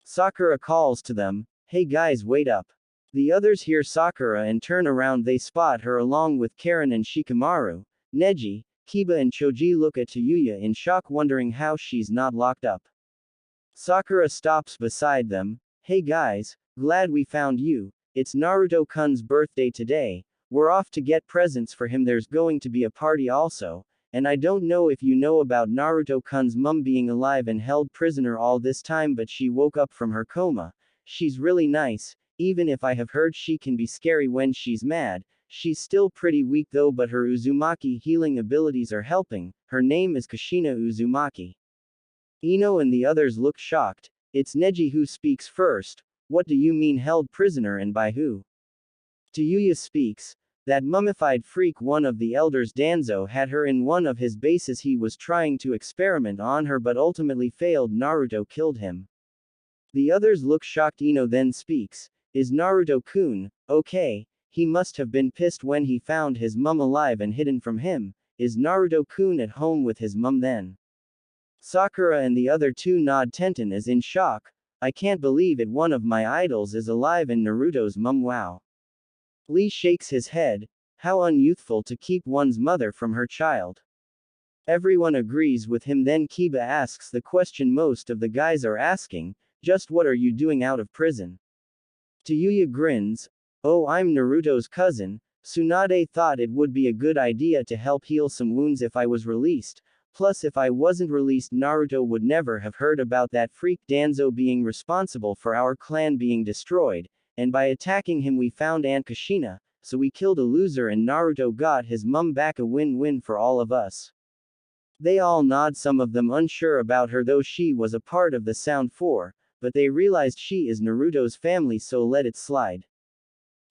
Speaker 1: Sakura calls to them, hey guys, wait up. The others hear Sakura and turn around. They spot her along with Karen and Shikamaru. Neji, Kiba and Choji look at Tayuya in shock, wondering how she's not locked up. Sakura stops beside them. Hey guys, glad we found you. It's Naruto-kun's birthday today. We're off to get presents for him. There's going to be a party also. And I don't know if you know about Naruto-kun's mum being alive and held prisoner all this time, but she woke up from her coma. She's really nice. Even if I have heard she can be scary when she's mad. She's still pretty weak though, but her Uzumaki healing abilities are helping. Her name is Kushina Uzumaki. Ino and the others look shocked. It's Neji who speaks first. What do you mean held prisoner, and by who? Tayuya speaks. That mummified freak, one of the elders. Danzo had her in one of his bases. He was trying to experiment on her but ultimately failed. Naruto killed him. The others look shocked. Ino then speaks. Is Naruto-kun okay? he must have been pissed when he found his mum alive and hidden from him. Is Naruto-kun at home with his mum then? Sakura and the other two nod. Tenten is in shock. I can't believe it, one of my idols is alive and Naruto's mum. Wow. Lee shakes his head. How unyouthful to keep one's mother from her child. Everyone agrees with him. Then Kiba asks the question most of the guys are asking, just what are you doing out of prison? Tayuya grins. Oh, I'm Naruto's cousin. Tsunade thought it would be a good idea to help heal some wounds if I was released. Plus, if I wasn't released, Naruto would never have heard about that freak Danzo being responsible for our clan being destroyed, and by attacking him we found Aunt Kushina, so we killed a loser and Naruto got his mum back, a win-win for all of us. They all nod, some of them unsure about her though she was a part of the Sound 4, but they realized she is Naruto's family so let it slide.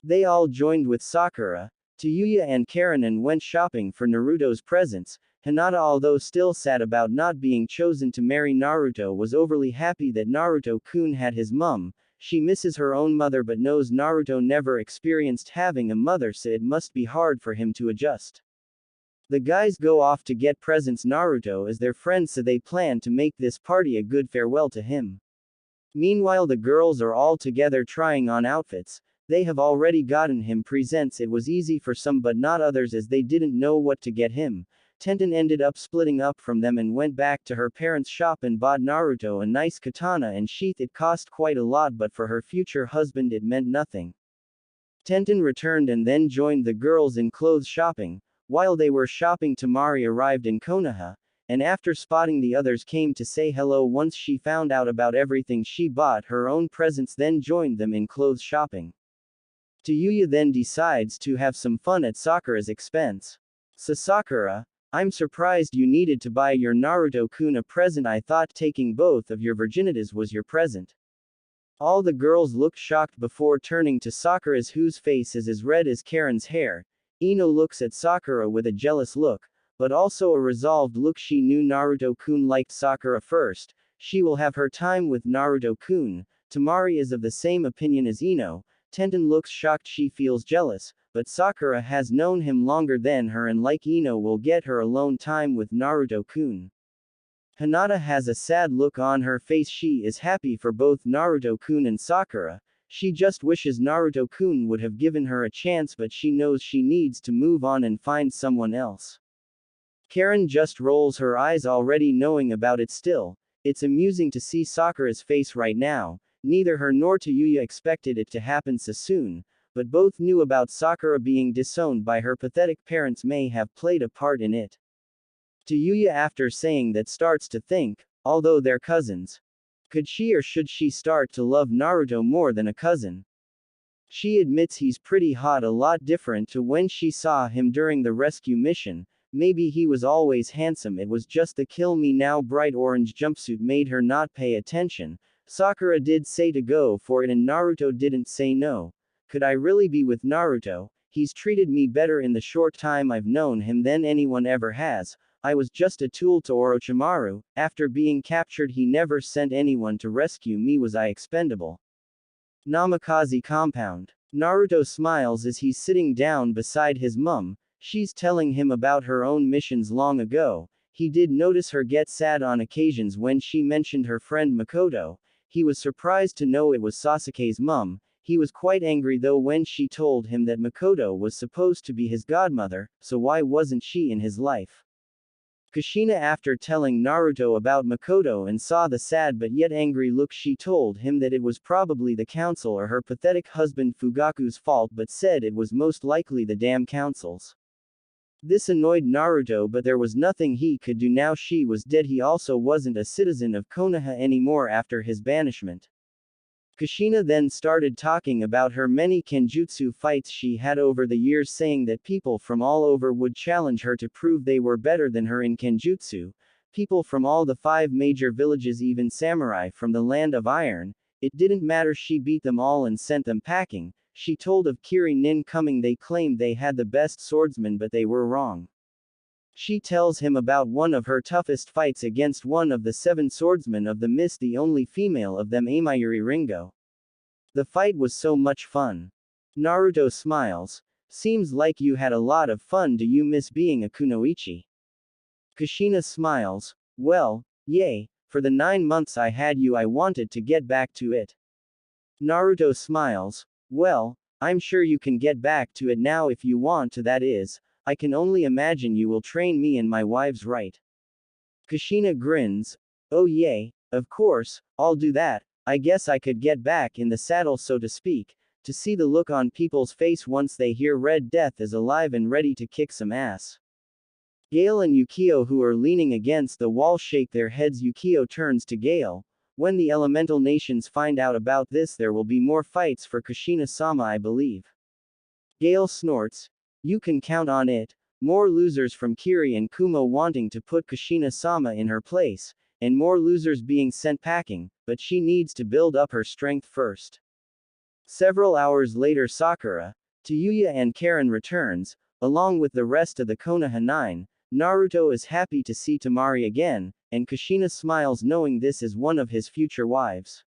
Speaker 1: They all joined with Sakura, Tayuya and Karen and went shopping for Naruto's presents. Hinata, although still sad about not being chosen to marry Naruto, was overly happy that Naruto-kun had his mum. She misses her own mother but knows Naruto never experienced having a mother, so it must be hard for him to adjust. The guys go off to get presents. Naruto is their friend, so they plan to make this party a good farewell to him. Meanwhile, the girls are all together trying on outfits. They have already gotten him presents. It was easy for some but not others as they didn't know what to get him. Tenten ended up splitting up from them and went back to her parents' shop and bought Naruto a nice katana and sheath. It cost quite a lot, but for her future husband it meant nothing. Tenten returned and then joined the girls in clothes shopping. While they were shopping, Tamari arrived in Konoha, and after spotting the others came to say hello. Once she found out about everything, she bought her own presents, then joined them in clothes shopping. Tayuya then decides to have some fun at Sakura's expense. So Sakura, I'm surprised you needed to buy your Naruto-kun a present. I thought taking both of your virginities was your present. All the girls look shocked before turning to Sakura's, whose face is as red as Karen's hair. Ino looks at Sakura with a jealous look, but also a resolved look. She knew Naruto-kun liked Sakura first. She will have her time with Naruto-kun. Tamari is of the same opinion as Ino. Tenten looks shocked. She feels jealous, but Sakura has known him longer than her and like Ino will get her alone time with Naruto-kun. Hinata has a sad look on her face. She is happy for both Naruto-kun and Sakura. She just wishes Naruto-kun would have given her a chance, but she knows she needs to move on and find someone else. Karen just rolls her eyes, already knowing about it. Still, it's amusing to see Sakura's face right now. Neither her nor Tayuya expected it to happen so soon, but both knew about Sakura being disowned by her pathetic parents may have played a part in it. Tayuya, after saying that, starts to think, although they're cousins, could she or should she start to love Naruto more than a cousin? She admits he's pretty hot, a lot different to when she saw him during the rescue mission. Maybe he was always handsome, it was just the kill me now bright orange jumpsuit made her not pay attention. Sakura did say to go for it and Naruto didn't say no. Could I really be with Naruto? He's treated me better in the short time I've known him than anyone ever has. I was just a tool to Orochimaru. After being captured he never sent anyone to rescue me. Was I expendable? Namikaze compound. Naruto smiles as he's sitting down beside his mum. She's telling him about her own missions long ago. He did notice her get sad on occasions when she mentioned her friend Makoto. He was surprised to know it was Sasuke's mum. He was quite angry though when she told him that Makoto was supposed to be his godmother, so why wasn't she in his life? Kushina, after telling Naruto about Makoto and saw the sad but yet angry look, she told him that it was probably the council or her pathetic husband Fugaku's fault, but said it was most likely the damn council's. This annoyed Naruto, but there was nothing he could do now she was dead. He also wasn't a citizen of Konoha anymore after his banishment. Kushina then started talking about her many kenjutsu fights she had over the years, saying that people from all over would challenge her to prove they were better than her in kenjutsu. People from all the 5 major villages, even samurai from the land of iron. It didn't matter, she beat them all and sent them packing. She told of Kiri Nin coming. They claimed they had the best swordsman, but they were wrong. She tells him about one of her toughest fights against one of the 7 swordsmen of the mist, the only female of them, Amayuri Ringo. The fight was so much fun. Naruto smiles. Seems like you had a lot of fun. Do you miss being a kunoichi? Kushina smiles. Well, yay, for the 9 months I had you I wanted to get back to it. Naruto smiles. Well, I'm sure you can get back to it now if you want to, that is, I can only imagine you will train me and my wives right. Kushina grins. Oh yay, of course, I'll do that. I guess I could get back in the saddle so to speak, to see the look on people's face once they hear Red Death is alive and ready to kick some ass. Gale and Yukio, who are leaning against the wall, shake their heads. Yukio turns to Gale. When the elemental nations find out about this, there will be more fights for Kushina-sama, I believe. Gale snorts. You can count on it. More losers from Kiri and Kumo wanting to put Kushina-sama in her place, and more losers being sent packing, but she needs to build up her strength first. Several hours later, Sakura, Tayuya and Karen returns, along with the rest of the Konoha 9. Naruto is happy to see Temari again, and Kushina smiles knowing this is one of his future wives.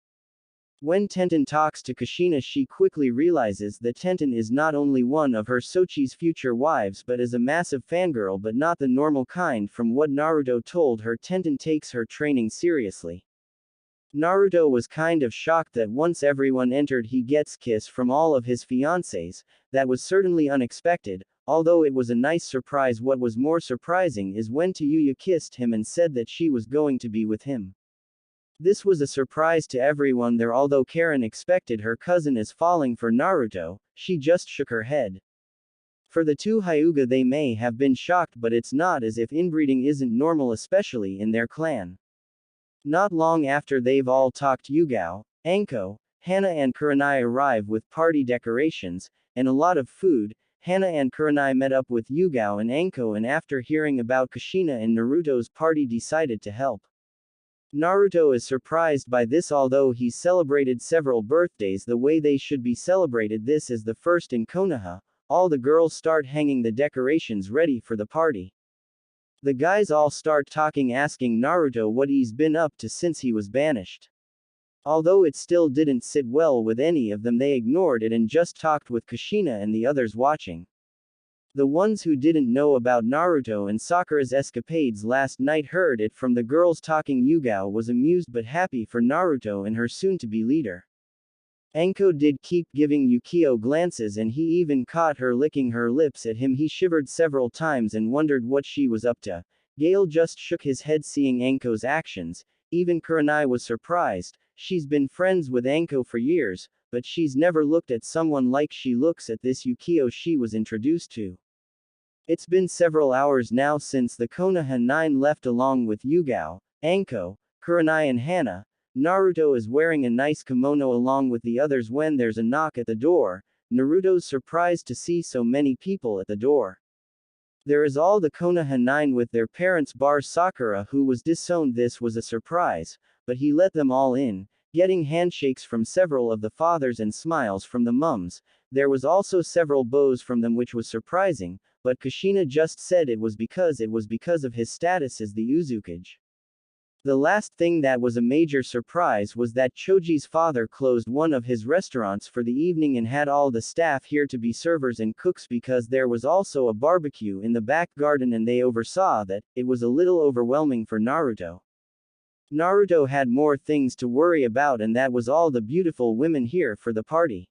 Speaker 1: When Tenten talks to Kushina, she quickly realizes that Tenten is not only one of her Sochi's future wives but is a massive fangirl, but not the normal kind. From what Naruto told her, Tenten takes her training seriously. Naruto was kind of shocked that once everyone entered he gets kiss from all of his fiancés. That was certainly unexpected, although it was a nice surprise. What was more surprising is when Tayuya kissed him and said that she was going to be with him. This was a surprise to everyone there. Although Karen expected her cousin is falling for Naruto, she just shook her head. For the two Hyuga, they may have been shocked, but it's not as if inbreeding isn't normal, especially in their clan. Not long after they've all talked, Yugao, Anko, Hana and Kurenai arrive with party decorations, and a lot of food. Hana and Kurenai met up with Yugao and Anko, and after hearing about Kushina and Naruto's party decided to help. Naruto is surprised by this, although he's celebrated several birthdays the way they should be celebrated. This is the first in Konoha. All the girls start hanging the decorations ready for the party. The guys all start talking, asking Naruto what he's been up to since he was banished. Although it still didn't sit well with any of them, they ignored it and just talked with Kushina and the others watching. The ones who didn't know about Naruto and Sakura's escapades last night heard it from the girls talking. Yugao was amused but happy for Naruto and her soon-to-be leader. Anko did keep giving Yukio glances, and he even caught her licking her lips at him. He shivered several times and wondered what she was up to. Gale just shook his head seeing Anko's actions. Even Kurenai was surprised. She's been friends with Anko for years, but she's never looked at someone like she looks at this Yukio she was introduced to. It's been several hours now since the Konoha 9 left along with Yugao, Anko, Kurenai and Hana. Naruto is wearing a nice kimono along with the others when there's a knock at the door. Naruto's surprised to see so many people at the door. There is all the Konoha 9 with their parents bar Sakura, who was disowned. This was a surprise, but he let them all in, getting handshakes from several of the fathers and smiles from the mums. There was also several bows from them, which was surprising, but Kushina just said it was because of his status as the Uzukage. The last thing that was a major surprise was that Choji's father closed one of his restaurants for the evening and had all the staff here to be servers and cooks because there was also a barbecue in the back garden, and they oversaw that. It was a little overwhelming for Naruto. Naruto had more things to worry about, and that was all the beautiful women here for the party.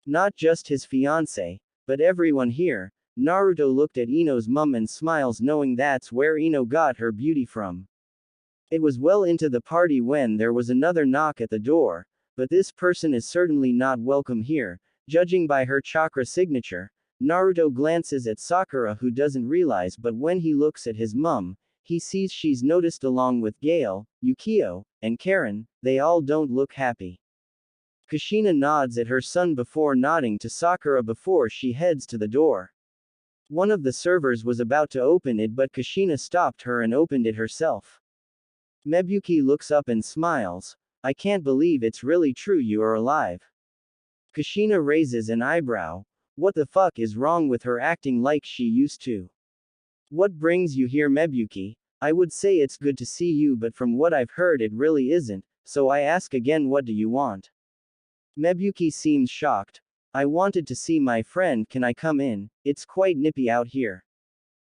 Speaker 1: Not just his fiancé, but everyone here. Naruto looked at Ino's mum and smiles, knowing that's where Ino got her beauty from. It was well into the party when there was another knock at the door, but this person is certainly not welcome here, judging by her chakra signature. Naruto glances at Sakura, who doesn't realize, but when he looks at his mum, he sees she's noticed along with Gale, Yukio, and Karen. They all don't look happy. Kushina nods at her son before nodding to Sakura before she heads to the door. One of the servers was about to open it, but Kushina stopped her and opened it herself. Mebuki looks up and smiles. I can't believe it's really true, you are alive. Kushina raises an eyebrow. What the fuck is wrong with her acting like she used to? What brings you here, Mebuki? I would say it's good to see you, but from what I've heard it really isn't, so I ask again, what do you want? Mebuki seems shocked. I wanted to see my friend, can I come in? It's quite nippy out here.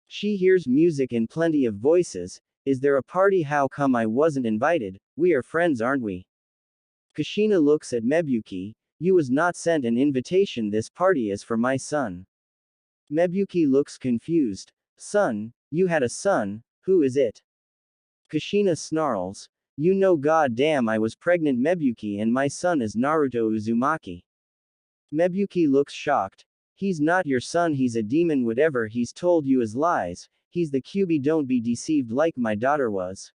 Speaker 1: She hears music and plenty of voices. Is there a party? How come I wasn't invited? We are friends, aren't we? Kushina looks at Mebuki. You was not sent an invitation, this party is for my son. Mebuki looks confused. Son? You had a son? Who is it? Kushina snarls. You know goddamn I was pregnant Mebuki and my son is Naruto Uzumaki. Mebuki looks shocked. He's not your son, he's a demon, whatever he's told you is lies, he's the QB, don't be deceived like my daughter was.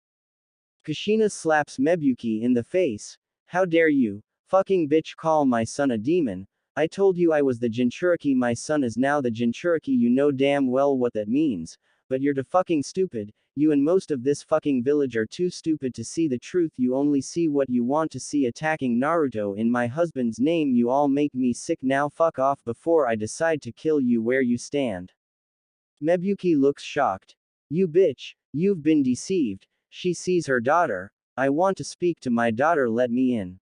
Speaker 1: Kushina slaps Mebuki in the face. How dare you, fucking bitch, call my son a demon? I told you I was the Jinchuriki, my son is now the Jinchuriki, you know damn well what that means, but you're too fucking stupid, you and most of this fucking village are too stupid to see the truth, you only see what you want to see, attacking Naruto in my husband's name, you all make me sick, now fuck off before I decide to kill you where you stand. Mebuki looks shocked. You bitch, you've been deceived, she sees her daughter, I want to speak to my daughter, let me in.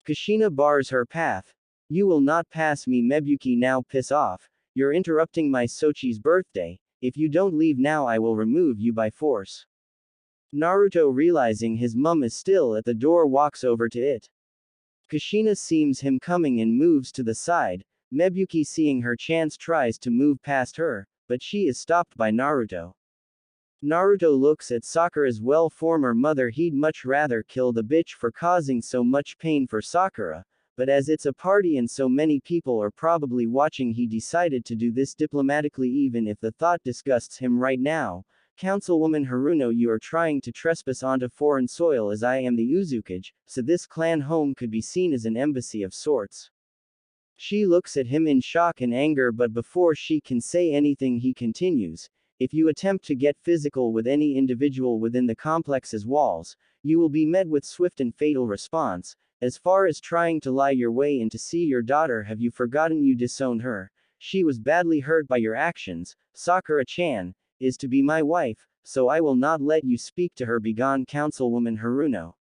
Speaker 1: Kushina bars her path. You will not pass me, Mebuki, now piss off, you're interrupting my Sochi's birthday, if you don't leave now I will remove you by force. Naruto, realizing his mum is still at the door, walks over to it. Kushina sees him coming and moves to the side. Mebuki, seeing her chance, tries to move past her, but she is stopped by Naruto. Naruto looks at Sakura's former mother, he'd much rather kill the bitch for causing so much pain for Sakura, but as it's a party and so many people are probably watching, he decided to do this diplomatically, even if the thought disgusts him right now. Councilwoman Haruno, you are trying to trespass onto foreign soil, as I am the Uzukage, so this clan home could be seen as an embassy of sorts. She looks at him in shock and anger, but before she can say anything he continues. If you attempt to get physical with any individual within the complex's walls, you will be met with swift and fatal response. As far as trying to lie your way in to see your daughter, have you forgotten you disowned her? She was badly hurt by your actions. Sakura-chan is to be my wife, so I will not let you speak to her. Begone, Councilwoman Haruno.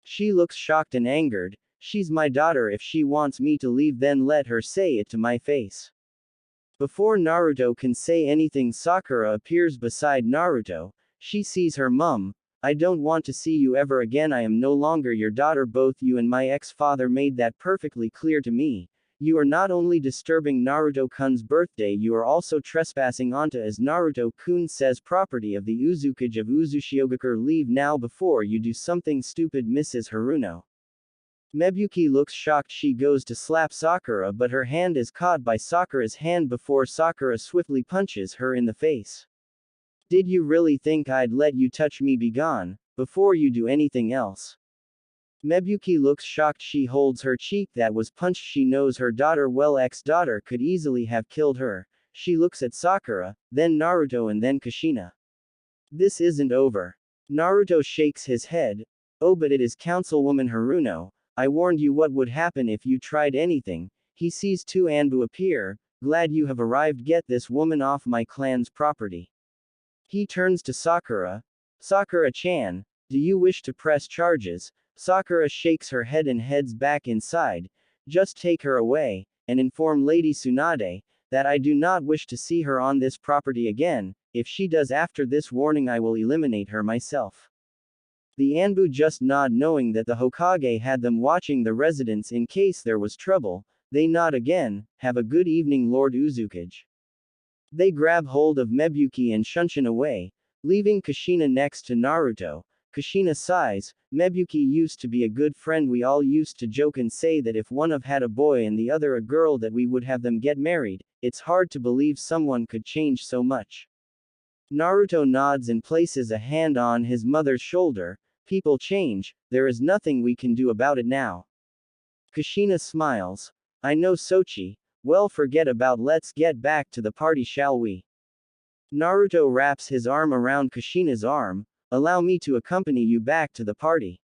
Speaker 1: She looks shocked and angered. She's my daughter, if she wants me to leave then let her say it to my face. Before Naruto can say anything, Sakura appears beside Naruto. She sees her mum. I don't want to see you ever again, I am no longer your daughter, both you and my ex-father made that perfectly clear to me. You are not only disturbing Naruto-kun's birthday, you are also trespassing onto, as Naruto-kun says, property of the Uzukage of Uzushiogakure. Leave now before you do something stupid, Mrs. Haruno. Mebuki looks shocked. She goes to slap Sakura, but her hand is caught by Sakura's hand before Sakura swiftly punches her in the face. Did you really think I'd let you touch me? Begone, before you do anything else. Mebuki looks shocked. She holds her cheek that was punched. She knows her daughter well. Ex-daughter could easily have killed her. She looks at Sakura, then Naruto, and then Kushina. This isn't over. Naruto shakes his head. Oh, but it is, Councilwoman Haruno. I warned you what would happen if you tried anything. He sees two Anbu appear. Glad you have arrived. Get this woman off my clan's property. He turns to Sakura. Sakura-chan, do you wish to press charges? Sakura shakes her head and heads back inside. Just take her away, and inform Lady Tsunade that I do not wish to see her on this property again. If she does after this warning, I will eliminate her myself. The Anbu just nod, knowing that the Hokage had them watching the residence in case there was trouble. They nod again. Have a good evening, Lord Uzukage. They grab hold of Mebuki and shunshin away, leaving Kushina next to Naruto. Kushina sighs. Mebuki used to be a good friend. We all used to joke and say that if one of had a boy and the other a girl, that we would have them get married. It's hard to believe someone could change so much. Naruto nods and places a hand on his mother's shoulder. People change, there is nothing we can do about it now. Kushina smiles. I know, Sochi. Well, forget about, let's get back to the party, shall we? Naruto wraps his arm around Kushina's arm. Allow me to accompany you back to the party.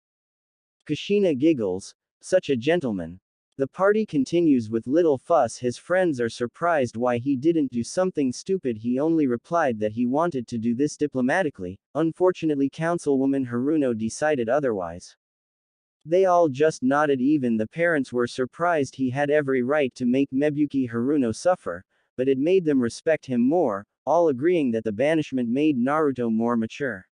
Speaker 1: Kushina giggles. Such a gentleman. The party continues with little fuss. His friends are surprised why he didn't do something stupid. He only replied that he wanted to do this diplomatically. Unfortunately, Councilwoman Haruno decided otherwise. They all just nodded. Even the parents were surprised. He had every right to make Mebuki Haruno suffer, but it made them respect him more, all agreeing that the banishment made Naruto more mature.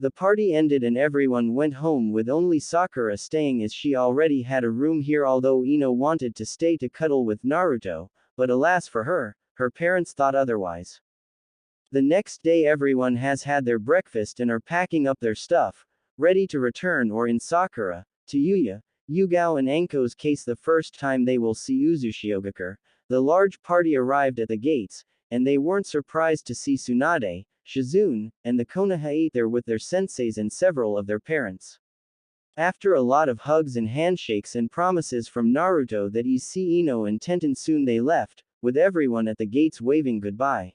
Speaker 1: The party ended and everyone went home with only Sakura staying as she already had a room here, although Ino wanted to stay to cuddle with Naruto, but alas for her, her parents thought otherwise. The next day everyone has had their breakfast and are packing up their stuff, ready to return, or in Sakura, to Yuya, Yugao and Anko's case the first time they will see Uzushiogakure. The large party arrived at the gates, and they weren't surprised to see Tsunade, Shizune, and the Konoha there with their senseis and several of their parents. After a lot of hugs and handshakes and promises from Naruto that he'd see Ino and Tenten soon, they left, with everyone at the gates waving goodbye.